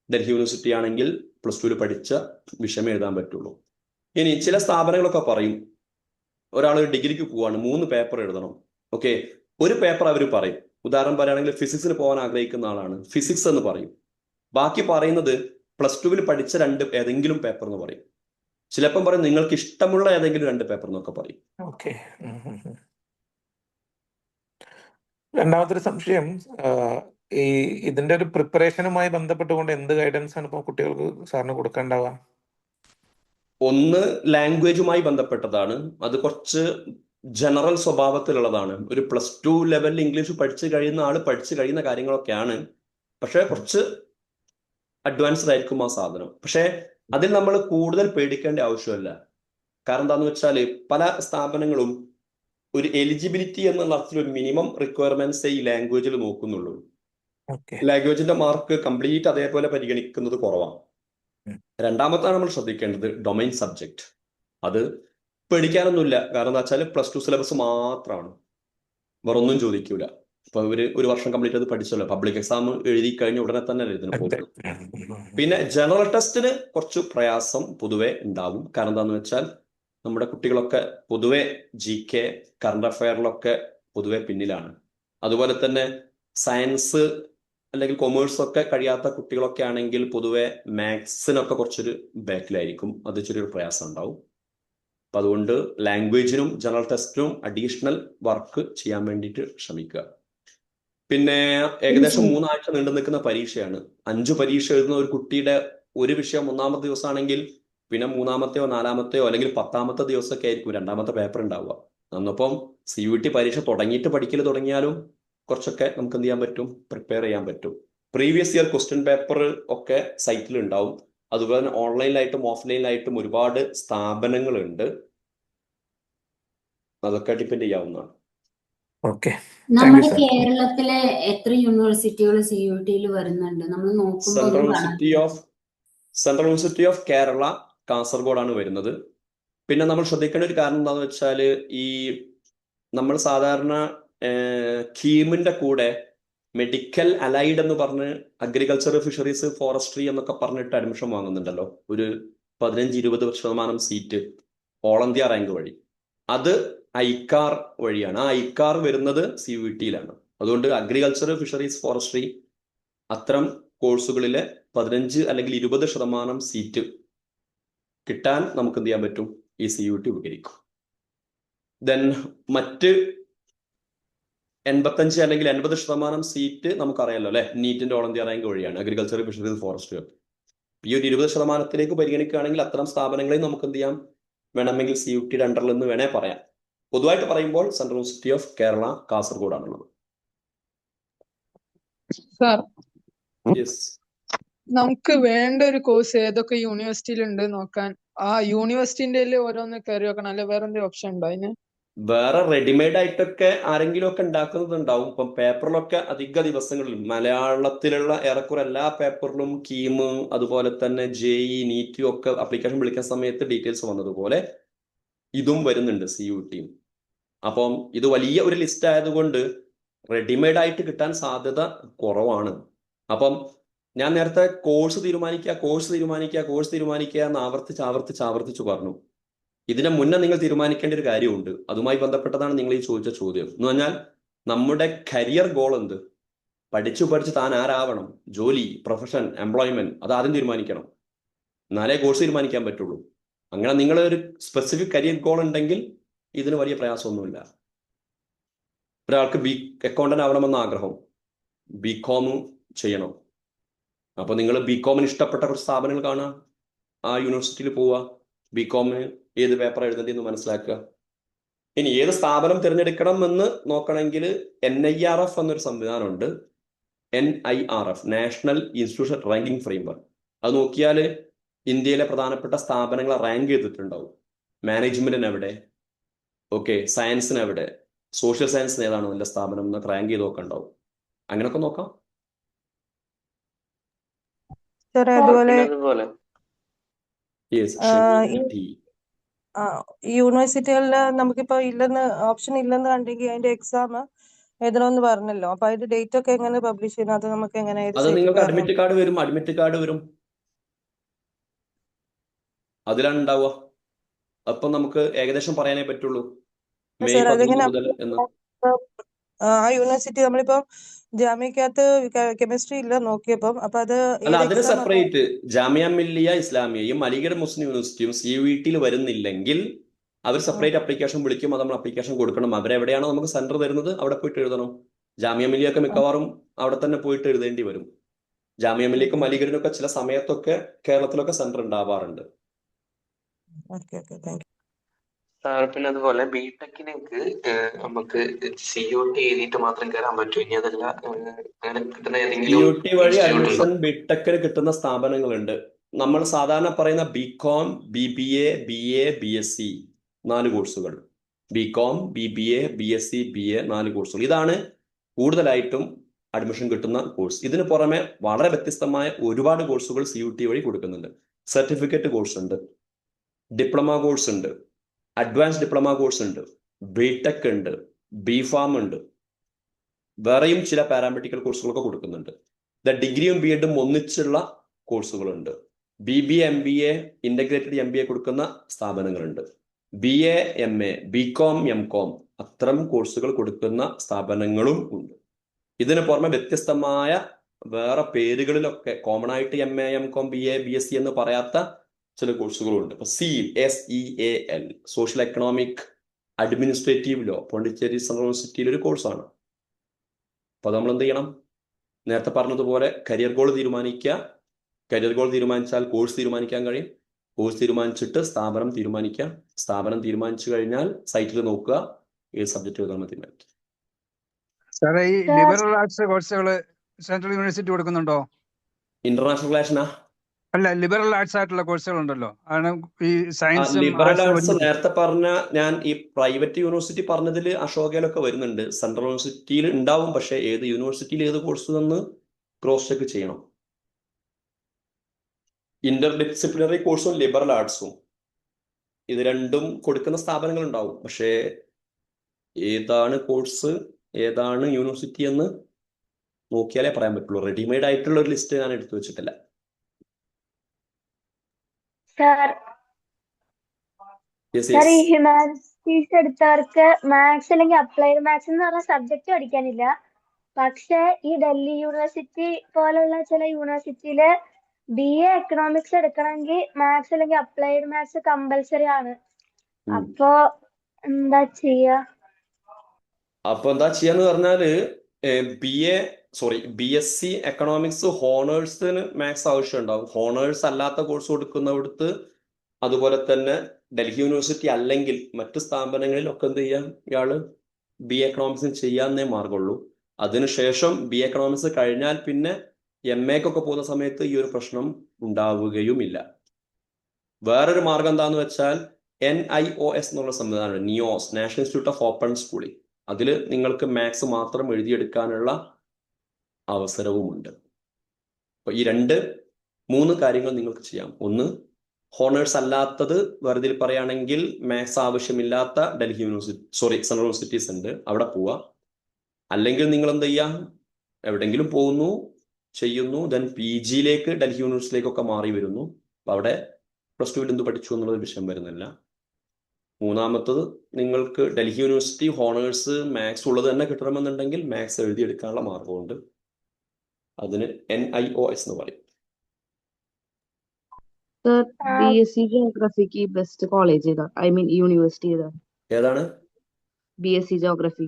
ഡൽഹി യൂണിവേഴ്സിറ്റി ആണെങ്കിൽ പ്ലസ് ടുവിൽ പഠിച്ച വിഷയം എഴുതാൻ പറ്റുള്ളൂ. ഇനി ചില സ്ഥാപനങ്ങളൊക്കെ പറയും, ഒരാൾ ഡിഗ്രിക്ക് പോവാണ് 3 പേപ്പർ എഴുതണം. ഓക്കെ, ഒരു പേപ്പർ അവർ പറയും. ഉദാഹരണം പറയുകയാണെങ്കിൽ ഫിസിക്സിന് പോകാൻ ആഗ്രഹിക്കുന്ന ആളാണ്, ഫിസിക്സ് എന്ന് പറയും. ബാക്കി പറയുന്നത് പ്ലസ് ടുവിൽ പഠിച്ച ഏതെങ്കിലും പേപ്പർ എന്ന് പറയും. ചിലപ്പം പറയും നിങ്ങൾക്ക് ഇഷ്ടമുള്ള ഏതെങ്കിലും 2 പേപ്പർ എന്നൊക്കെ പറയും. ഓക്കെ. രണ്ടാമത്തെ ഒരു സംശയം, ഈ ഇതിന്റെ ഒരു പ്രിപ്പറേഷനുമായി ബന്ധപ്പെട്ടുകൊണ്ട് എന്ത് ഗൈഡൻസ് ആണ് ഇപ്പോൾ കുട്ടികൾക്ക് സാറിന് കൊടുക്കേണ്ടാവുക? ഒന്ന് ലാംഗ്വേജുമായി ബന്ധപ്പെട്ടതാണ്. അത് കുറച്ച് ജനറൽ സ്വഭാവത്തിലുള്ളതാണ്. ഒരു പ്ലസ് 2 ലെവലിൽ ഇംഗ്ലീഷ് പഠിച്ചു കഴിയുന്ന ആൾ പഠിച്ചു കഴിയുന്ന കാര്യങ്ങളൊക്കെയാണ്. പക്ഷെ കുറച്ച് അഡ്വാൻസ്ഡ് ആയിരിക്കും ആ സാധനം. പക്ഷെ അതിൽ നമ്മൾ കൂടുതൽ പേടിക്കേണ്ട ആവശ്യമില്ല. കാരണം എന്താണെന്ന് വെച്ചാൽ പല സ്ഥാപനങ്ങളും ഒരു എലിജിബിലിറ്റി എന്നുള്ള അർത്ഥത്തിൽ ഒരു മിനിമം റിക്വയർമെന്റ്സ് ഈ ലാംഗ്വേജിൽ നോക്കുന്നുള്ളൂ. ലാംഗ്വേജിന്റെ മാർക്ക് കംപ്ലീറ്റ് അതേപോലെ പരിഗണിക്കുന്നത് കുറവാണ്. രണ്ടാമത്താണ് നമ്മൾ ശ്രദ്ധിക്കേണ്ടത് ഡൊമൈൻ സബ്ജക്റ്റ്. അത് പേടിക്കാനൊന്നുമില്ല. കാരണം എന്താ വെച്ചാൽ പ്ലസ് 2 സിലബസ് മാത്രമാണ്, വേറെ ഒന്നും ചോദിക്കൂല. ഇപ്പൊ ഒരു വർഷം കംപ്ലീറ്റ് അത് പഠിച്ചല്ലോ. പബ്ലിക് എക്സാം എഴുതി കഴിഞ്ഞ ഉടനെ തന്നെ ഇതിന് പോകും. പിന്നെ ജനറൽ ടെസ്റ്റിന് കുറച്ച് പ്രയാസം പൊതുവെ ഉണ്ടാവും. കാരണം എന്താന്ന് വെച്ചാൽ നമ്മുടെ കുട്ടികളൊക്കെ പൊതുവെ GK കറണ്ട് അഫയറിലൊക്കെ പൊതുവെ പിന്നിലാണ്. അതുപോലെ തന്നെ സയൻസ് അല്ലെങ്കിൽ കൊമേഴ്സ് ഒക്കെ കഴിയാത്ത കുട്ടികളൊക്കെ ആണെങ്കിൽ പൊതുവെ മാത്സിനൊക്കെ കുറച്ചൊരു ബാക്കിലായിരിക്കും. അത് ചെറിയൊരു പ്രയാസം ഉണ്ടാവും. അപ്പൊ അതുകൊണ്ട് ലാംഗ്വേജിനും ജനറൽ ടെസ്റ്റിനും അഡീഷണൽ വർക്ക് ചെയ്യാൻ വേണ്ടിയിട്ട് ശ്രമിക്കുക. പിന്നെ ഏകദേശം 3 ആഴ്ച നീണ്ടു നിൽക്കുന്ന പരീക്ഷയാണ്. 5 പരീക്ഷ എഴുതുന്ന ഒരു കുട്ടിയുടെ ഒരു വിഷയം 1-ാമത്തെ ദിവസമാണെങ്കിൽ പിന്നെ 3-ാമത്തെയോ 4-ാമത്തെയോ അല്ലെങ്കിൽ 10-ാമത്തെ ദിവസമൊക്കെ ആയിരിക്കും 2-ാമത്തെ പേപ്പർ ഉണ്ടാവുക. അന്നപ്പം CUT പരീക്ഷ തുടങ്ങിയിട്ട് പഠിക്കൽ തുടങ്ങിയാലും കുറച്ചൊക്കെ നമുക്ക് എന്ത് ചെയ്യാൻ പറ്റും, പ്രിപ്പയർ ചെയ്യാൻ പറ്റും. പ്രീവിയസ് ഇയർ ക്വസ്റ്റ്യൻ പേപ്പർ ഒക്കെ സൈറ്റിൽ ഉണ്ടാവും. അതുപോലെ തന്നെ ഓൺലൈനിലായിട്ടും ഓഫ്ലൈനിലായിട്ടും ഒരുപാട് സ്ഥാപനങ്ങളുണ്ട്. അതൊക്കെ ഡിപ്പെൻഡ് ചെയ്യാവുന്നതാണ്. നമ്മുടെ കേരളത്തിലെ എത്ര യൂണിവേഴ്സിറ്റികൾ CUT-യിൽ വരുന്നുണ്ട്? നമ്മൾ സെൻട്രൽ യൂണിവേഴ്സിറ്റി ഓഫ് കേരള കാസർഗോഡാണ് വരുന്നത്. പിന്നെ നമ്മൾ ശ്രദ്ധിക്കേണ്ട ഒരു കാരണം എന്താണെന്ന് വെച്ചാൽ ഈ നമ്മൾ സാധാരണ കീമിന്റെ കൂടെ മെഡിക്കൽ അലൈഡ് എന്ന് പറഞ്ഞ് അഗ്രികൾച്ചർ, ഫിഷറീസ്, ഫോറസ്ട്രി എന്നൊക്കെ പറഞ്ഞിട്ട് അഡ്മിഷൻ വാങ്ങുന്നുണ്ടല്ലോ. ഒരു 15-20% സീറ്റ് ഓൾ ഇന്ത്യ റാങ്ക് വഴി. അത് ഐക്കാർ വഴിയാണ്. ആ ഐക്കാർ വരുന്നത് CUT-യിലാണ്. അതുകൊണ്ട് അഗ്രികൾച്ചർ, ഫിഷറീസ്, ഫോറസ്ട്രി അത്തരം കോഴ്സുകളിലെ 15 അല്ലെങ്കിൽ 20% സീറ്റ് കിട്ടാൻ നമുക്ക് എന്ത് ചെയ്യാൻ പറ്റും, ഈ CUT ഉപകരിക്കും. ദെൻ മറ്റ് 85 അല്ലെങ്കിൽ 80% സീറ്റ് നമുക്കറിയാലോ അല്ലെ, നീറ്റിന്റെ ഓൾ ഇന്ത്യ റാങ്ക് വഴിയാണ്. അഗ്രികൾച്ചർ, ഫിഷറീസ്, ഫോറസ്ട്രി ഒക്കെ. ഈ ഒരു 20%-ലേക്ക് പരിഗണിക്കുകയാണെങ്കിൽ അത്തരം സ്ഥാപനങ്ങളെയും നമുക്ക് എന്ത് ചെയ്യാം, വേണമെങ്കിൽ CUT-യുടെ അണ്ടറിൽ എന്ന് വേണേ പറയാം. പൊതുവായിട്ട് പറയുമ്പോൾ സെൻട്രൽ യൂണിവേഴ്സിറ്റി ഓഫ് കേരള കാസർഗോഡാണുള്ളത്. നമുക്ക് വേണ്ട ഒരു കോഴ്സ് ഏതൊക്കെ യൂണിവേഴ്സിറ്റിയിൽ ഉണ്ട് നോക്കാൻ ആ യൂണിവേഴ്സിറ്റിന്റെ ഓരോന്ന് കയറി വെക്കണം, അല്ലെ വേറെ എന്തെങ്കിലും ഓപ്ഷൻ ഉണ്ടോ അതിന്? വേറെ റെഡിമെയ്ഡ് ആയിട്ടൊക്കെ ആരെങ്കിലും ഒക്കെ ഉണ്ടാക്കുന്നതുണ്ടാവും. ഇപ്പം പേപ്പറിലൊക്കെ അധിക ദിവസങ്ങളിൽ മലയാളത്തിലുള്ള ഏറെക്കുറെ എല്ലാ പേപ്പറിലും കീം, അതുപോലെ തന്നെ JEE, നീറ്റും ഒക്കെ അപ്ലിക്കേഷൻ വിളിക്കുന്ന സമയത്ത് ഡീറ്റെയിൽസ് വന്നതുപോലെ ഇതും വരുന്നുണ്ട് CUT-യും. അപ്പം ഇത് വലിയ ഒരു ലിസ്റ്റ് ആയതുകൊണ്ട് റെഡിമെയ്ഡ് ആയിട്ട് കിട്ടാൻ സാധ്യത കുറവാണ്. അപ്പം ഞാൻ നേരത്തെ കോഴ്സ് തീരുമാനിക്കുക എന്ന് ആവർത്തിച്ച് പറഞ്ഞു. ഇതിനെ മുന്നേ നിങ്ങൾ തീരുമാനിക്കേണ്ട ഒരു കാര്യമുണ്ട്. അതുമായി ബന്ധപ്പെട്ടതാണ് നിങ്ങൾ ഈ ചോദിച്ച ചോദ്യം. എന്ന് പറഞ്ഞാൽ നമ്മുടെ കരിയർ ഗോൾ എന്ത്, പഠിച്ച് താൻ ആരാവണം, ജോലി, പ്രൊഫഷൻ, എംപ്ലോയ്മെന്റ്, അത് ആദ്യം തീരുമാനിക്കണം. എന്നാലേ കോഴ്സ് തീരുമാനിക്കാൻ പറ്റുള്ളൂ. അങ്ങനെ നിങ്ങളൊരു സ്പെസിഫിക് കരിയർ ഗോൾ ഉണ്ടെങ്കിൽ ഇതിന് വലിയ പ്രയാസമൊന്നുമില്ല. ഒരാൾക്ക് അക്കൗണ്ടന്റ് ആവണമെന്ന ആഗ്രഹം, BCom ചെയ്യണം. അപ്പോൾ നിങ്ങൾ BCom-ന് ഇഷ്ടപ്പെട്ട കുറച്ച് സ്ഥാപനങ്ങൾ കാണുക, ആ യൂണിവേഴ്സിറ്റിയിൽ പോവുക, BCom-ന് ഏത് പേപ്പർ എഴുതേണ്ടതെന്ന് മനസ്സിലാക്കുക. ഇനി ഏത് സ്ഥാപനം തിരഞ്ഞെടുക്കണം എന്ന് നോക്കണമെങ്കിൽ NIRF എന്നൊരു സംവിധാനമുണ്ട്. NIRF, national institution ranking framework. അത് നോക്കിയാൽ ഇന്ത്യയിലെ പ്രധാനപ്പെട്ട സ്ഥാപനങ്ങളെ റാങ്ക് ചെയ്തിട്ടുണ്ടാവും. മാനേജ്മെന്റിന് എവിടെ, ഓക്കെ, സയൻസിന് എവിടെ, സോഷ്യൽ സയൻസിന് ഏതാണ് നല്ല സ്ഥാപനം എന്നൊക്കെ റാങ്ക് ചെയ്ത് നോക്കണ്ടാവും. അങ്ങനെയൊക്കെ നോക്കാം. അതുപോലെ യെസ്, യൂണിവേഴ്സിറ്റികളിൽ നമുക്കിപ്പോ ഇല്ലെന്ന് ഓപ്ഷൻ ഇല്ലെന്ന് കണ്ടെങ്കിൽ അതിന്റെ എക്സാം എഴുതണമെന്ന് പറഞ്ഞല്ലോ. അപ്പൊ അതിന്റെ ഡേറ്റ് ഒക്കെ എങ്ങനെ പബ്ലിഷ് ചെയ്യുന്നത്? അത് നമുക്ക് എങ്ങനെ അത് നിങ്ങൾക്ക് അഡ്മിറ്റ് കാർഡ് വരും, അതിലാണ് ഉണ്ടാവുക. അപ്പൊ നമുക്ക് ഏകദേശം പറയാനേ പറ്റുള്ളൂ മെയ് 11 മുതൽ എന്ന്. ആ യൂണിവേഴ്സിറ്റി നമ്മളിപ്പോ ജാമ്യക്കകത്ത് കെമിസ്ട്രി ഇല്ല നോക്കിയപ്പം, അപ്പൊ അത് അല്ല, അതിന് സെപ്പറേറ്റ് ജാമിയ മില്ലിയ ഇസ്ലാമിയയും അലിഗഡ് മുസ്ലിം യൂണിവേഴ്സിറ്റിയും CUET വരുന്നില്ലെങ്കിൽ അവർ സെപ്പറേറ്റ് അപ്ലിക്കേഷൻ വിളിക്കും. അത് നമ്മൾ അപ്ലിക്കേഷൻ കൊടുക്കണം. അവരെവിടെയാണോ നമുക്ക് സെന്റർ തരുന്നത് അവിടെ പോയിട്ട് എഴുതണം. ജാമിയ മില്ലിയൊക്കെ മിക്കവാറും അവിടെ തന്നെ പോയിട്ട് എഴുതേണ്ടി വരും. ജാമിയ മില്ലിയക്കും അലിഗഡിനൊക്കെ ചില സമയത്തൊക്കെ കേരളത്തിലൊക്കെ സെന്റർ ഉണ്ടാവാറുണ്ട്. സാർ, പിന്നെ അതുപോലെ ബിടെക്കിനേക്ക് നമുക്ക് CUT എഴുതിയിട്ട് മാത്രം കയറാൻ പറ്റും? ഇനി അതല്ല അങ്ങനെ കിട്ടുന്ന ഏതെങ്കിലും CUT വഴി അഡ്മിഷൻ ബിടെക്കിന് കിട്ടുന്ന സ്ഥാപനങ്ങളുണ്ട്. നമ്മൾ സാധാരണ പറയുന്ന BCom, BBA, BA, BSc 4 കോഴ്സുകൾ. BCom, BBA, BSc, BA 4 കോഴ്സുകൾ. ഇതാണ് കൂടുതലായിട്ടും അഡ്മിഷൻ കിട്ടുന്ന കോഴ്സ്. ഇതിന് പുറമെ വളരെ വ്യത്യസ്തമായ ഒരുപാട് കോഴ്സുകൾ CUT വഴി കൊടുക്കുന്നുണ്ട്. സർട്ടിഫിക്കറ്റ് കോഴ്സ് ഉണ്ട്, ഡിപ്ലോമ കോഴ്സ് ഉണ്ട്, അഡ്വാൻസ് ഡിപ്ലോമ കോഴ്സ് ഉണ്ട്, ബിടെക് ഉണ്ട്, BPharm ഉണ്ട്, വേറെയും ചില പാരാമെഡിക്കൽ കോഴ്സുകളൊക്കെ കൊടുക്കുന്നുണ്ട്. ഡിഗ്രിയും BEdും ഒന്നിച്ചുള്ള കോഴ്സുകളുണ്ട്. BBA, MBA, ഇന്റഗ്രേറ്റഡ് MBA കൊടുക്കുന്ന സ്ഥാപനങ്ങളുണ്ട്. BA, MA, BCom, MCom അത്തരം കോഴ്സുകൾ കൊടുക്കുന്ന സ്ഥാപനങ്ങളും ഉണ്ട്. ഇതിന് പുറമെ വ്യത്യസ്തമായ വേറെ പേരുകളിലൊക്കെ കോമൺ ആയിട്ട് MA, MCom, BA, BSc എന്ന് പറയാത്ത ചില കോഴ്സുകളുണ്ട്. ഇപ്പൊ SEAL, social economic administrative law, Pondicherry central യൂണിവേഴ്സിറ്റിയിൽ ഒരു കോഴ്സാണ്. അപ്പൊ നമ്മൾ എന്ത് ചെയ്യണം? നേരത്തെ പറഞ്ഞതുപോലെ കരിയർ ഗോൾ തീരുമാനിക്കുക. കരിയർ ഗോൾ തീരുമാനിച്ചാൽ കോഴ്സ് തീരുമാനിക്കാൻ കഴിയും. കോഴ്സ് തീരുമാനിച്ചിട്ട് സ്ഥാപനം തീരുമാനിക്കുക. സ്ഥാപനം തീരുമാനിച്ചു കഴിഞ്ഞാൽ സൈറ്റിൽ നോക്കുക, ഏത് സബ്ജക്ട് എഴുതാൻ തീരുമാനിക്കുക. സാറേ, ഈ ലിബറൽ ആർട്സ് കോഴ്സുകൾ സെൻട്രൽ യൂണിവേഴ്സിറ്റി കൊടുക്കുന്നുണ്ടോ? ഇന്റർനാഷണൽ റിലേഷനാ? അല്ല, ലിബറൽ ആർട്സ് ആയിട്ടുള്ള കോഴ്സുകൾ ഉണ്ടല്ലോ. ഈ സയൻസും ലിബറൽ ആർട്സ് നേരത്തെ പറഞ്ഞ ഞാൻ ഈ പ്രൈവറ്റ് യൂണിവേഴ്സിറ്റി പറഞ്ഞതിൽ അശോകയിലൊക്കെ വരുന്നുണ്ട്. സെൻട്രൽ യൂണിവേഴ്സിറ്റിയിൽ ഉണ്ടാവും. പക്ഷേ ഏത് യൂണിവേഴ്സിറ്റിയിൽ ഏത് കോഴ്സ് എന്ന് ക്രോസ് ചെക്ക് ചെയ്യണം. ഇന്റർ ഡിസിപ്ലിനറി കോഴ്സും ലിബറൽ ആർട്സും ഇത് രണ്ടും കൊടുക്കുന്ന സ്ഥാപനങ്ങൾ ഉണ്ടാവും. പക്ഷേ ഏതാണ് കോഴ്സ്, ഏതാണ് യൂണിവേഴ്സിറ്റി എന്ന് നോക്കിയാലേ പറയാൻ പറ്റുള്ളൂ. റെഡിമെയ്ഡ് ആയിട്ടുള്ള ഒരു ലിസ്റ്റ് ഞാൻ എടുത്തു വെച്ചിട്ടില്ല. സാർ, ഈ ഹ്യൂമാനിറ്റീസ് എടുത്തവർക്ക് മാത്സ് അല്ലെങ്കിൽ അപ്ലൈഡ് മാത്സ് എന്ന് പറഞ്ഞ സബ്ജക്ട് പഠിക്കാനില്ല. പക്ഷെ ഈ ഡൽഹി യൂണിവേഴ്സിറ്റി പോലുള്ള ചില യൂണിവേഴ്സിറ്റിയില് BA എക്കണോമിക്സ് എടുക്കണമെങ്കിൽ മാത്സ് അല്ലെങ്കിൽ അപ്ലൈഡ് മാത്സ് കമ്പൽസറി ആണ്. അപ്പൊ എന്താ ചെയ്യാന്ന് പറഞ്ഞാല് BSc എക്കണോമിക്സ് ഹോണേഴ്സിന് മാത്സ് ആവശ്യം ഉണ്ടാവും. ഹോണേഴ്സ് അല്ലാത്ത കോഴ്സ് കൊടുക്കുന്നവിടുത്ത് അതുപോലെ തന്നെ ഡൽഹി യൂണിവേഴ്സിറ്റി അല്ലെങ്കിൽ മറ്റു സ്ഥാപനങ്ങളിലൊക്കെ എന്ത് ചെയ്യാം, ഇയാള് BA എക്കണോമിക്സിന് ചെയ്യാന്നേ മാർഗമുള്ളൂ. അതിനുശേഷം BA എക്കണോമിക്സ് കഴിഞ്ഞാൽ പിന്നെ MAക്കൊക്കെ പോകുന്ന സമയത്ത് ഈ ഒരു പ്രശ്നം ഉണ്ടാവുകയുമില്ല. വേറൊരു മാർഗം എന്താന്ന് വെച്ചാൽ NIOS എന്നുള്ള സംവിധാനമാണ്, NIOS, national institute of open schooling. അതിൽ നിങ്ങൾക്ക് മാത്സ് മാത്രം എഴുതിയെടുക്കാനുള്ള അവസരവുമുണ്ട്. അപ്പൊ ഈ 2-3 കാര്യങ്ങൾ നിങ്ങൾക്ക് ചെയ്യാം. ഒന്ന്, ഹോണേഴ്സ് അല്ലാത്തത് വേറെ പറയുകയാണെങ്കിൽ മാത്സ് ആവശ്യമില്ലാത്ത ഡൽഹി യൂണിവേഴ്സിറ്റി സെൻട്രൽ യൂണിവേഴ്സിറ്റീസ് ഉണ്ട്, അവിടെ പോവുക. അല്ലെങ്കിൽ നിങ്ങൾ എന്ത് ചെയ്യാം, എവിടെയെങ്കിലും പോകുന്നു, ചെയ്യുന്നു, ദെൻ PGയിലേക്ക് ഡൽഹി യൂണിവേഴ്സിറ്റിയിലേക്കൊക്കെ മാറി വരുന്നു. അപ്പൊ അവിടെ +2 എന്ത് പഠിച്ചു എന്നുള്ളത് വിഷയം വരുന്നില്ല. മൂന്നാമത്തത്, നിങ്ങൾക്ക് ഡൽഹി യൂണിവേഴ്സിറ്റി ഹോണേഴ്സ് മാത്സ് ഉള്ളത് തന്നെ കിട്ടണമെന്നുണ്ടെങ്കിൽ മാത്സ് എഴുതിയെടുക്കാനുള്ള മാർഗമുണ്ട്. അതിന് NIOS എന്ന് പറയും. BSc ജോഗ്രഫിക്ക് ബെസ്റ്റ് കോളേജ് ഏതാ? ഐ മീൻ യൂണിവേഴ്സിറ്റി ഏതാ? ഏതാണ്? BSc geography.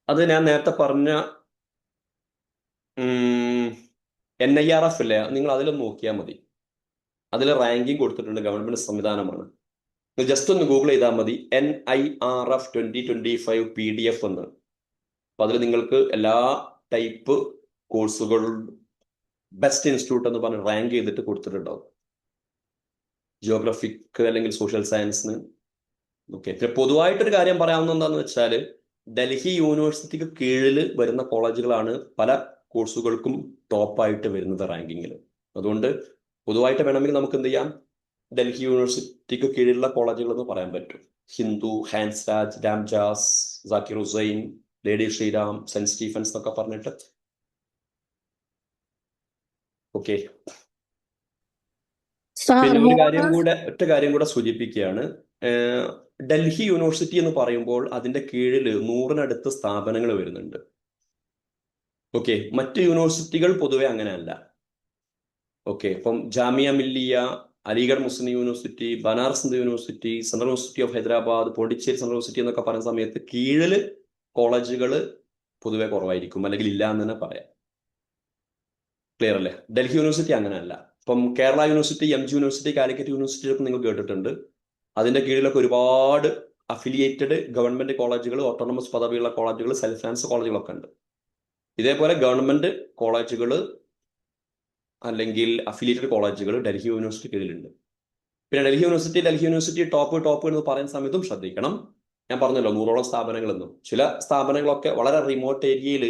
അത് ഞാൻ നേരത്തെ പറഞ്ഞ NIRF ഇല്ലേ, നിങ്ങൾ അതിലൊന്ന് നോക്കിയാൽ മതി. അതിൽ റാങ്കിങ് കൊടുത്തിട്ടുണ്ട്, ഗവൺമെന്റ് സംവിധാനമാണ്. ജസ്റ്റ് ഒന്ന് ഗൂഗിൾ ചെയ്താൽ മതി NIRF 2025 PDF എന്ന്. അപ്പൊ അതിൽ നിങ്ങൾക്ക് എല്ലാ ടൈപ്പ് കോഴ്സുകളും ബെസ്റ്റ് ഇൻസ്റ്റിറ്റ്യൂട്ട് എന്ന് പറഞ്ഞ് റാങ്ക് ചെയ്തിട്ട് കൊടുത്തിട്ടുണ്ടാവും. ജിയോഗ്രഫിക്ക് അല്ലെങ്കിൽ സോഷ്യൽ സയൻസിന്. ഓക്കെ, പിന്നെ പൊതുവായിട്ടൊരു കാര്യം പറയാവുന്ന എന്താണെന്ന് വെച്ചാൽ ഡൽഹി യൂണിവേഴ്സിറ്റിക്ക് കീഴിൽ വരുന്ന കോളേജുകളാണ് പല കോഴ്സുകൾക്കും ടോപ്പായിട്ട് വരുന്നത് റാങ്കിങ്ങിൽ. അതുകൊണ്ട് പൊതുവായിട്ട് വേണമെങ്കിൽ നമുക്ക് എന്ത് ചെയ്യാം, ഡൽഹി യൂണിവേഴ്സിറ്റിക്ക് കീഴിലുള്ള കോളേജുകൾ എന്ന് പറയാൻ പറ്റും. Hindu, Hansraj, Ramjas, Zakir Husain, Lady Shriram, Saint Stephen's എന്നൊക്കെ പറഞ്ഞിട്ട്. ഓക്കെ, പിന്നെ ഒറ്റ കാര്യം കൂടെ സൂചിപ്പിക്കുകയാണ്. ഡൽഹി യൂണിവേഴ്സിറ്റി എന്ന് പറയുമ്പോൾ അതിന്റെ കീഴിൽ 100-നടുത്ത് സ്ഥാപനങ്ങൾ വരുന്നുണ്ട്. ഓക്കെ, മറ്റ് യൂണിവേഴ്സിറ്റികൾ പൊതുവെ അങ്ങനെയല്ല. ഓക്കെ, ഇപ്പം Jamia Millia, Aligarh Muslim university, Banaras Hindu university, central university of Hyderabad, Pondicherry central university എന്നൊക്കെ പറയുന്ന സമയത്ത് കീഴിൽ കോളേജുകൾ പൊതുവെ കുറവായിരിക്കും, അല്ലെങ്കിൽ ഇല്ല എന്ന് തന്നെ പറയാം. ക്ലിയർ അല്ലേ? ഡൽഹി യൂണിവേഴ്സിറ്റി അങ്ങനെയല്ല. ഇപ്പം Kerala university, MG university, Calicut university ഒക്കെ നിങ്ങൾ കേട്ടിട്ടുണ്ട്. അതിന്റെ കീഴിലൊക്കെ ഒരുപാട് അഫിലിയേറ്റഡ് ഗവൺമെന്റ് കോളേജുകൾ, ഓട്ടോണമസ് പദവിയുള്ള കോളേജുകൾ, സെൽഫ് ഫിനാൻസ് കോളേജുകളൊക്കെ ഉണ്ട്. ഇതേപോലെ ഗവൺമെന്റ് കോളേജുകൾ അല്ലെങ്കിൽ അഫിലിയേറ്റഡ് കോളേജുകൾ ഡൽഹി യൂണിവേഴ്സിറ്റി കീഴിലുണ്ട്. പിന്നെ ഡൽഹി യൂണിവേഴ്സിറ്റി ടോപ്പ് എന്ന് പറയുന്ന സമയത്തും ശ്രദ്ധിക്കണം. ഞാൻ പറഞ്ഞല്ലോ 100ഓളം സ്ഥാപനങ്ങളെന്നും. ചില സ്ഥാപനങ്ങളൊക്കെ വളരെ റിമോട്ട് ഏരിയയിൽ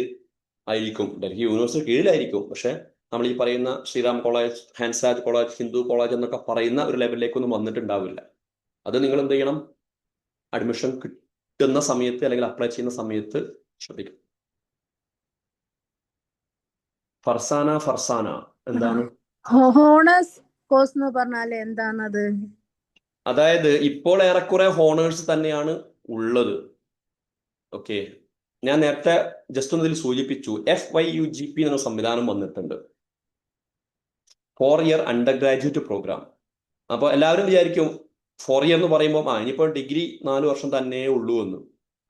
ആയിരിക്കും, ഡൽഹി യൂണിവേഴ്സിറ്റി കീഴിലായിരിക്കും. പക്ഷെ നമ്മൾ ഈ പറയുന്ന Shriram college, Hansraj college, Hindu college എന്നൊക്കെ പറയുന്ന ഒരു ലെവലിലേക്കൊന്നും വന്നിട്ടുണ്ടാവില്ല. അത് നിങ്ങൾ എന്ത് ചെയ്യണം, അഡ്മിഷൻ കിട്ടുന്ന സമയത്ത് അല്ലെങ്കിൽ അപ്ലൈ ചെയ്യുന്ന സമയത്ത് ശ്രദ്ധിക്കണം. ഫർസാന എന്താണ് ഹോണേഴ്സ് കോഴ്സ് എന്ന് പറഞ്ഞാൽ എന്താണത്? അതായത് ഇപ്പോൾ ഏറെക്കുറെ ഹോണേഴ്സ് തന്നെയാണ് ഉള്ളത്. ഓക്കെ, ഞാൻ നേരത്തെ ജസ്റ്റ് ഒന്നതിൽ സൂചിപ്പിച്ചു, FYUGP എന്ന സംവിധാനം വന്നിട്ടുണ്ട്, 4 ഇയർ അണ്ടർ ഗ്രാജുവേറ്റ് പ്രോഗ്രാം. അപ്പോൾ എല്ലാവരും വിചാരിക്കും 4 ഇയർ എന്ന് പറയുമ്പോൾ ഇനിയിപ്പോൾ ഡിഗ്രി 4 വർഷം തന്നെ ഉള്ളൂ എന്ന്.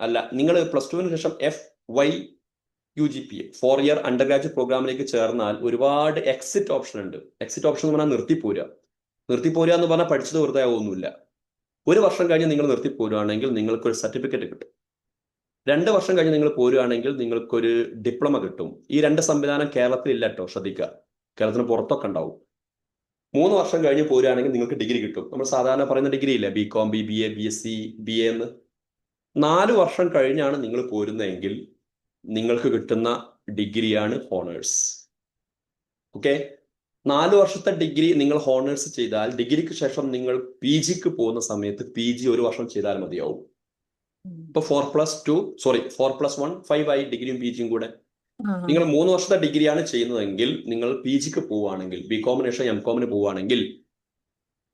അല്ല, നിങ്ങൾ +2 ശേഷം FYUGP 4 ഇയർ അണ്ടർ ഗ്രാജുവേറ്റ് പ്രോഗ്രാമിലേക്ക് ചേർന്നാൽ ഒരുപാട് എക്സിറ്റ് ഓപ്ഷൻ ഉണ്ട്. എക്സിറ്റ് ഓപ്ഷൻ എന്ന് പറഞ്ഞാൽ നിർത്തിപ്പോരുക എന്ന് പറഞ്ഞാൽ പഠിച്ചത് വെറുതെ ആവുന്നില്ല. 1 വർഷം കഴിഞ്ഞ് നിങ്ങൾ നിർത്തിപ്പോരുകയാണെങ്കിൽ നിങ്ങൾക്കൊരു സർട്ടിഫിക്കറ്റ് കിട്ടും. 2 വർഷം കഴിഞ്ഞ് നിങ്ങൾ പോരുകയാണെങ്കിൽ നിങ്ങൾക്കൊരു ഡിപ്ലോമ കിട്ടും. ഈ 2 സംവിധാനം കേരളത്തിൽ ഇല്ല കേട്ടോ, ശ്രദ്ധിക്കുക. കേരളത്തിന് പുറത്തൊക്കെ ഉണ്ടാവും. 3 വർഷം കഴിഞ്ഞ് പോരുകയാണെങ്കിൽ നിങ്ങൾക്ക് ഡിഗ്രി കിട്ടും. നമ്മൾ സാധാരണ പറയുന്ന ഡിഗ്രി ഇല്ലേ, BCom, BBA, BSc, BA എന്ന്. 4 വർഷം കഴിഞ്ഞാണ് നിങ്ങൾ പോരുന്നതെങ്കിൽ നിങ്ങൾക്ക് കിട്ടുന്ന ഡിഗ്രിയാണ് ഹോണേഴ്സ്. ഓക്കെ, 4 വർഷത്തെ ഡിഗ്രി നിങ്ങൾ ഹോണേഴ്സ് ചെയ്താൽ ഡിഗ്രിക്ക് ശേഷം നിങ്ങൾ PGക്ക് പോകുന്ന സമയത്ത് PG 1 വർഷം ചെയ്താൽ മതിയാവും. ഇപ്പൊ 4+1 5 ആയി ഡിഗ്രിയും PGയും കൂടെ. നിങ്ങൾ 3 വർഷത്തെ ഡിഗ്രിയാണ് ചെയ്യുന്നതെങ്കിൽ നിങ്ങൾ PGക്ക് പോവുകയാണെങ്കിൽ, BComന് ശേഷം MComന് പോവുകയാണെങ്കിൽ,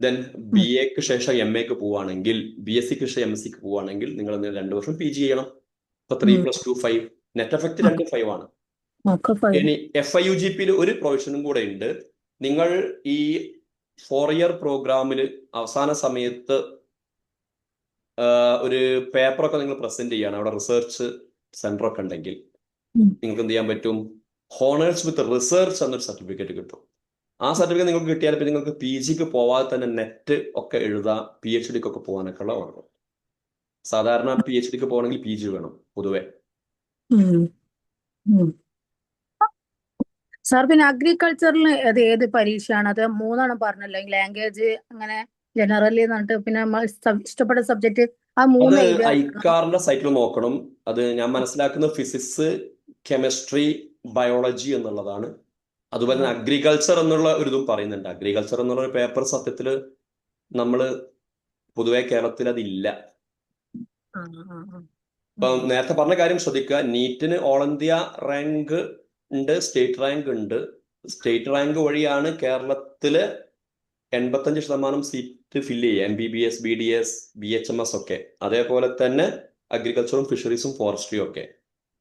ദെൻ BAക്ക് ശേഷം MAക്ക് പോവുകയാണെങ്കിൽ, BScക്ക് ശേഷം MScക്ക് പോവുകയാണെങ്കിൽ നിങ്ങൾ 2 വർഷം PG ചെയ്യണം. ഇപ്പൊ 3+2 5, നെറ്റ് എഫക്ട് 2 5 ആണ്. ഇനി FYUGPയിൽ ഒരു പ്രൊവിഷനും കൂടെ ഉണ്ട്. നിങ്ങൾ ഈ 4 ഇയർ പ്രോഗ്രാമിൽ അവസാന സമയത്ത് ഒരു പേപ്പറൊക്കെ നിങ്ങൾ പ്രസന്റ് ചെയ്യാണ്, അവിടെ റിസർച്ച് സെന്റർ ഒക്കെ ഉണ്ടെങ്കിൽ നിങ്ങൾക്ക് എന്ത് ചെയ്യാൻ പറ്റും, ഹോണേഴ്സ് വിത്ത് റിസർച്ച് എന്നൊരു സർട്ടിഫിക്കറ്റ് കിട്ടും. ആ സർട്ടിഫിക്കറ്റ് നിങ്ങൾക്ക് കിട്ടിയാൽ പിന്നെ നിങ്ങൾക്ക് PGക്ക് പോവാതെ തന്നെ നെറ്റ് ഒക്കെ എഴുതാം, PhDക്ക് ഒക്കെ പോകാനൊക്കെ ഉള്ള വേണം. സാധാരണ PhDക്ക് പോകണമെങ്കിൽ PG വേണം പൊതുവെ. സാർ, പിന്നെ അഗ്രികൾച്ചറിൽ ഏത് പരീക്ഷയാണ്? അത് 3 പറഞ്ഞല്ലോ, ലാംഗ്വേജ്, അങ്ങനെ ജനറലി എന്നിട്ട് പിന്നെ ഇഷ്ടപ്പെട്ട സബ്ജക്ട്, ആ 3 ഐക്കാറിന്റെ സൈറ്റിൽ നോക്കണം. അത് ഞാൻ മനസ്സിലാക്കുന്നത് ഫിസിക്സ്, കെമിസ്ട്രി, ബയോളജി എന്നുള്ളതാണ്. അതുപോലെ തന്നെ അഗ്രികൾച്ചർ എന്നുള്ള ഒരു ഇതും പറയുന്നുണ്ട്. അഗ്രികൾച്ചർ എന്നുള്ള ഒരു പേപ്പർ സത്യത്തിൽ നമ്മൾ പൊതുവെ കേരളത്തിൽ അതില്ല. ഇപ്പൊ നേരത്തെ പറഞ്ഞ കാര്യം ശ്രദ്ധിക്കുക. നീറ്റിന് ഓൾ ഇന്ത്യ റാങ്ക് ഉണ്ട്, സ്റ്റേറ്റ് റാങ്ക് ഉണ്ട്. സ്റ്റേറ്റ് റാങ്ക് വഴിയാണ് കേരളത്തില് 85% സീറ്റ് ഫില്ല് ചെയ്യുക, MBBS, BDS, BHMS ഒക്കെ. അതേപോലെ തന്നെ അഗ്രികൾച്ചറും ഫിഷറീസും ഫോറസ്ട്രിയും ഒക്കെ.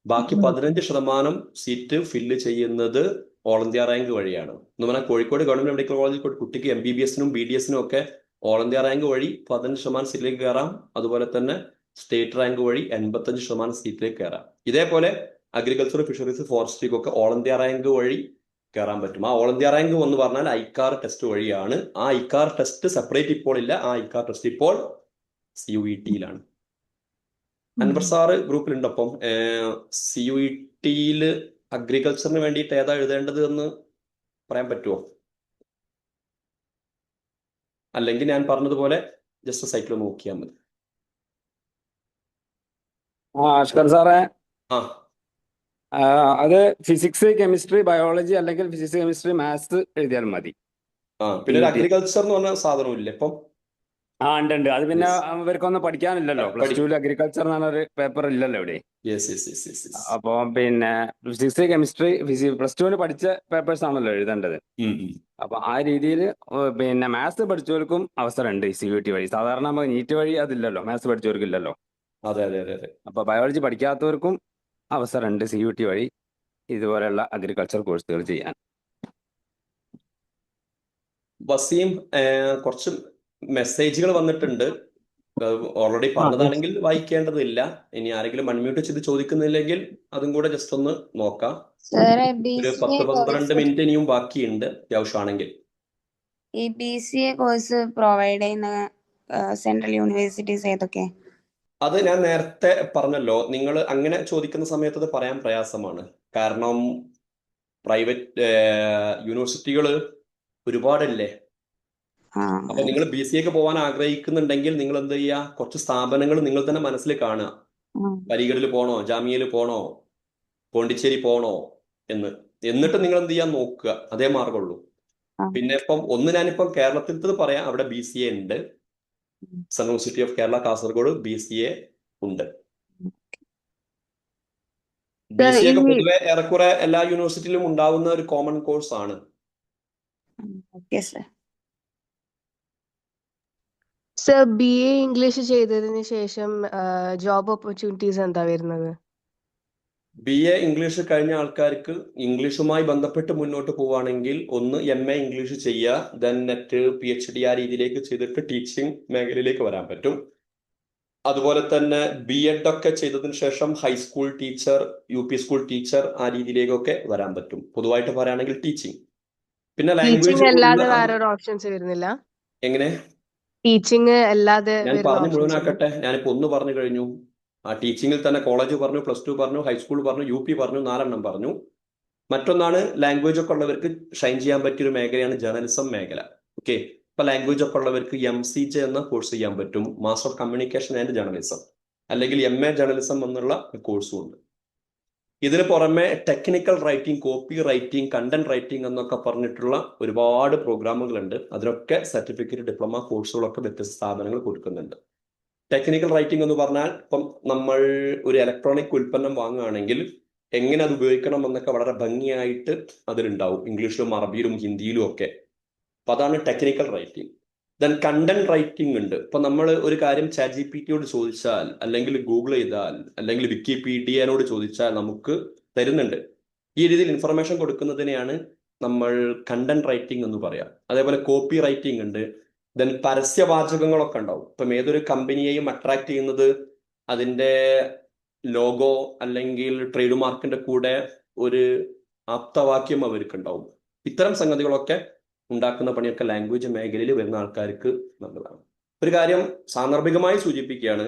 ബാക്കി 15% സീറ്റ് ഫില്ല് ചെയ്യുന്നത് ഓൾ ഇന്ത്യ റാങ്ക് വഴിയാണ്. എന്ന് പറഞ്ഞാൽ കോഴിക്കോട് ഗവൺമെന്റ് മെഡിക്കൽ കോളേജിൽ കുട്ടിക്ക് MBBSനും BDSനും ഒക്കെ ഓൾ ഇന്ത്യ റാങ്ക് വഴി 15% സീറ്റിലേക്ക് കയറാം. അതുപോലെ തന്നെ സ്റ്റേറ്റ് റാങ്ക് വഴി 85% സീറ്റിലേക്ക് കയറാം. ഇതേപോലെ അഗ്രികൾച്ചർ, ഫിഷറീസ്, ഫോറസ്ട്രിക്കൊക്കെ ഓൾ ഇന്ത്യ റാങ്ക് വഴി കയറാൻ പറ്റും. ആ ഓൾ ഇന്ത്യ റാങ്ക് എന്ന് പറഞ്ഞാൽ ഐക്കാർ ടെസ്റ്റ് വഴിയാണ്. ആ ഐക്കാർ ടെസ്റ്റ് സെപ്പറേറ്റ് ഇപ്പോൾ ഇല്ല. ആ ഐക്കാർ ടെസ്റ്റ് ഇപ്പോൾ CUET-യിലാണ്. അൻവർ സാറ് ഗ്രൂപ്പിലുണ്ട്. അപ്പം CUET-യിൽ അഗ്രികൾച്ചറിന് വേണ്ടിയിട്ട് ഏതാ എഴുതേണ്ടത് എന്ന് പറയാൻ പറ്റുമോ? അല്ലെങ്കിൽ ഞാൻ പറഞ്ഞതുപോലെ ജസ്റ്റ് സൈറ്റിൽ നോക്കിയാൽ മതി. അഷ്കർ സാറേ, ആ അത് ഫിസിക്സ്, കെമിസ്ട്രി, ബയോളജി അല്ലെങ്കിൽ ഫിസിക്സ്, കെമിസ്ട്രി, മാത്സ് എഴുതിയാൽ മതി. പിന്നെ ഒരു അഗ്രികൾച്ചർ എന്ന് പറഞ്ഞ സാധനം ഇല്ലേ ഇപ്പം? ഉണ്ട്. അത് പിന്നെ ഇവർക്കൊന്നും പഠിക്കാനില്ലല്ലോ. പ്ലസ് ടുവിൽ അഗ്രികൾച്ചർ എന്ന് പറഞ്ഞൊരു പേപ്പർ ഇല്ലല്ലോ ഇവിടെ. അപ്പൊ പിന്നെ ഫിസിക്സ്, കെമിസ്ട്രി, പ്ലസ് ടുവിന് പഠിച്ച പേപ്പേഴ്സ് ആണല്ലോ എഴുതേണ്ടത്. അപ്പൊ ആ രീതിയിൽ പിന്നെ മാത്സ് പഠിച്ചവർക്കും അവസരമുണ്ട് ഈ CUET വഴി. സാധാരണ നമുക്ക് നീറ്റ് വഴി അതില്ലല്ലോ, മാത്സ് പഠിച്ചവർക്ക് ഇല്ലല്ലോ. അതെ. അപ്പൊ ബയോളജി പഠിക്കാത്തവർക്കും അവസരമുണ്ട് CUET വഴി ഇതുപോലെയുള്ള അഗ്രികൾച്ചർ കോഴ്സുകൾ ചെയ്യാൻ. വസീം, കുറച്ച് മെസ്സേജുകൾ വന്നിട്ടുണ്ട്. ഓൾറെഡി പറഞ്ഞതാണെങ്കിൽ വായിക്കേണ്ടതില്ല. ഇനി ആരെങ്കിലും അൺമ്യൂട്ട് ചെയ്ത് ചോദിക്കുന്നില്ലെങ്കിൽ അതും കൂടെ ജസ്റ്റ് ഒന്ന് നോക്കാം. ഒരു 10-12 മിനിറ്റ് ഇനിയും ബാക്കിയുണ്ട് അത്യാവശ്യമാണെങ്കിൽ. ഈ BCA കോഴ്സ് പ്രൊവൈഡ് ചെയ്യുന്ന സെൻട്രൽ യൂണിവേഴ്സിറ്റീസ് ഏതൊക്കെ? അത് ഞാൻ നേരത്തെ പറഞ്ഞല്ലോ. നിങ്ങൾ അങ്ങനെ ചോദിക്കുന്ന സമയത്ത് അത് പറയാൻ പ്രയാസമാണ്. കാരണം പ്രൈവറ്റ് യൂണിവേഴ്സിറ്റികൾ ഒരുപാടല്ലേ. അപ്പൊ നിങ്ങൾ BCA പോകാൻ ആഗ്രഹിക്കുന്നുണ്ടെങ്കിൽ നിങ്ങൾ എന്ത് ചെയ്യുക, കുറച്ച് സ്ഥാപനങ്ങൾ നിങ്ങൾ തന്നെ മനസ്സിൽ കാണുക. അലിഗഡിൽ പോണോ, ജാമിയയിൽ പോണോ, പോണ്ടിച്ചേരി പോണോ എന്നിട്ട് നിങ്ങൾ എന്ത് ചെയ്യാൻ നോക്കുക. അതേ മാർഗമുള്ളൂ. പിന്നെ ഞാനിപ്പം കേരളത്തിലത്തത് പറയാം. അവിടെ BCA ഉണ്ട്. Central university of Kerala Kasaragod BCA ഉണ്ട്. BCA ഒക്കെ പൊതുവെ ഏറെക്കുറെ എല്ലാ യൂണിവേഴ്സിറ്റിയിലും ഉണ്ടാവുന്ന ഒരു കോമൺ കോഴ്സ് ആണ്. സർ, BA ഇംഗ്ലീഷ് ചെയ്തതിന് ശേഷം ജോബ് ഓപ്പർച്യൂണിറ്റീസ് എന്താ വരുന്നത്? BA ഇംഗ്ലീഷ് കഴിഞ്ഞ ആൾക്കാർക്ക് ഇംഗ്ലീഷുമായി ബന്ധപ്പെട്ട് മുന്നോട്ട് പോവുകയാണെങ്കിൽ ഒന്ന് MA ഇംഗ്ലീഷ് ചെയ്യുക, ദെൻ നെറ്റ് PhD ആ രീതിയിലേക്ക് ചെയ്തിട്ട് ടീച്ചിങ് മേഖലയിലേക്ക് വരാൻ പറ്റും. അതുപോലെ തന്നെ B.Ed ഒക്കെ ചെയ്തതിന് ശേഷം high school teacher, UP school teacher ആ രീതിയിലേക്കൊക്കെ വരാൻ പറ്റും. പൊതുവായിട്ട് പറയുകയാണെങ്കിൽ ടീച്ചിങ്. പിന്നെ ടീച്ചിങ് അല്ലാതെ വേറെ ഓപ്ഷൻസ് വരുന്നില്ല? എങ്ങനെ? ടീച്ചിങ് അല്ലാതെ ഞാൻ പറഞ്ഞു മുഴുവനാക്കട്ടെ. ഞാനിപ്പോ ഒന്ന് പറഞ്ഞു കഴിഞ്ഞു. ആ ടീച്ചിങ്ങിൽ തന്നെ കോളേജ് പറഞ്ഞു, പ്ലസ് 2 പറഞ്ഞു, ഹൈസ്കൂൾ പറഞ്ഞു, UP പറഞ്ഞു, 4 എണ്ണം പറഞ്ഞു. മറ്റൊന്നാണ് ലാംഗ്വേജ് ഒക്കെ ഉള്ളവർക്ക് ഷൈൻ ചെയ്യാൻ പറ്റിയൊരു മേഖലയാണ് ജേർണലിസം മേഖല. ഓക്കെ, ഇപ്പൊ ലാംഗ്വേജ് ഒക്കെ ഉള്ളവർക്ക് MCJ എന്ന കോഴ്സ് ചെയ്യാൻ പറ്റും, master of communication and journalism, അല്ലെങ്കിൽ MA ജേർണലിസം എന്നുള്ള കോഴ്സും ഉണ്ട്. ഇതിന് പുറമെ technical writing, copy writing, content writing എന്നൊക്കെ പറഞ്ഞിട്ടുള്ള ഒരുപാട് പ്രോഗ്രാമുകളുണ്ട്. അതിനൊക്കെ സർട്ടിഫിക്കറ്റ്, ഡിപ്ലോമ കോഴ്സുകളൊക്കെ വ്യത്യസ്ത സ്ഥാപനങ്ങൾ കൊടുക്കുന്നുണ്ട്. ടെക്നിക്കൽ റൈറ്റിംഗ് എന്ന് പറഞ്ഞാൽ ഇപ്പം നമ്മൾ ഒരു ഇലക്ട്രോണിക് ഉൽപ്പന്നം വാങ്ങുകയാണെങ്കിൽ എങ്ങനെ അത് ഉപയോഗിക്കണം എന്നൊക്കെ വളരെ ഭംഗിയായിട്ട് അതിലുണ്ടാവും, ഇംഗ്ലീഷിലും അറബിയിലും ഹിന്ദിയിലും ഒക്കെ. അപ്പൊ അതാണ് technical writing. Then content writing ഉണ്ട്. ഇപ്പൊ നമ്മൾ ഒരു കാര്യം ChatGPT-യോട് ചോദിച്ചാൽ, അല്ലെങ്കിൽ ഗൂഗിൾ ചെയ്താൽ, അല്ലെങ്കിൽ വിക്കിപീഡിയനോട് ചോദിച്ചാൽ നമുക്ക് തരുന്നുണ്ട്. ഈ രീതിയിൽ ഇൻഫർമേഷൻ കൊടുക്കുന്നതിനെയാണ് നമ്മൾ കണ്ടന്റ് റൈറ്റിംഗ് എന്ന് പറയാം. അതേപോലെ കോപ്പി റൈറ്റിംഗ് ഉണ്ട്. ദെൻ പരസ്യവാചകങ്ങളൊക്കെ ഉണ്ടാവും. ഇപ്പം ഏതൊരു കമ്പനിയെയും അട്രാക്ട് ചെയ്യുന്നത് അതിൻ്റെ ലോഗോ അല്ലെങ്കിൽ ട്രേഡ് മാർക്കിന്റെ കൂടെ ഒരു ആപ്തവാക്യം അവർക്ക് ഉണ്ടാവും. ഇത്തരം സംഗതികളൊക്കെ ഉണ്ടാക്കുന്ന പണിയൊക്കെ ലാംഗ്വേജ് മേഖലയിൽ വരുന്ന ആൾക്കാർക്ക് നല്ലതാണ്. ഒരു കാര്യം സാന്ദർഭികമായി സൂചിപ്പിക്കുകയാണ്,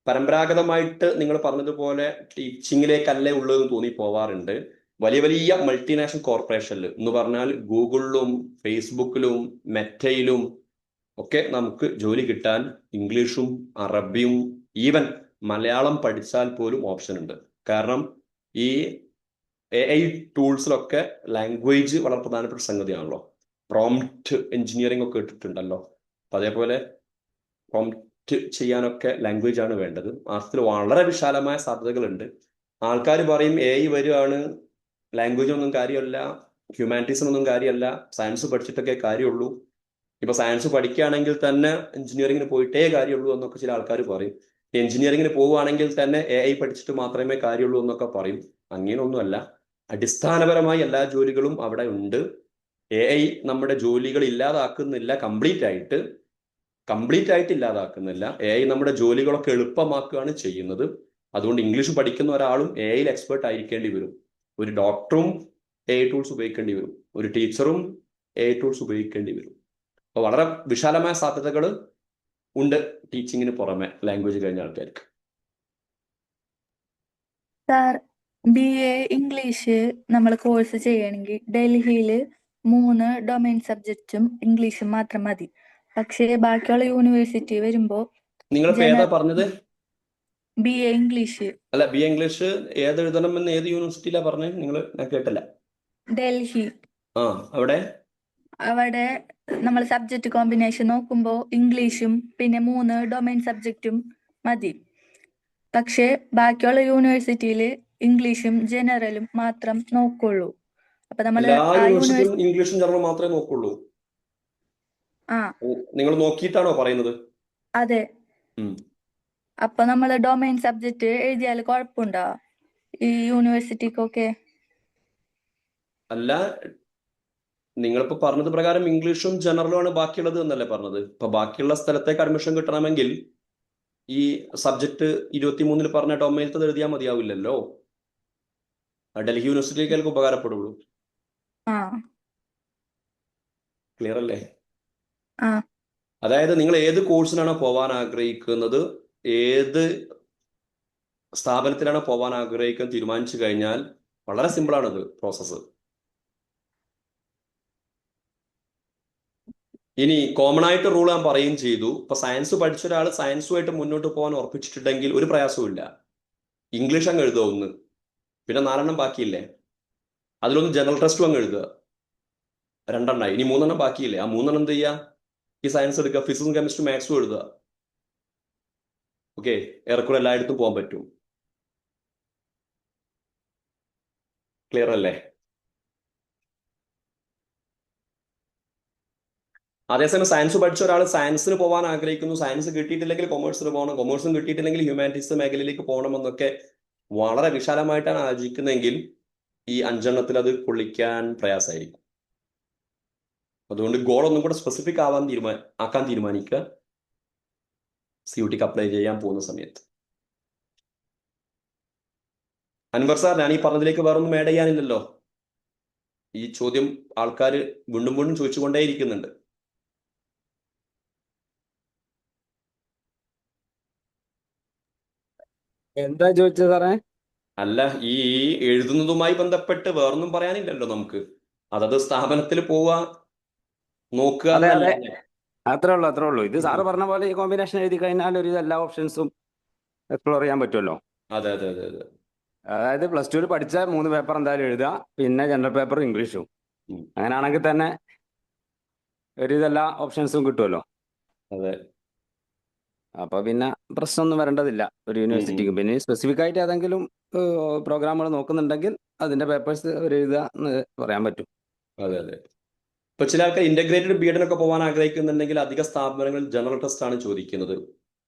പരമ്പരാഗതമായിട്ട് നിങ്ങൾ പറഞ്ഞതുപോലെ ടീച്ചിങ്ങിലേക്കല്ലേ ഉള്ളതെന്ന് തോന്നി പോവാറുണ്ട്. വലിയ വലിയ മൾട്ടിനാഷണൽ കോർപ്പറേഷനിൽ എന്ന് പറഞ്ഞാൽ ഗൂഗിളിലും ഫേസ്ബുക്കിലും മെറ്റയിലും ഒക്കെ നമുക്ക് ജോലി കിട്ടാൻ ഇംഗ്ലീഷും അറബിയും ഈവൻ മലയാളം പഠിച്ചാൽ പോലും ഓപ്ഷൻ ഉണ്ട്. കാരണം ഈ AI ടൂൾസിലൊക്കെ ലാംഗ്വേജ് വളരെ പ്രധാനപ്പെട്ട സംഗതിയാണല്ലോ. പ്രോംപ്റ്റ് എഞ്ചിനീയറിംഗ് ഒക്കെ ഇട്ടിട്ടുണ്ടല്ലോ. അപ്പൊ അതേപോലെ പ്രോംപ്റ്റ് ചെയ്യാനൊക്കെ ലാംഗ്വേജ് ആണ് വേണ്ടത്. അതിൽ വളരെ വിശാലമായ സാധ്യതകളുണ്ട്. ആൾക്കാർ പറയും AI വരുവാണ്, ലാംഗ്വേജ് ഒന്നും കാര്യമല്ല, ഹ്യൂമാനിറ്റീസിനൊന്നും കാര്യമല്ല, സയൻസ് പഠിച്ചിട്ടൊക്കെ കാര്യമുള്ളൂ. ഇപ്പൊ സയൻസ് പഠിക്കുകയാണെങ്കിൽ തന്നെ എഞ്ചിനീയറിംഗിന് പോയിട്ടേ കാര്യമുള്ളൂ എന്നൊക്കെ ചില ആൾക്കാർ പറയും. എഞ്ചിനീയറിംഗിന് പോവുകയാണെങ്കിൽ തന്നെ AI പഠിച്ചിട്ട് മാത്രമേ കാര്യമുള്ളൂ എന്നൊക്കെ പറയും. അങ്ങനെയൊന്നുമല്ല. അടിസ്ഥാനപരമായി എല്ലാ ജോലികളും അവിടെ ഉണ്ട്. AI നമ്മുടെ ജോലികൾ ഇല്ലാതാക്കുന്നില്ല, കംപ്ലീറ്റ് ആയിട്ട് ഇല്ലാതാക്കുന്നില്ല. AI നമ്മുടെ ജോലികളൊക്കെ എളുപ്പമാക്കുകയാണ് ചെയ്യുന്നത്. അതുകൊണ്ട് ഇംഗ്ലീഷ് പഠിക്കുന്ന ഒരാളും AI-ൽ എക്സ്പേർട്ട് ആയിരിക്കേണ്ടി വരും. ഒരു ഡോക്ടറും AI ടൂൾസ് ഉപയോഗിക്കേണ്ടി വരും. ഒരു ടീച്ചറും AI ടൂൾസ് ഉപയോഗിക്കേണ്ടി വരും. അപ്പോൾ വളരെ വിശാലമായ സാധ്യതകൾ ഉണ്ട് ടീച്ചിങ്ങിന് പുറമെ ലാംഗ്വേജ് കഴിഞ്ഞ ആൾക്കാർക്ക്. സാർ BA ഇംഗ്ലീഷ് നമ്മൾ കോഴ്സ് ചെയ്യണമെങ്കിൽ ഡൽഹിയിൽ 3 ഡൊമൈൻ സബ്ജക്റ്റും ഇംഗ്ലീഷും മാത്രം മതി. പക്ഷേ ബാക്കിയുള്ള യൂണിവേഴ്സിറ്റി വരുമ്പോൾ നിങ്ങളിപ്പോ ഏതാ പറഞ്ഞത്? BA English. അല്ല, BA ഇംഗ്ലീഷ് ഏത് എഴുതണമെന്ന് ഏത് യൂണിവേഴ്സിറ്റിയിലാ പറഞ്ഞത് നിങ്ങൾ? ഞാൻ കേട്ടില്ല. ഡൽഹി. അവിടെ നമ്മൾ സബ്ജക്റ്റ് കോമ്പിനേഷൻ നോക്കുമ്പോൾ ഇംഗ്ലീഷും പിന്നെ 3 ഡൊമൈൻ സബ്ജക്റ്റും മതി. പക്ഷേ ബാക്കിയുള്ള യൂണിവേഴ്സിറ്റിയിൽ ഇംഗ്ലീഷും ജനറലും മാത്രം നോക്കുള്ളൂ. അപ്പൊ നമ്മൾ എല്ലാ യൂണിവേഴ്സിറ്റിയും ഇംഗ്ലീഷും ജനറലും മാത്രമേ നോക്കുള്ളൂ? നിങ്ങൾ നോക്കിയിട്ടാണോ പറയുന്നത്? അതെ. അപ്പൊ നമ്മൾ ഡൊമൈൻ സബ്ജക്റ്റ് എഴുതിയാൽ കുഴപ്പമുണ്ടോ ഈ യൂണിവേഴ്സിറ്റിക്കൊക്കെ? അല്ല, നിങ്ങളിപ്പോ പറഞ്ഞത് പ്രകാരം ഇംഗ്ലീഷും ജനറലും ആണ് ബാക്കിയുള്ളത് എന്നല്ലേ പറഞ്ഞത്? ഇപ്പൊ ബാക്കിയുള്ള സ്ഥലത്തേക്ക് അഡ്മിഷൻ കിട്ടണമെങ്കിൽ ഈ സബ്ജക്ട് 23 പറഞ്ഞ ഡൊമൈനത്തത് എഴുതിയാൽ മതിയാവില്ലല്ലോ. ഡൽഹി യൂണിവേഴ്സിറ്റിക്ക് ഉപകാരപ്പെടുള്ളൂ. ക്ലിയർ അല്ലേ? അതായത് നിങ്ങൾ ഏത് കോഴ്സിനാണോ പോവാൻ ആഗ്രഹിക്കുന്നത്, ഏത് സ്ഥാപനത്തിലാണോ പോവാൻ ആഗ്രഹിക്കുന്നത് തീരുമാനിച്ചു കഴിഞ്ഞാൽ വളരെ സിമ്പിളാണിത് പ്രോസസ്സ്. ഇനി കോമൺ ആയിട്ട് റൂൾ ഞാൻ പറയുകയും ചെയ്തു. ഇപ്പൊ സയൻസ് പഠിച്ച ഒരാൾ സയൻസുമായിട്ട് മുന്നോട്ട് പോകാൻ ഉറപ്പിച്ചിട്ടുണ്ടെങ്കിൽ ഒരു പ്രയാസവും ഇല്ല. ഇംഗ്ലീഷ് അങ്ങ് എഴുതുക 1, പിന്നെ 4 ബാക്കിയില്ലേ, അതിലൊന്ന് ജനറൽ ടെസ്റ്റും അങ്ങ് എഴുതുക, 2 ഇനി 3 ബാക്കിയില്ലേ, ആ 3 എന്ത് ചെയ്യുക, ഈ സയൻസ് എടുക്കുക, ഫിസിക്സും കെമിസ്ട്രിയും മാത്സും എഴുതുക. ഓക്കെ, ഏറെക്കുറെ എല്ലായിടത്തും പോകാൻ പറ്റും. ക്ലിയർ അല്ലേ? അതേസമയം സയൻസ് പഠിച്ച ഒരാൾ സയൻസിന് പോകാൻ ആഗ്രഹിക്കുന്നു, സയൻസ് കിട്ടിയിട്ടില്ലെങ്കിൽ കൊമേഴ്സിന് പോകണം, കൊമേഴ്സും കിട്ടിയിട്ടില്ലെങ്കിൽ ഹ്യൂമാനിറ്റീസ് മേഖലയിലേക്ക് പോകണമെന്നൊക്കെ വളരെ വിശാലമായിട്ടാണ് ആലോചിക്കുന്നതെങ്കിൽ ഈ 5 അത് കൊള്ളിക്കാൻ പ്രയാസമായിരിക്കും. അതുകൊണ്ട് ഗോൾ ഒന്നും കൂടെ സ്പെസിഫിക് ആക്കാൻ തീരുമാനിക്കുക CUTക്ക് അപ്ലൈ ചെയ്യാൻ പോകുന്ന സമയത്ത്. അൻവർ സാർ, ഞാൻ ഈ പറഞ്ഞതിലേക്ക് വേറൊന്നും ആഡ് ചെയ്യാനില്ലല്ലോ? ഈ ചോദ്യം ആൾക്കാർ വീണ്ടും വീണ്ടും ചോദിച്ചുകൊണ്ടേയിരിക്കുന്നുണ്ട്. എന്താ ചോദിച്ചത് സാറേ? അല്ല, ഈ എഴുതുന്നതുമായി ബന്ധപ്പെട്ട് വേറൊന്നും പറയാനില്ലല്ലോ നമുക്ക്. അതത് സ്ഥാപനത്തിൽ പോവുക, നോക്കുക. അത്രേ ഉള്ളൂ. ഇത് സാറ് പറഞ്ഞ പോലെ ഈ കോമ്പിനേഷൻ എഴുതി കഴിഞ്ഞാൽ ഒരു എല്ലാ ഓപ്ഷൻസും എക്സ്പ്ലോർ ചെയ്യാൻ പറ്റുമല്ലോ. അതെ. അതായത് +2 പഠിച്ച 3 പേപ്പർ എന്തായാലും എഴുതുക, പിന്നെ ജനറൽ പേപ്പർ ഇംഗ്ലീഷും. അങ്ങനെയാണെങ്കിൽ തന്നെ ഒരു ഇതെല്ലാ ഓപ്ഷൻസും കിട്ടുമല്ലോ. അതെ. അപ്പൊ പിന്നെ പ്രശ്നമൊന്നും വരേണ്ടതില്ല ഒരു യൂണിവേഴ്സിറ്റിക്ക്. പിന്നെ സ്പെസിഫിക് ആയിട്ട് ഏതെങ്കിലും പ്രോഗ്രാമുകൾ നോക്കുന്നുണ്ടെങ്കിൽ അതിന്റെ പേപ്പേഴ്സ് എഴുതുക എന്ന് പറയാൻ പറ്റും. അതെ. ഇപ്പൊ ചില ആൾക്കാർ ഇന്റഗ്രേറ്റഡ് BEdനൊക്കെ പോകാൻ ആഗ്രഹിക്കുന്നുണ്ടെങ്കിൽ അധിക സ്ഥാപനങ്ങളിൽ ജനറൽ ടെസ്റ്റ് ആണ് ചോദിക്കുന്നത്.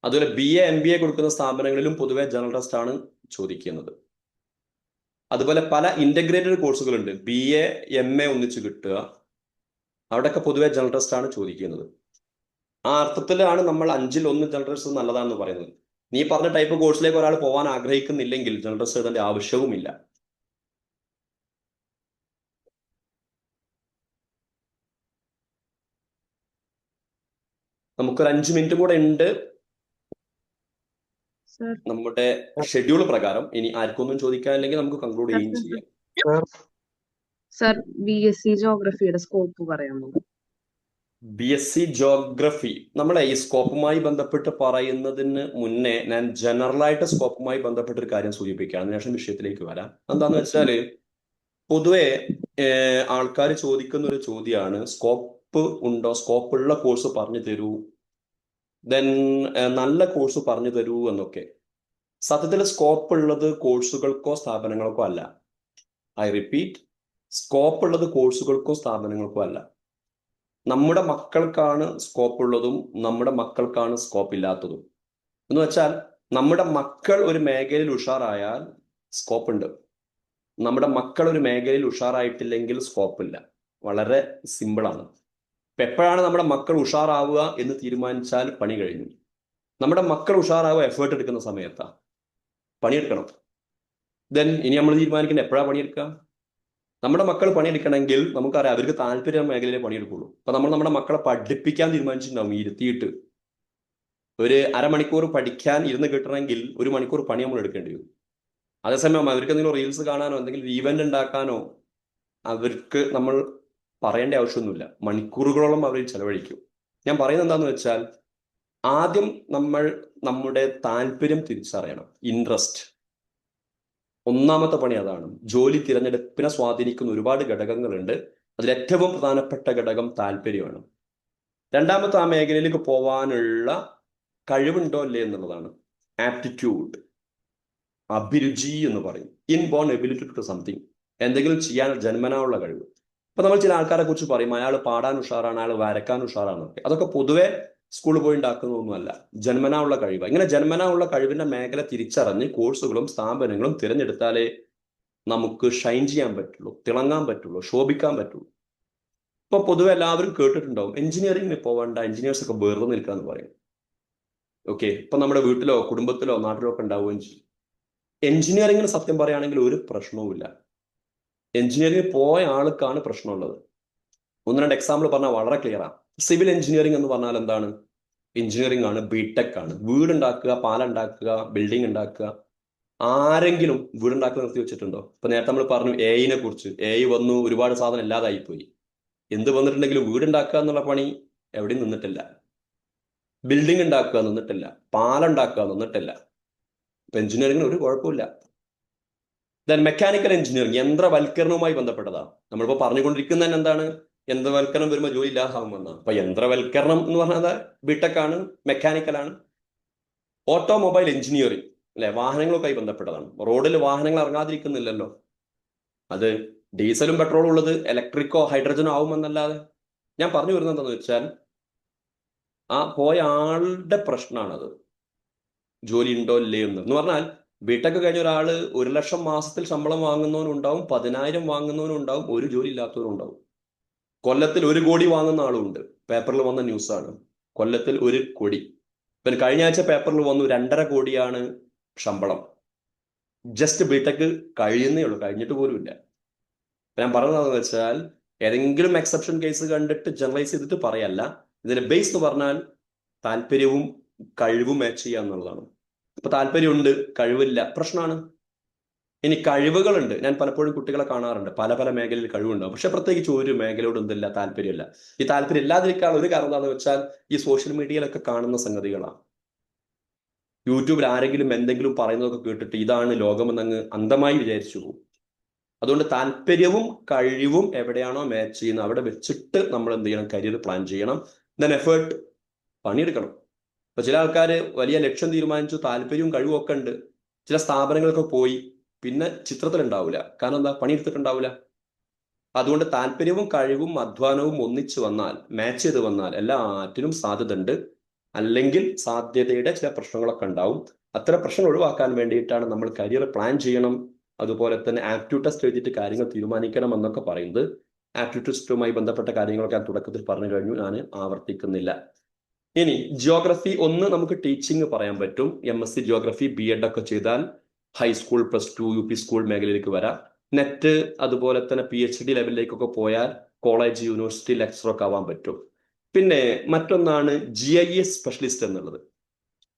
അതുപോലെ BA MBA കൊടുക്കുന്ന സ്ഥാപനങ്ങളിലും പൊതുവെ ജനറൽ ടെസ്റ്റ് ആണ് ചോദിക്കുന്നത്. അതുപോലെ പല ഇന്റഗ്രേറ്റഡ് കോഴ്സുകളുണ്ട്, BA MA ഒന്നിച്ച് കിട്ടുക, അവിടെയൊക്കെ പൊതുവെ ജനറൽ ടെസ്റ്റ് ആണ് ചോദിക്കുന്നത്. ആ അർത്ഥത്തിലാണ് നമ്മൾ 5-ൽ 1 ജനറൽ ടെസ്റ്റ് നല്ലതാണെന്ന് പറയുന്നത്. നീ പറഞ്ഞ ടൈപ്പ് കോഴ്സിലേക്ക് ഒരാൾ പോകാൻ ആഗ്രഹിക്കുന്നില്ലെങ്കിൽ ജനറൽ ടെസ്റ്റ് എഴുതേണ്ട ആവശ്യവുമില്ല. നമുക്കൊരു 5 മിനിറ്റ് കൂടെ ഉണ്ട് നമ്മുടെ ഷെഡ്യൂൾ പ്രകാരം. ഇനി ആർക്കൊന്നും ചോദിക്കാനില്ലെങ്കിൽ നമുക്ക് കൺക്ലൂഡ് ചെയ്യുകയും ചെയ്യാം. സർ, BSc ജോഗ്രഫിയുടെ സ്കോപ്പ് പറയാമോ? BSc ജോഗ്രഫി നമ്മളെ ഈ സ്കോപ്പുമായി ബന്ധപ്പെട്ട് പറയുന്നതിന് മുന്നേ ഞാൻ ജനറലായിട്ട് സ്കോപ്പുമായി ബന്ധപ്പെട്ട ഒരു കാര്യം സൂചിപ്പിക്കുകയാണ്. അതിനുശേഷം വിഷയത്തിലേക്ക് വരാം. എന്താന്ന് വെച്ചാല് പൊതുവെ ആൾക്കാർ ചോദിക്കുന്ന ഒരു ചോദ്യമാണ്, സ്കോപ്പ് ഉണ്ടോ, സ്കോപ്പുള്ള കോഴ്സ് പറഞ്ഞു തരൂ, ദെൻ നല്ല കോഴ്സ് പറഞ്ഞു തരൂ എന്നൊക്കെ. സത്യത്തിൽ സ്കോപ്പ് ഉള്ളത് കോഴ്സുകൾക്കോ സ്ഥാപനങ്ങൾക്കോ അല്ല. ഐ റിപ്പീറ്റ്, സ്കോപ്പ് ഉള്ളത് കോഴ്സുകൾക്കോ സ്ഥാപനങ്ങൾക്കോ അല്ല. നമ്മുടെ മക്കൾക്കാണ് സ്കോപ്പ് ഉള്ളതും നമ്മുടെ മക്കൾക്കാണ് സ്കോപ്പ് ഇല്ലാത്തതും. എന്ന് വെച്ചാൽ നമ്മുടെ മക്കൾ ഒരു മേഖലയിൽ ഉഷാറായാൽ സ്കോപ്പ് ഉണ്ട്, നമ്മുടെ മക്കൾ ഒരു മേഖലയിൽ ഉഷാറായിട്ടില്ലെങ്കിൽ സ്കോപ്പ് ഇല്ല. വളരെ സിമ്പിളാണ്. ഇപ്പൊ എപ്പോഴാണ് നമ്മുടെ മക്കൾ ഉഷാറാവുക എന്ന് തീരുമാനിച്ചാൽ പണി കഴിഞ്ഞു. നമ്മുടെ മക്കൾ ഉഷാറാവുക എഫേർട്ട് എടുക്കുന്ന സമയത്താണ്. പണിയെടുക്കണം. ദെൻ ഇനി നമ്മൾ തീരുമാനിക്കുന്നത് എപ്പോഴാണ് പണിയെടുക്കുക. നമ്മുടെ മക്കൾ പണിയെടുക്കണമെങ്കിൽ നമുക്കറിയാം അവർക്ക് താല്പര്യം മേഖലയിലെ പണിയെടുക്കുള്ളൂ. അപ്പൊ നമ്മൾ നമ്മുടെ മക്കളെ പഠിപ്പിക്കാൻ തീരുമാനിച്ചിട്ടുണ്ടാവും ഇരുത്തിയിട്ട്. ഒരു അരമണിക്കൂർ പഠിക്കാൻ ഇരുന്ന് കിട്ടണമെങ്കിൽ 1 മണിക്കൂർ പണി നമ്മൾ എടുക്കേണ്ടി വരും. അതേസമയം അവർക്ക് എന്തെങ്കിലും റീൽസ് കാണാനോ എന്തെങ്കിലും ഈവന്റ് ഉണ്ടാക്കാനോ അവർക്ക് നമ്മൾ പറയേണ്ട ആവശ്യമൊന്നുമില്ല. മണിക്കൂറുകളോളം അവർ ചെലവഴിക്കും. ഞാൻ പറയുന്നത് എന്താണെന്ന് വെച്ചാൽ, ആദ്യം നമ്മൾ നമ്മുടെ താല്പര്യം തിരിച്ചറിയണം. ഇൻട്രസ്റ്റ് ഒന്നാമത്തെ പണി അതാണ്. ജോലി തിരഞ്ഞെടുപ്പിനെ സ്വാധീനിക്കുന്ന ഒരുപാട് ഘടകങ്ങളുണ്ട്. അതിലേറ്റവും പ്രധാനപ്പെട്ട ഘടകം താല്പര്യമാണ്. രണ്ടാമത്തെ ആ മേഖലയിലേക്ക് പോവാനുള്ള കഴിവുണ്ടോ അല്ലേ എന്നുള്ളതാണ്. ആപ്റ്റിറ്റ്യൂഡ്, അഭിരുചി എന്ന് പറയും. ഇൻബോൺ എബിലിറ്റി ടു സംതിങ്, എന്തെങ്കിലും ചെയ്യാൻ ജന്മനാ ഉള്ള കഴിവ്. ഇപ്പൊ നമ്മൾ ചില ആൾക്കാരെ കുറിച്ച് പറയും, അയാൾ പാടാൻ ഉഷാറാണ്, അയാൾ വരക്കാൻ ഉഷാറാണെന്നൊക്കെ. അതൊക്കെ പൊതുവെ സ്കൂളിൽ പോയി ഉണ്ടാക്കുന്നതൊന്നുമല്ല, ജന്മനാ ഉള്ള കഴിവ്. ഇങ്ങനെ ജന്മനാ ഉള്ള കഴിവിന്റെ മേഖല തിരിച്ചറിഞ്ഞ് കോഴ്സുകളും സ്ഥാപനങ്ങളും തിരഞ്ഞെടുത്താലേ നമുക്ക് ഷൈൻ ചെയ്യാൻ പറ്റുള്ളൂ, തിളങ്ങാൻ പറ്റുള്ളൂ, ശോഭിക്കാൻ പറ്റുള്ളൂ. ഇപ്പൊ പൊതുവെ എല്ലാവരും കേട്ടിട്ടുണ്ടാവും, എഞ്ചിനീയറിംഗിന് പോവേണ്ട, എഞ്ചിനീയേഴ്സ് ഒക്കെ വെറുതെ നിൽക്കാന്ന് പറയും. ഓക്കെ, ഇപ്പൊ നമ്മുടെ വീട്ടിലോ കുടുംബത്തിലോ നാട്ടിലോ ഒക്കെ ഉണ്ടാവുകയും ചെയ്യും. എഞ്ചിനീയറിംഗിന് സത്യം പറയുകയാണെങ്കിൽ ഒരു പ്രശ്നവുമില്ല. എഞ്ചിനീയറിംഗ് പോയ ആൾക്കാണ് പ്രശ്നമുള്ളത്. 1-2 എക്സാമ്പിൾ പറഞ്ഞാൽ വളരെ ക്ലിയറാണ്. സിവിൽ എഞ്ചിനീയറിംഗ് എന്ന് പറഞ്ഞാൽ എന്താണ്? എഞ്ചിനീയറിംഗ് ആണ്, ബിടെക് ആണ്. വീടുണ്ടാക്കുക, പാലുണ്ടാക്കുക, ബിൽഡിംഗ് ഉണ്ടാക്കുക. ആരെങ്കിലും വീടുണ്ടാക്കുക നിർത്തി വെച്ചിട്ടുണ്ടോ? ഇപ്പൊ നേരത്തെ നമ്മൾ പറഞ്ഞു എഐനെ കുറിച്ച്. എഐ വന്നു, ഒരുപാട് സാധനം ഇല്ലാതായി പോയി. എന്ത് വന്നിട്ടുണ്ടെങ്കിലും വീടുണ്ടാക്കുക എന്നുള്ള പണി എവിടെയും നിന്നിട്ടില്ല. ബിൽഡിംഗ് ഉണ്ടാക്കുക നിന്നിട്ടില്ല, പാലുണ്ടാക്കുക നിന്നിട്ടില്ല. ഇപ്പൊ എഞ്ചിനീയറിംഗിന് ഒരു കുഴപ്പമില്ല. ദെൻ മെക്കാനിക്കൽ എഞ്ചിനീയറിംഗ് യന്ത്രവൽക്കരണവുമായി ബന്ധപ്പെട്ടതാണ്. നമ്മളിപ്പോ പറഞ്ഞുകൊണ്ടിരിക്കുന്ന തന്നെ എന്താണ്? യന്ത്രവൽക്കരണം വരുമ്പോൾ ജോലി ഇല്ലാതാവുമെന്നാണ്. അപ്പൊ യന്ത്രവൽക്കരണം എന്ന് പറഞ്ഞാൽ ബിടെക് ആണ്, മെക്കാനിക്കലാണ്. ഓട്ടോമൊബൈൽ എഞ്ചിനീയറിംഗ് അല്ലെ, വാഹനങ്ങളുമായി ബന്ധപ്പെട്ടതാണ്. റോഡിൽ വാഹനങ്ങൾ ഇറങ്ങാതിരിക്കുന്നില്ലല്ലോ. അത് ഡീസലും പെട്രോളും ഉള്ളത് ഇലക്ട്രിക്കോ ഹൈഡ്രജനോ ആവുമെന്നല്ലാതെ. ഞാൻ പറഞ്ഞു വരുന്നത് എന്താണെന്ന് വെച്ചാൽ, ആ പോയ ആളുടെ പ്രശ്നമാണത്, ജോലി ഉണ്ടോ ഇല്ലേ എന്ന് പറഞ്ഞാൽ. ബിടെക് കഴിഞ്ഞ ഒരാള് 1 ലക്ഷം മാസത്തിൽ ശമ്പളം വാങ്ങുന്നവനുണ്ടാവും, 10,000 വാങ്ങുന്നവനുണ്ടാവും, ഒരു ജോലി ഇല്ലാത്തവരുണ്ടാവും. കൊല്ലത്തിൽ 1 കോടി വാങ്ങുന്ന ആളുണ്ട്. പേപ്പറിൽ വന്ന ന്യൂസാണ്, കൊല്ലത്തിൽ 1 കോടി. പിന്നെ കഴിഞ്ഞ ആഴ്ച പേപ്പറിൽ വന്നു 2.5 കോടിയാണ് ശമ്പളം. ജസ്റ്റ് ബിടെക് കഴിയുന്നേ ഉള്ളൂ, കഴിഞ്ഞിട്ട് പോലും ഇല്ല. ഞാൻ പറഞ്ഞതെന്ന് വെച്ചാൽ, ഏതെങ്കിലും എക്സെപ്ഷൻ കേസ് കണ്ടിട്ട് ജനറലൈസ് ചെയ്തിട്ട് പറയല്ല. ഇതിന്റെ ബേസ് എന്ന് പറഞ്ഞാൽ താല്പര്യവും കഴിവും മാച്ച് ചെയ്യുക എന്നുള്ളതാണ്. ഇപ്പൊ താല്പര്യമുണ്ട്, കഴിവില്ല, പ്രശ്നമാണ്. ഇനി കഴിവുകളുണ്ട്. ഞാൻ പലപ്പോഴും കുട്ടികളെ കാണാറുണ്ട്, പല പല മേഖലയിൽ കഴിവുണ്ടാവും, പക്ഷെ പ്രത്യേകിച്ച് ഒരു മേഖലയോട് എന്തില്ല, താല്പര്യമില്ല. ഈ താല്പര്യം ഇല്ലാതിരിക്കാൻ ഒരു കാരണം എന്താണെന്ന് വെച്ചാൽ, ഈ സോഷ്യൽ മീഡിയയിലൊക്കെ കാണുന്ന സംഗതികളാണ്. യൂട്യൂബിൽ ആരെങ്കിലും എന്തെങ്കിലും പറയുന്നതൊക്കെ കേട്ടിട്ട് ഇതാണ് ലോകമെന്നങ്ങ് അന്ധമായി വിചാരിച്ചു പോകും. അതുകൊണ്ട് താല്പര്യവും കഴിവും എവിടെയാണോ മാച്ച് ചെയ്യുന്നത് അവിടെ വെച്ചിട്ട് നമ്മൾ എന്ത് ചെയ്യണം? കരിയർ പ്ലാൻ ചെയ്യണം. ദെൻ എഫേർട്ട്, പണിയെടുക്കണം. ഇപ്പൊ ചില ആൾക്കാർ വലിയ ലക്ഷ്യം തീരുമാനിച്ചു, താല്പര്യവും കഴിവും ഒക്കെ ഉണ്ട്, ചില സ്ഥാപനങ്ങളൊക്കെ പോയി, പിന്നെ ചിത്രത്തിലുണ്ടാവില്ല. കാരണം എന്താ? പണിയെടുത്തിട്ടുണ്ടാവില്ല. അതുകൊണ്ട് താല്പര്യവും കഴിവും അധ്വാനവും ഒന്നിച്ചു വന്നാൽ, മാച്ച് ചെയ്ത് വന്നാൽ എല്ലാറ്റിനും സാധ്യത ഉണ്ട്. അല്ലെങ്കിൽ സാധ്യതയുടെ ചില പ്രശ്നങ്ങളൊക്കെ ഉണ്ടാവും. അത്തരം പ്രശ്നങ്ങൾ ഒഴിവാക്കാൻ വേണ്ടിയിട്ടാണ് നമ്മൾ കരിയർ പ്ലാൻ ചെയ്യണം. അതുപോലെ തന്നെ ആപ്റ്റ്യൂഡ് ടെസ്റ്റ് എഴുതിയിട്ട് കാര്യങ്ങൾ തീരുമാനിക്കണം എന്നൊക്കെ പറയുന്നത്. ആപ്റ്റ്യൂഡ് ടെസ്റ്റുമായി ബന്ധപ്പെട്ട കാര്യങ്ങളൊക്കെ ഞാൻ തുടക്കത്തിൽ പറഞ്ഞു കഴിഞ്ഞു, ഞാൻ ആവർത്തിക്കുന്നില്ല. ഇനി ജിയോഗ്രഫി ഒന്ന് നമുക്ക് ടീച്ചിങ് പറയാൻ പറ്റും. MSc ജിയോഗ്രഫി BEd ഒക്കെ ചെയ്താൽ ഹൈസ്കൂൾ, +2, UP സ്കൂൾ മേഖലയിലേക്ക് വരാം. നെറ്റ് അതുപോലെ തന്നെ PhD ലെവലിലേക്കൊക്കെ പോയാൽ കോളേജ്, യൂണിവേഴ്സിറ്റി ലെക്ചറർ ഒക്കെ ആവാൻ പറ്റും. പിന്നെ മറ്റൊന്നാണ് GIS സ്പെഷ്യലിസ്റ്റ് എന്നുള്ളത്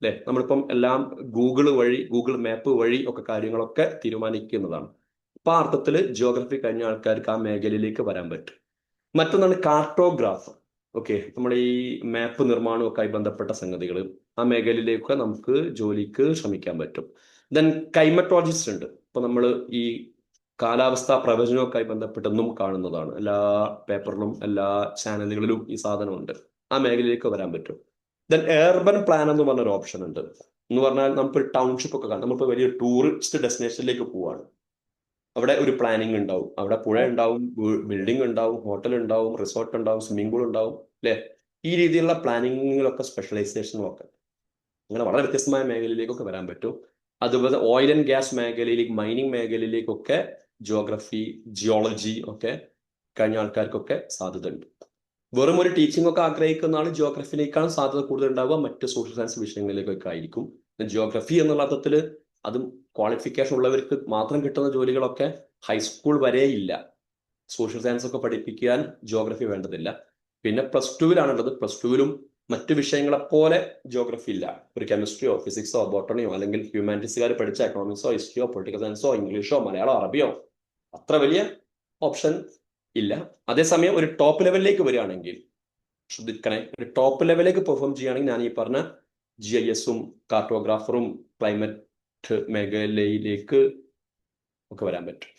അല്ലെ. നമ്മളിപ്പം എല്ലാം ഗൂഗിൾ വഴി, ഗൂഗിൾ മാപ്പ് വഴി ഒക്കെ കാര്യങ്ങളൊക്കെ തീരുമാനിക്കുന്നതാണ്. അപ്പൊ ആ അർത്ഥത്തിൽ ജിയോഗ്രഫി കഴിഞ്ഞ ആൾക്കാർക്ക് ആ മേഖലയിലേക്ക് വരാൻ പറ്റും. മറ്റൊന്നാണ് കാർട്ടോഗ്രാഫർ. ഓക്കെ, നമ്മുടെ ഈ മാപ്പ് നിർമ്മാണമൊക്കെ ആയി ബന്ധപ്പെട്ട സംഗതികൾ, ആ മേഖലയിലേക്ക് നമുക്ക് ജോലിക്ക് ശ്രമിക്കാൻ പറ്റും. ദെൻ ക്ലൈമറ്റോളജിസ്റ്റ് ഉണ്ട്. ഇപ്പൊ നമ്മൾ ഈ കാലാവസ്ഥാ പ്രവചനമൊക്കെ ആയി ബന്ധപ്പെട്ടെന്നും കാണുന്നതാണ്. എല്ലാ പേപ്പറിലും എല്ലാ ചാനലുകളിലും ഈ സാധനമുണ്ട്. ആ മേഖലയിലേക്ക് വരാൻ പറ്റും. ദെൻ എർബൻ പ്ലാൻ എന്ന് പറഞ്ഞൊരു ഓപ്ഷൻ ഉണ്ട്. എന്ന് പറഞ്ഞാൽ നമുക്ക് ടൗൺഷിപ്പ് ഒക്കെ കാണാം. നമ്മളിപ്പോൾ വലിയ ടൂറിസ്റ്റ് ഡെസ്റ്റിനേഷനിലേക്ക് പോവാണ്, അവിടെ ഒരു പ്ലാനിങ് ഉണ്ടാവും. അവിടെ പുഴ ഉണ്ടാവും, ബിൽഡിംഗ് ഉണ്ടാവും, ഹോട്ടൽ ഉണ്ടാവും, റിസോർട്ട് ഉണ്ടാവും, സ്വിമ്മിംഗ് പൂൾ ഉണ്ടാവും അല്ലെ. ഈ രീതിയിലുള്ള പ്ലാനിങ്ങിലൊക്കെ സ്പെഷ്യലൈസേഷനും ഒക്കെ അങ്ങനെ വളരെ വ്യത്യസ്തമായ മേഖലയിലേക്കൊക്കെ വരാൻ പറ്റും. അതുപോലെ ഓയിൽ ആൻഡ് ഗ്യാസ് മേഖലയിലേക്ക്, മൈനിങ് മേഖലയിലേക്കൊക്കെ ജിയോഗ്രഫി, ജിയോളജി ഒക്കെ കഴിഞ്ഞ ആൾക്കാർക്കൊക്കെ സാധ്യത ഉണ്ട്. വെറും ഒരു ടീച്ചിങ് ഒക്കെ ആഗ്രഹിക്കുന്ന ആൾ ജിയോഗ്രഫിയിലേക്കാണ് സാധ്യത കൂടുതൽ ഉണ്ടാവുക, മറ്റ് സോഷ്യൽ സയൻസ് വിഷയങ്ങളിലേക്കൊക്കെ ആയിരിക്കും. ജിയോഗ്രഫി എന്നുള്ള അർത്ഥത്തിൽ അതും ക്വാളിഫിക്കേഷൻ ഉള്ളവർക്ക് മാത്രം കിട്ടുന്ന ജോലികളൊക്കെ ഹൈസ്കൂൾ വരെ ഇല്ല. സോഷ്യൽ സയൻസ് ഒക്കെ പഠിപ്പിക്കാൻ ജിയോഗ്രഫി വേണ്ടതില്ല. പിന്നെ +2 +2ലും മറ്റു വിഷയങ്ങളെപ്പോലെ ജോഗ്രഫി ഇല്ല. ഒരു കെമിസ്ട്രിയോ ഫിസിക്സോ ബോട്ടണിയോ അല്ലെങ്കിൽ ഹ്യൂമാനിറ്റീസുകാർ പഠിച്ച എക്കണോമിക്സോ ഹിസ്റ്ററിയോ പൊളിറ്റിക്കൽ സയൻസോ ഇംഗ്ലീഷോ മലയാളോ അറബിയോ അത്ര വലിയ ഓപ്ഷൻ ഇല്ല. അതേസമയം ഒരു ടോപ്പ് ലെവലിലേക്ക് വരികയാണെങ്കിൽ, ശ്രദ്ധിക്കണേ, ഒരു ടോപ്പ് ലെവലിലേക്ക് പെർഫോം ചെയ്യുകയാണെങ്കിൽ ഞാൻ ഈ പറഞ്ഞ GIS-ഉം കാർട്ടോഗ്രാഫറും ക്ലൈമറ്റ് മേഖലയിലേക്ക് ഒക്കെ വരാൻ പറ്റും.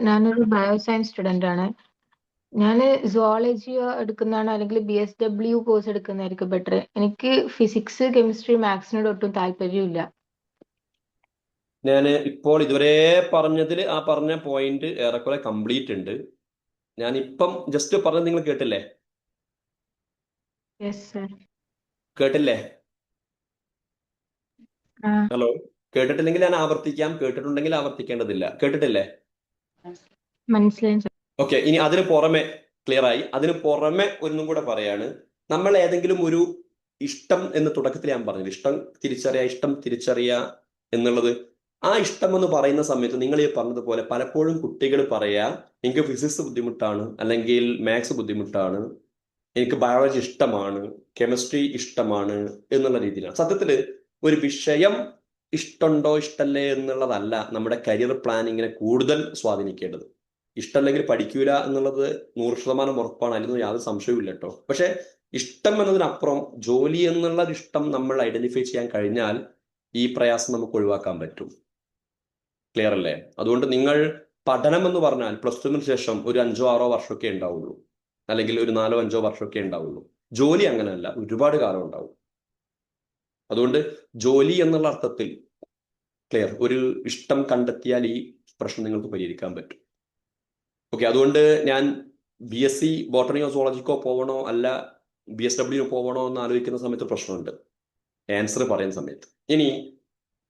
ഞാനൊരു ബയോസയൻസ് സ്റ്റുഡന്റ് ആണ്. ഞാൻ സുവോളജി എടുക്കുന്നതാണ് അല്ലെങ്കിൽ BSW കോഴ്സ് എടുക്കുന്നതായിരിക്കും ബെറ്റർ. എനിക്ക് ഫിസിക്സ് കെമിസ്ട്രി മാത്സിനോട് ഒട്ടും താല്പര്യമില്ല. ഞാൻ ഇപ്പോൾ ഇതുവരെ പറഞ്ഞതിൽ ആ പറഞ്ഞ പോയിന്റ് ഏറെക്കുറെ കംപ്ലീറ്റ് ഉണ്ട്. ഞാൻ ഇപ്പം ജസ്റ്റ് പറഞ്ഞത് നിങ്ങൾ കേട്ടില്ലേ? കേട്ടില്ലേ? ഹലോ, കേട്ടിട്ടില്ലെങ്കിൽ ഞാൻ ആവർത്തിക്കാം, കേട്ടിട്ടുണ്ടെങ്കിൽ ആവർത്തിക്കേണ്ടതില്ല. കേട്ടിട്ടില്ലേ? മനസ്സിലായി. ഓക്കെ, ഇനി അതിന് പുറമെ ക്ലിയർ ആയി. അതിന് പുറമെ ഒന്നും കൂടെ പറയാണ്, നമ്മൾ ഏതെങ്കിലും ഒരു ഇഷ്ടം എന്ന് തുടക്കത്തിൽ ഞാൻ പറഞ്ഞത്, ഇഷ്ടം തിരിച്ചറിയുക എന്നുള്ളത്, ആ ഇഷ്ടം എന്ന് പറയുന്ന സമയത്ത് നിങ്ങൾ ഈ പറഞ്ഞതുപോലെ പലപ്പോഴും കുട്ടികൾ പറയാ എനിക്ക് ഫിസിക്സ് ബുദ്ധിമുട്ടാണ്, അല്ലെങ്കിൽ മാത്സ് ബുദ്ധിമുട്ടാണ്, എനിക്ക് ബയോളജി ഇഷ്ടമാണ്, കെമിസ്ട്രി ഇഷ്ടമാണ് എന്നുള്ള രീതിയിലാണ്. സത്യത്തിൽ ഒരു വിഷയം ഇഷ്ടമുണ്ടോ ഇഷ്ടല്ലേ എന്നുള്ളതല്ല നമ്മുടെ കരിയർ പ്ലാനിങ്ങിനെ കൂടുതൽ സ്വാധീനിക്കേണ്ടത്. ഇഷ്ടമല്ലെങ്കിൽ പഠിക്കൂല എന്നുള്ളത് 100% ഉറപ്പാണ്, അതിലൊന്നും യാതൊരു സംശയവും ഇല്ല കേട്ടോ. പക്ഷെ ഇഷ്ടം എന്നതിനപ്പുറം ജോലി എന്നുള്ള ഇഷ്ടം നമ്മൾ ഐഡന്റിഫൈ ചെയ്യാൻ കഴിഞ്ഞാൽ ഈ പ്രയാസം നമുക്ക് ഒഴിവാക്കാൻ പറ്റും. ക്ലിയർ അല്ലേ? അതുകൊണ്ട് നിങ്ങൾ പഠനം എന്ന് പറഞ്ഞാൽ +2 ശേഷം ഒരു 5-6 വർഷമൊക്കെ ഉണ്ടാവുള്ളൂ, അല്ലെങ്കിൽ ഒരു 4-5 വർഷമൊക്കെ ഉണ്ടാവുള്ളൂ. ജോലി അങ്ങനെയല്ല, ഒരുപാട് കാലം ഉണ്ടാവും. അതുകൊണ്ട് ജോലി എന്നുള്ള അർത്ഥത്തിൽ ക്ലിയർ, ഒരു ഇഷ്ടം കണ്ടെത്തിയാൽ ഈ പ്രശ്നം നിങ്ങൾക്ക് പരിഹരിക്കാൻ പറ്റും. ഓക്കെ, അതുകൊണ്ട് ഞാൻ BSc ബോട്ടണിയോ സുവോളജിക്കോ പോകണോ അല്ല BSW പോകണോ എന്ന് ആലോചിക്കുന്ന സമയത്ത് പ്രശ്നമുണ്ട് ആൻസർ പറയുന്ന സമയത്ത്. ഇനി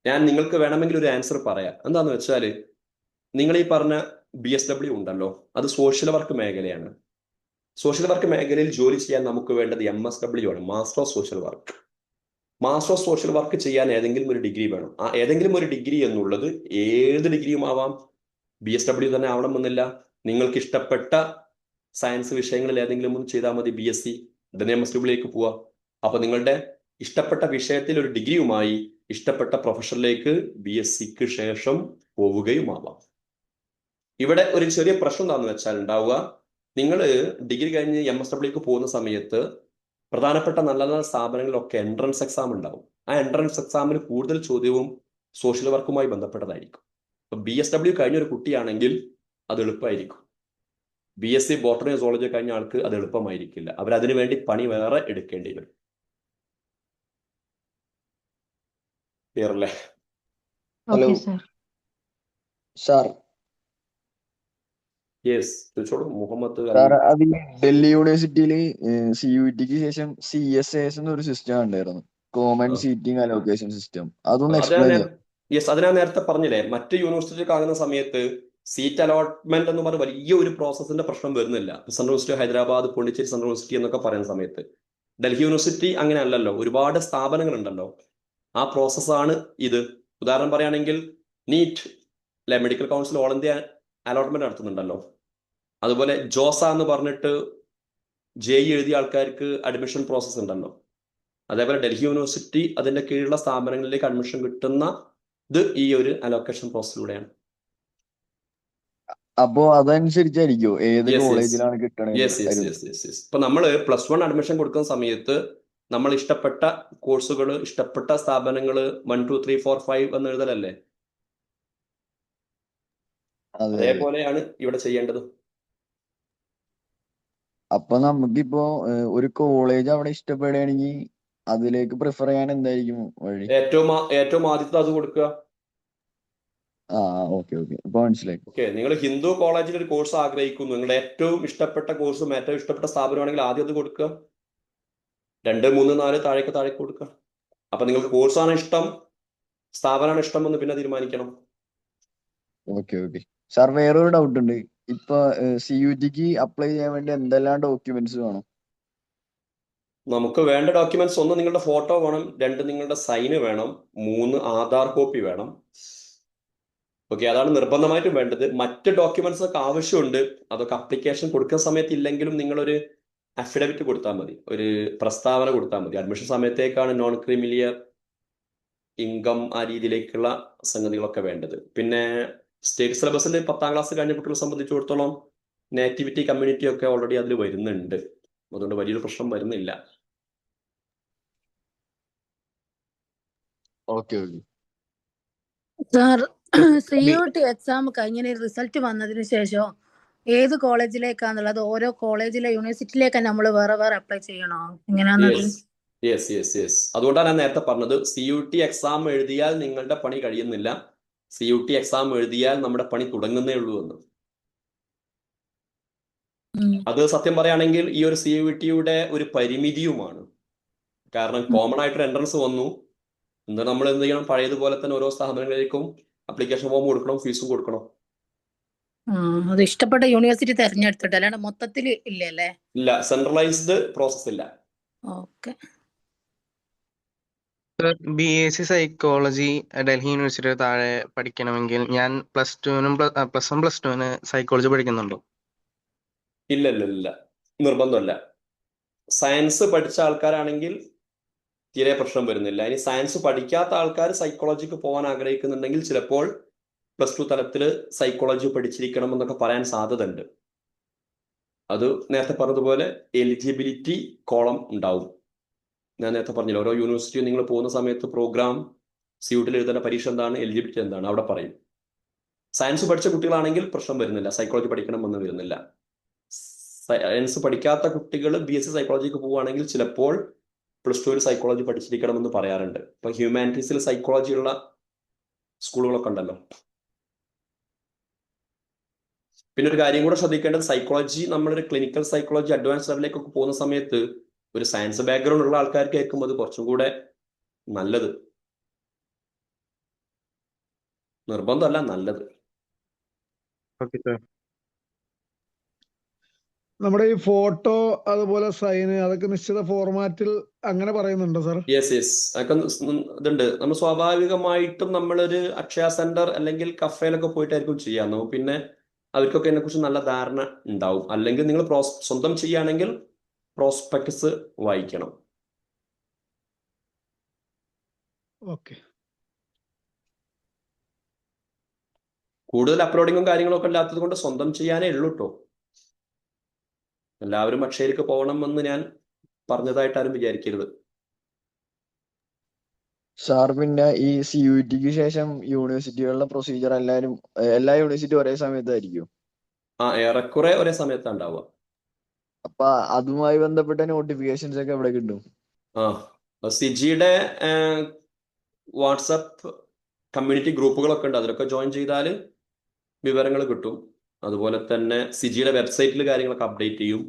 ഞാൻ നിങ്ങൾക്ക് വേണമെങ്കിൽ ഒരു ആൻസർ പറയാം. എന്താന്ന് വെച്ചാൽ, നിങ്ങൾ ഈ പറഞ്ഞ BSW ഉണ്ടല്ലോ, അത് സോഷ്യൽ വർക്ക് മേഖലയാണ്. സോഷ്യൽ വർക്ക് മേഖലയിൽ ജോലി ചെയ്യാൻ നമുക്ക് വേണ്ടത് MSW ആണ്, master of social work. Master of social work ചെയ്യാൻ ഏതെങ്കിലും ഒരു ഡിഗ്രി വേണം. ആ ഏതെങ്കിലും ഒരു ഡിഗ്രി എന്നുള്ളത് ഏത് ഡിഗ്രിയും ആവാം, BSW തന്നെ ആവണമെന്നില്ല. നിങ്ങൾക്ക് ഇഷ്ടപ്പെട്ട സയൻസ് വിഷയങ്ങളിൽ ഏതെങ്കിലും ഒന്ന് ചെയ്താൽ മതി. BSc ഉടനെ MSW പോവാ. അപ്പൊ നിങ്ങളുടെ ഇഷ്ടപ്പെട്ട വിഷയത്തിൽ ഒരു ഡിഗ്രിയുമായി ഇഷ്ടപ്പെട്ട പ്രൊഫഷനിലേക്ക് BScക്ക് ശേഷം പോവുകയുമാവാം. ഇവിടെ ഒരു ചെറിയ പ്രശ്നം എന്താണെന്ന് വെച്ചാൽ ഉണ്ടാവുക, നിങ്ങൾ ഡിഗ്രി കഴിഞ്ഞ് MSWക്ക് പോകുന്ന സമയത്ത് പ്രധാനപ്പെട്ട നല്ല നല്ല സ്ഥാപനങ്ങളിലൊക്കെ എൻട്രൻസ് എക്സാം ഉണ്ടാവും. ആ എൻട്രൻസ് എക്സാമിന് കൂടുതൽ ചോദ്യവും സോഷ്യൽ വർക്കുമായി ബന്ധപ്പെട്ടതായിരിക്കും. അപ്പൊ BSW കഴിഞ്ഞ ഒരു കുട്ടിയാണെങ്കിൽ അത് എളുപ്പമായിരിക്കും. BSc ബോട്ടണി സുവോളജി കഴിഞ്ഞ ആൾക്ക് അത് എളുപ്പമായിരിക്കില്ല. അവരതിനു വേണ്ടി പണി വേറെ എടുക്കേണ്ടി വരും. ക്ലിയർ അല്ലേ? Hello sir. യെസ്, ചോദിച്ചോളൂ മുഹമ്മദ്. സാർ, അത് ഡൽഹി യൂണിവേഴ്സിറ്റിയിൽ CUETക്ക് ശേഷം CSAS എന്നൊരു സിസ്റ്റം ഉണ്ടായിരുന്നു, കോമൺ സീറ്റിംഗ് അലോക്കേഷൻ സിസ്റ്റം. അതൊന്ന് എക്സ്പ്ലെയിൻ ചെയ്യാം. യെസ്, അത് ഞാൻ നേരത്തെ പറഞ്ഞില്ലേ, മറ്റ് യൂണിവേഴ്സിറ്റിക്ക് ആകുന്ന സമയത്ത് സീറ്റ് അലോട്ട്മെന്റ് എന്ന് പറഞ്ഞ വലിയ ഒരു പ്രോസസ്സിന്റെ പ്രശ്നം വരുന്നില്ല. Central university Hyderabad, Pondicherry central university എന്നൊക്കെ പറയുന്ന സമയത്ത് ഡൽഹി യൂണിവേഴ്സിറ്റി അങ്ങനെ അല്ലല്ലോ, ഒരുപാട് സ്ഥാപനങ്ങൾ ഉണ്ടല്ലോ. ആ പ്രോസസ്സാണ് ഇത്. ഉദാഹരണം പറയുകയാണെങ്കിൽ നീറ്റ് അല്ലെ, medical council all India allotment നടത്തുന്നുണ്ടല്ലോ. അതുപോലെ ജോസ എന്ന് പറഞ്ഞിട്ട് JEE എഴുതിയ ആൾക്കാർക്ക് അഡ്മിഷൻ പ്രോസസ്സ് ഉണ്ടല്ലോ. അതേപോലെ ഡൽഹി യൂണിവേഴ്സിറ്റി അതിന്റെ കീഴിലുള്ള സ്ഥാപനങ്ങളിലേക്ക് അഡ്മിഷൻ കിട്ടുന്ന ഇത് ഈ ഒരു അലോക്കേഷൻ പ്രോസസ്സിലൂടെയാണ്. അപ്പോ അതനുസരിച്ചായിരിക്കും ഏത് കോളേജിലാണ് കിട്ടണത്. ഇപ്പൊ നമ്മൾ +1 അഡ്മിഷൻ കൊടുക്കുന്ന സമയത്ത് നമ്മൾ ഇഷ്ടപ്പെട്ട കോഴ്സുകൾ, ഇഷ്ടപ്പെട്ട സ്ഥാപനങ്ങൾ 1 2 3 4 5 എന്ന് എഴുതലല്ലേ? അതേപോലെയാണ് ഇവിടെ ചെയ്യേണ്ടത്. അപ്പൊ നമുക്കിപ്പോ ഒരു കോളേജ് അവിടെ ഇഷ്ടപ്പെടുകയാണെങ്കിൽ അതിലേക്ക് പ്രിഫർ ചെയ്യാൻ എന്തായിരിക്കും വഴി? ഏറ്റവും ആദ്യത്തെ അത് കൊടുക്കുക. ഓക്കെ ഇപ്പൊ മനസ്സിലായി. ഓക്കെ, നിങ്ങൾ ഹിന്ദു കോളേജിൽ ഒരു കോഴ്സ് ആഗ്രഹിക്കുന്നു, നിങ്ങളുടെ ഏറ്റവും ഇഷ്ടപ്പെട്ട കോഴ്സും ഏറ്റവും ഇഷ്ടപ്പെട്ട സ്ഥാപനമാണെങ്കിൽ ആദ്യം അത് കൊടുക്കുക. 2 3 4 താഴേക്ക് കൊടുക്കുക. അപ്പൊ നിങ്ങൾക്ക് കോഴ്സാണ് ഇഷ്ടം, സ്ഥാപനമാണ് ഇഷ്ടം എന്ന് പിന്നെ തീരുമാനിക്കണം. ഓക്കെ സാർ, വേറൊരു ഡൗട്ട് ഉണ്ട്. ഇപ്പൊ CUETക്ക് അപ്ലൈ ചെയ്യാൻ വേണ്ടി എന്തെല്ലാം ഡോക്യുമെന്റ്സ് വേണം? നമുക്ക് വേണ്ട ഡോക്യുമെന്റ്സ് 1 നിങ്ങളുടെ ഫോട്ടോ വേണം, 2 നിങ്ങളുടെ സൈന് വേണം, 3 ആധാർ കോപ്പി വേണം. ഓക്കെ, അതാണ് നിർബന്ധമായിട്ടും വേണ്ടത്. മറ്റ് ഡോക്യുമെന്റ്സ് ഒക്കെ ആവശ്യമുണ്ട്, അതൊക്കെ അപ്ലിക്കേഷൻ കൊടുക്കുന്ന സമയത്ത് ഇല്ലെങ്കിലും നിങ്ങളൊരു അഫിഡവിറ്റ് കൊടുത്താൽ മതി, ഒരു പ്രസ്താവന കൊടുത്താൽ മതി. അഡ്മിഷൻ സമയത്തേക്കാണ് നോൺ ക്രീമിലിയർ ഇൻകം ആ രീതിയിലേക്കുള്ള സംഗതികളൊക്കെ വേണ്ടത്. പിന്നെ സ്റ്റേറ്റ് സിലബസിൽ 10ാം ക്ലാസ് കഴിഞ്ഞ കുട്ടികളെ സംബന്ധിച്ചിടത്തോളം നേറ്റിവിറ്റി കമ്മ്യൂണിറ്റി ഒക്കെ ഓൾറെഡി അതിൽ വരുന്നുണ്ട്. അതുകൊണ്ട് വലിയൊരു പ്രശ്നം വരുന്നില്ല. Okay okay. Sir, CUT exam കഴിഞ്ഞ റിസൾട്ട് വന്നതിന് ശേഷം ഏത് കോളേജിലേക്കാന്നുള്ളത് ഓരോ കോളേജിലെ യൂണിവേഴ്സിറ്റിയിലേക്ക് നമ്മൾ വേറെ വേറെ അപ്ലൈ ചെയ്യണോ? എങ്ങനെയാണത്? യെസ്. അതുകൊണ്ടാണ് ഞാൻ നേരത്തെ പറഞ്ഞത്, CUT എക്സാം എഴുതിയാൽ നിങ്ങളുടെ പണി കഴിയുന്നില്ല, CUT എക്സാം എഴുതിയാൽ നമ്മുടെ പണി തുടങ്ങുന്നേ ഉള്ളൂ എന്ന്. അത് സത്യം പറയുകയാണെങ്കിൽ ഈ ഒരു CUT-യുടെ ഒരു പരിമിതിയുമാണ്. കാരണം കോമൺ ആയിട്ടൊരു എൻട്രൻസ് വന്നു, എന്നിട്ട് നമ്മൾ എന്ത് ചെയ്യണം, പഴയതുപോലെ തന്നെ ഓരോ സ്ഥാപനങ്ങളിലേക്കും അപ്ലിക്കേഷൻ ഫോം കൊടുക്കണം, ഫീസും കൊടുക്കണം. അത് ഇഷ്ടപ്പെട്ട യൂണിവേഴ്സിറ്റി തെരഞ്ഞെടുത്തിട്ട് അല്ലാണ്ട് മൊത്തത്തിൽ ഇല്ലല്ലേ? ഇല്ല, സെൻട്രലൈസ്ഡ് പ്രോസസ് ഇല്ല. ഓക്കെ. BSc സൈക്കോളജി ഡൽഹി യൂണിവേഴ്സിറ്റിയുടെ താഴെ പഠിക്കണമെങ്കിൽ ഞാൻ പ്ലസ് 1 പ്ലസ് 2 സൈക്കോളജി പഠിക്കുന്നുണ്ടോ? ഇല്ല, നിർബന്ധമല്ല. സയൻസ് പഠിച്ച ആൾക്കാരാണെങ്കിൽ തീരെ പ്രശ്നം വരുന്നില്ല. ഇനി സയൻസ് പഠിക്കാത്ത ആൾക്കാർ സൈക്കോളജിക്ക് പോകാൻ ആഗ്രഹിക്കുന്നുണ്ടെങ്കിൽ ചിലപ്പോൾ പ്ലസ് 2 തലത്തിൽ സൈക്കോളജി പഠിച്ചിരിക്കണം എന്നൊക്കെ പറയാൻ സാധ്യത ഉണ്ട്. അത് നേരത്തെ പറഞ്ഞതുപോലെ എലിജിബിലിറ്റി കോളം ഉണ്ടാവും. ഞാൻ നേരത്തെ പറഞ്ഞില്ല, ഓരോ യൂണിവേഴ്സിറ്റിയും നിങ്ങൾ പോകുന്ന സമയത്ത് പ്രോഗ്രാം CUT-ൽ എഴുതേണ്ട പരീക്ഷ എന്താണ്, എലിജിബിലിറ്റി എന്താണ് അവിടെ പറയും. സയൻസ് പഠിച്ച കുട്ടികളാണെങ്കിൽ പ്രശ്നം വരുന്നില്ല, സൈക്കോളജി പഠിക്കണം എന്ന് വരുന്നില്ല. സയൻസ് പഠിക്കാത്ത കുട്ടികൾ BSc സൈക്കോളജിക്ക് പോവുകയാണെങ്കിൽ ചിലപ്പോൾ പ്ലസ് 2-ൽ സൈക്കോളജി പഠിച്ചിരിക്കണം എന്ന് പറയാറുണ്ട്. ഇപ്പൊ ഹ്യൂമാനിറ്റീസിൽ സൈക്കോളജി ഉള്ള സ്കൂളുകളൊക്കെ ഉണ്ടല്ലോ. പിന്നെ ഒരു കാര്യം കൂടെ ശ്രദ്ധിക്കേണ്ടത്, സൈക്കോളജി നമ്മളൊരു ക്ലിനിക്കൽ സൈക്കോളജി അഡ്വാൻസ് ലെവലിലേക്കൊക്കെ പോകുന്ന സമയത്ത് ഒരു സയൻസ് ബാക്ക്ഗ്രൗണ്ട് ഉള്ള ആൾക്കാർക്കായിരിക്കും അത് കുറച്ചും കൂടെ നല്ലത്. നിർബന്ധമല്ല, നല്ലത്. നമ്മുടെ ഈ ഫോട്ടോ അതുപോലെ സൈന് അതൊക്കെ നിശ്ചിത ഫോർമാറ്റിൽ അങ്ങനെ പറയുന്നുണ്ടോ സാർ? യെസ് അതൊക്കെ ഇതുണ്ട്. നമ്മൾ സ്വാഭാവികമായിട്ടും നമ്മളൊരു അക്ഷയ സെന്റർ അല്ലെങ്കിൽ കഫേയിലൊക്കെ പോയിട്ടായിരിക്കും ചെയ്യാം. പിന്നെ അവർക്കൊക്കെ ഇതിനെക്കുറിച്ച് നല്ല ധാരണ ഉണ്ടാവും. അല്ലെങ്കിൽ നിങ്ങൾ സ്വന്തം ചെയ്യുകയാണെങ്കിൽ പ്രോസ്പെക്ടസ് വായിക്കണം. ഓക്കെ. കൂടുതൽ അപ്ലോഡിങ്ങും കാര്യങ്ങളൊക്കെ ഇല്ലാത്തത് കൊണ്ട് സ്വന്തം ചെയ്യാനേ ഉള്ളൂ കേട്ടോ. എല്ലാവരും അക്ഷയയിലേക്ക് പോകണമെന്ന് ഞാൻ പറഞ്ഞതായിട്ട് ആരും വിചാരിക്കരുത്. സാർ, പിന്നെ ഈ CUT-ക്ക് ശേഷം യൂണിവേഴ്സിറ്റികളുടെ പ്രൊസീജിയർ എല്ലാ യൂണിവേഴ്സിറ്റി ഒരേ സമയത്തായിരിക്കും? ഏറെക്കുറെ ഒരേ സമയത്താണ് ഉണ്ടാവുക. അപ്പൊ അതുമായി ബന്ധപ്പെട്ട നോട്ടിഫിക്കേഷൻസ് ഒക്കെ എവിടെ കിട്ടും? സിജിയുടെ വാട്സപ്പ് കമ്മ്യൂണിറ്റി ഗ്രൂപ്പുകളൊക്കെ ഉണ്ട്, അതിലൊക്കെ ജോയിൻ ചെയ്താൽ വിവരങ്ങൾ കിട്ടും. അതുപോലെ തന്നെ സിജിയുടെ വെബ്സൈറ്റിൽ കാര്യങ്ങളൊക്കെ അപ്ഡേറ്റ് ചെയ്യും,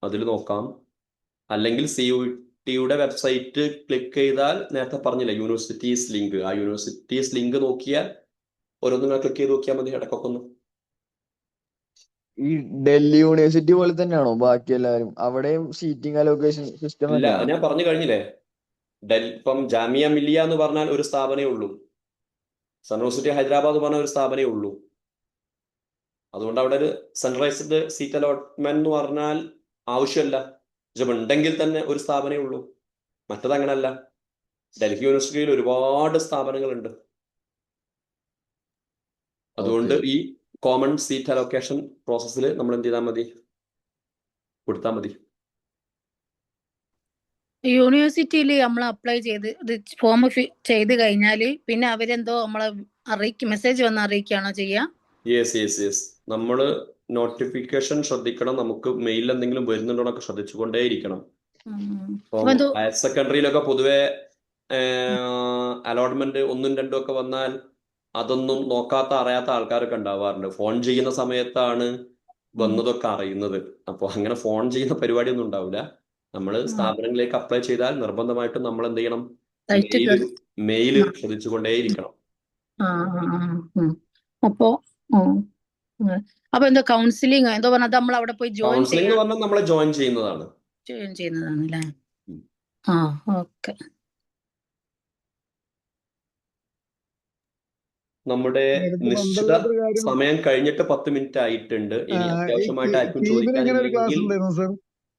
അതിൽ നോക്കാം. അല്ലെങ്കിൽ CUT-യുടെ വെബ്സൈറ്റ് ക്ലിക്ക് ചെയ്താൽ നേരത്തെ പറഞ്ഞില്ല യൂണിവേഴ്സിറ്റീസ് ലിങ്ക്, ആ യൂണിവേഴ്സിറ്റീസ് ലിങ്ക് നോക്കിയാൽ ഓരോന്നും ക്ലിക്ക് ചെയ്ത് നോക്കിയാൽ മതി. ഇടയ്ക്കൊക്കെ ഒന്ന് ഈ ഡൽഹി യൂണിവേഴ്സിറ്റി പോലെ തന്നെയാണോ ബാക്കി എല്ലാവരും? അവിടെയും സീറ്റിംഗ് അലോക്കേഷൻ സിസ്റ്റം ഇല്ല, ഞാൻ പറഞ്ഞു കഴിഞ്ഞില്ലേ. ഇപ്പം ജാമിയ മില്ലിയ എന്ന് പറഞ്ഞാൽ ഒരു സ്ഥാപനമേ ഉള്ളൂ, സെൻട്രൽ യൂണിവേഴ്സിറ്റി ഹൈദരാബാദ് എന്ന് പറഞ്ഞാൽ ഒരു സ്ഥാപനമേ ഉള്ളൂ. അതുകൊണ്ട് അവിടെ ഒരു സെൻട്രലൈസ്ഡ് സീറ്റ് അലോട്ട്മെന്റ് എന്ന് പറഞ്ഞാൽ ആവശ്യമില്ല. ഉണ്ടെങ്കിൽ തന്നെ ഒരു സ്ഥാപനമേ ഉള്ളൂ. മറ്റത് അങ്ങനല്ല. ഡൽഹി യൂണിവേഴ്സിറ്റിയിൽ ഒരുപാട് സ്ഥാപനങ്ങളുണ്ട്. അതുകൊണ്ട് ഈ കോമൺ സീറ്റ് അലോക്കേഷൻ പ്രോസസ്സിൽ നമ്മൾ എന്ത് ചെയ്താൽ മതി, കൊടുത്താൽ മതി. യൂണിവേഴ്സിറ്റിയിൽ നമ്മൾ അപ്ലൈ ചെയ്ത് ഫോം ചെയ്ത് കഴിഞ്ഞാൽ പിന്നെ അവരെന്തോ നമ്മളെ മെസ്സേജ് വന്ന് അറിയിക്കുകയാണോ ചെയ്യുക? യെസ് നമ്മൾ നോട്ടിഫിക്കേഷൻ ശ്രദ്ധിക്കണം. നമുക്ക് മെയിൽ എന്തെങ്കിലും വരുന്നുണ്ടോ എന്നൊക്കെ ശ്രദ്ധിച്ചുകൊണ്ടേയിരിക്കണം. ഹയർ സെക്കൻഡറിയിലൊക്കെ പൊതുവെ അലോട്ട്മെന്റ് 1ഉം 2ഉം ഒക്കെ വന്നാൽ അതൊന്നും നോക്കാത്ത അറിയാത്ത ആൾക്കാരൊക്കെ ഉണ്ടാവാറുണ്ട്. ഫോൺ ചെയ്യുന്ന സമയത്താണ് വന്നതൊക്കെ അറിയുന്നത്. അപ്പോൾ അങ്ങനെ ഫോൺ ചെയ്യുന്ന പരിപാടിയൊന്നും ഉണ്ടാവില്ല. നമ്മൾ സ്ഥാപനങ്ങളിലേക്ക് അപ്ലൈ ചെയ്താൽ നിർബന്ധമായിട്ടും നമ്മൾ എന്ത് ചെയ്യണം, മെയില് ശ്രദ്ധിച്ചുകൊണ്ടേയിരിക്കണം. അപ്പൊ എന്തോ കൗൺസിലിംഗ് എന്തോ പറഞ്ഞത് നമ്മൾ അവിടെ പോയി കൗൺസിലിംഗ് പറഞ്ഞാൽ നമ്മളെ ജോയിൻ ചെയ്യുന്നതാണ്. അല്ലേ? ഓക്കെ. നമ്മുടെ നിശ്ചിത സമയം കഴിഞ്ഞിട്ട് 10 മിനിറ്റ് ആയിട്ടുണ്ട്. ഇനി അത്യാവശ്യമായിട്ട് ആർക്കും ചോദിക്കാനില്ലെങ്കിൽ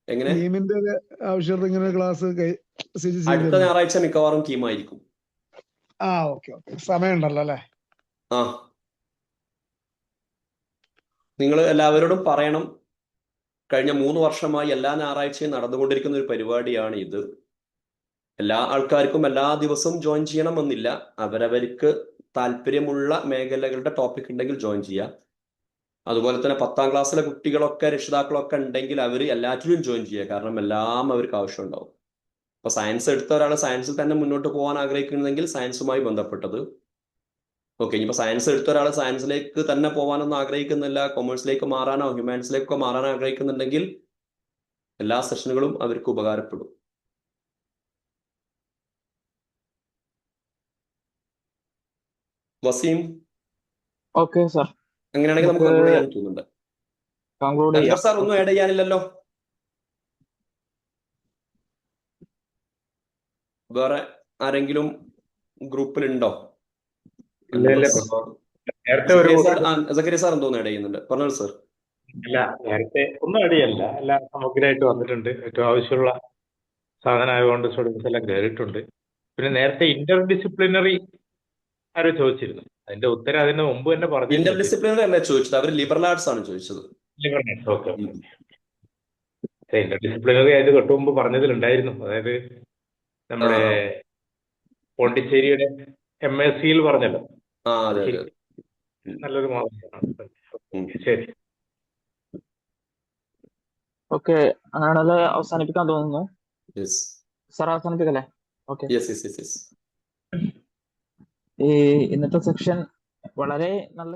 എങ്ങനെ കീമിന്റെ ആവശ്യമുള്ള ഇങ്ങനെ ക്ലാസ് അടുത്ത ഞായറാഴ്ച മിക്കവാറും കീമായിരിക്കും. ഓക്കെ സമയമുണ്ടല്ലോ അല്ലേ? ആ, നിങ്ങൾ എല്ലാവരോടും പറയണം. കഴിഞ്ഞ 3 വർഷമായി എല്ലാ ഞായറാഴ്ചയും നടന്നുകൊണ്ടിരിക്കുന്ന ഒരു പരിപാടിയാണ് ഇത്. എല്ലാ ആൾക്കാർക്കും എല്ലാ ദിവസവും ജോയിൻ ചെയ്യണമെന്നില്ല. അവരവർക്ക് താല്പര്യമുള്ള മേഖലകളുടെ ടോപ്പിക് ഉണ്ടെങ്കിൽ ജോയിൻ ചെയ്യാം. അതുപോലെ തന്നെ 10ാം ക്ലാസ്സിലെ കുട്ടികളൊക്കെ രക്ഷിതാക്കളൊക്കെ ഉണ്ടെങ്കിൽ അവർ എല്ലാറ്റിലും ജോയിൻ ചെയ്യുക. കാരണം എല്ലാം അവർക്ക് ആവശ്യമുണ്ടാവും. അപ്പോൾ സയൻസ് എടുത്ത ഒരാൾ സയൻസിൽ തന്നെ മുന്നോട്ട് പോകാൻ ആഗ്രഹിക്കുന്നെങ്കിൽ സയൻസുമായി ബന്ധപ്പെട്ടത്. ഓക്കെ, ഇനിയിപ്പോൾ സയൻസ് എടുത്ത ഒരാൾ സയൻസിലേക്ക് തന്നെ പോകാനൊന്നും ആഗ്രഹിക്കുന്നില്ല, കൊമേഴ്സിലേക്ക് മാറാനോ ഹ്യൂമാനിറ്റീസിലേക്കോ മാറാനോ ആഗ്രഹിക്കുന്നുണ്ടെങ്കിൽ എല്ലാ സെഷനുകളും അവർക്ക് ഉപകാരപ്പെടും. വസീം, ഓക്കെ സാർ, അങ്ങനെയാണെങ്കിൽ നമുക്ക് കൺക്ലൂഡ് ചെയ്യാൻ തോന്നുന്നുണ്ട്. അൻവർ സാർ ഒന്നും ആഡ് ചെയ്യാനില്ലല്ലോ? വേറെ ആരെങ്കിലും ഗ്രൂപ്പിലുണ്ടോ? സക്കറിയ സാർ എന്തോന്ന് ആഡ് ചെയ്യുന്നുണ്ട്? പറഞ്ഞോളൂ സാർ. ഇല്ല, നേരത്തെ ഒന്നും ആഡ് ചെയ്യാനില്ല. എല്ലാം സമഗ്രമായിട്ട് വന്നിട്ടുണ്ട്. ഏറ്റവും ആവശ്യമുള്ള സാധനമായതുകൊണ്ട് സ്റ്റുഡൻസ് എല്ലാം കയറിയിട്ടുണ്ട്. പിന്നെ നേരത്തെ ഇന്റർ ഡിസിപ്ലിനറി ആരോ ചോദിച്ചിരുന്നു. അതിന്റെ ഉത്തരം അതിന് മുമ്പ് തന്നെ പറഞ്ഞു. ഇന്റർ ഡിസിപ്ലിനറി അല്ല ചോദിച്ചത്, അവർ ലിബറൽ ആർട്സ് ആണ് ചോദിച്ചത്. ഓക്കെ, ഇന്റർ ഡിസിപ്ലിനറി ആയത് തൊട്ട് മുമ്പ് പറഞ്ഞതിലുണ്ടായിരുന്നു. അതായത് നമ്മുടെ പോണ്ടിച്ചേരിയുടെ MSc പറഞ്ഞല്ലോ. നല്ലൊരു മാതൃകയാണ്. ശരി, ഓക്കെ, അങ്ങനെയാണല്ലോ അവസാനിപ്പിക്കാൻ തോന്നുന്നു. സാർ അവസാനിപ്പിക്കല്ലേ? ഓക്കെ, ഈ ഇന്നത്തെ സെക്ഷൻ വളരെ നല്ല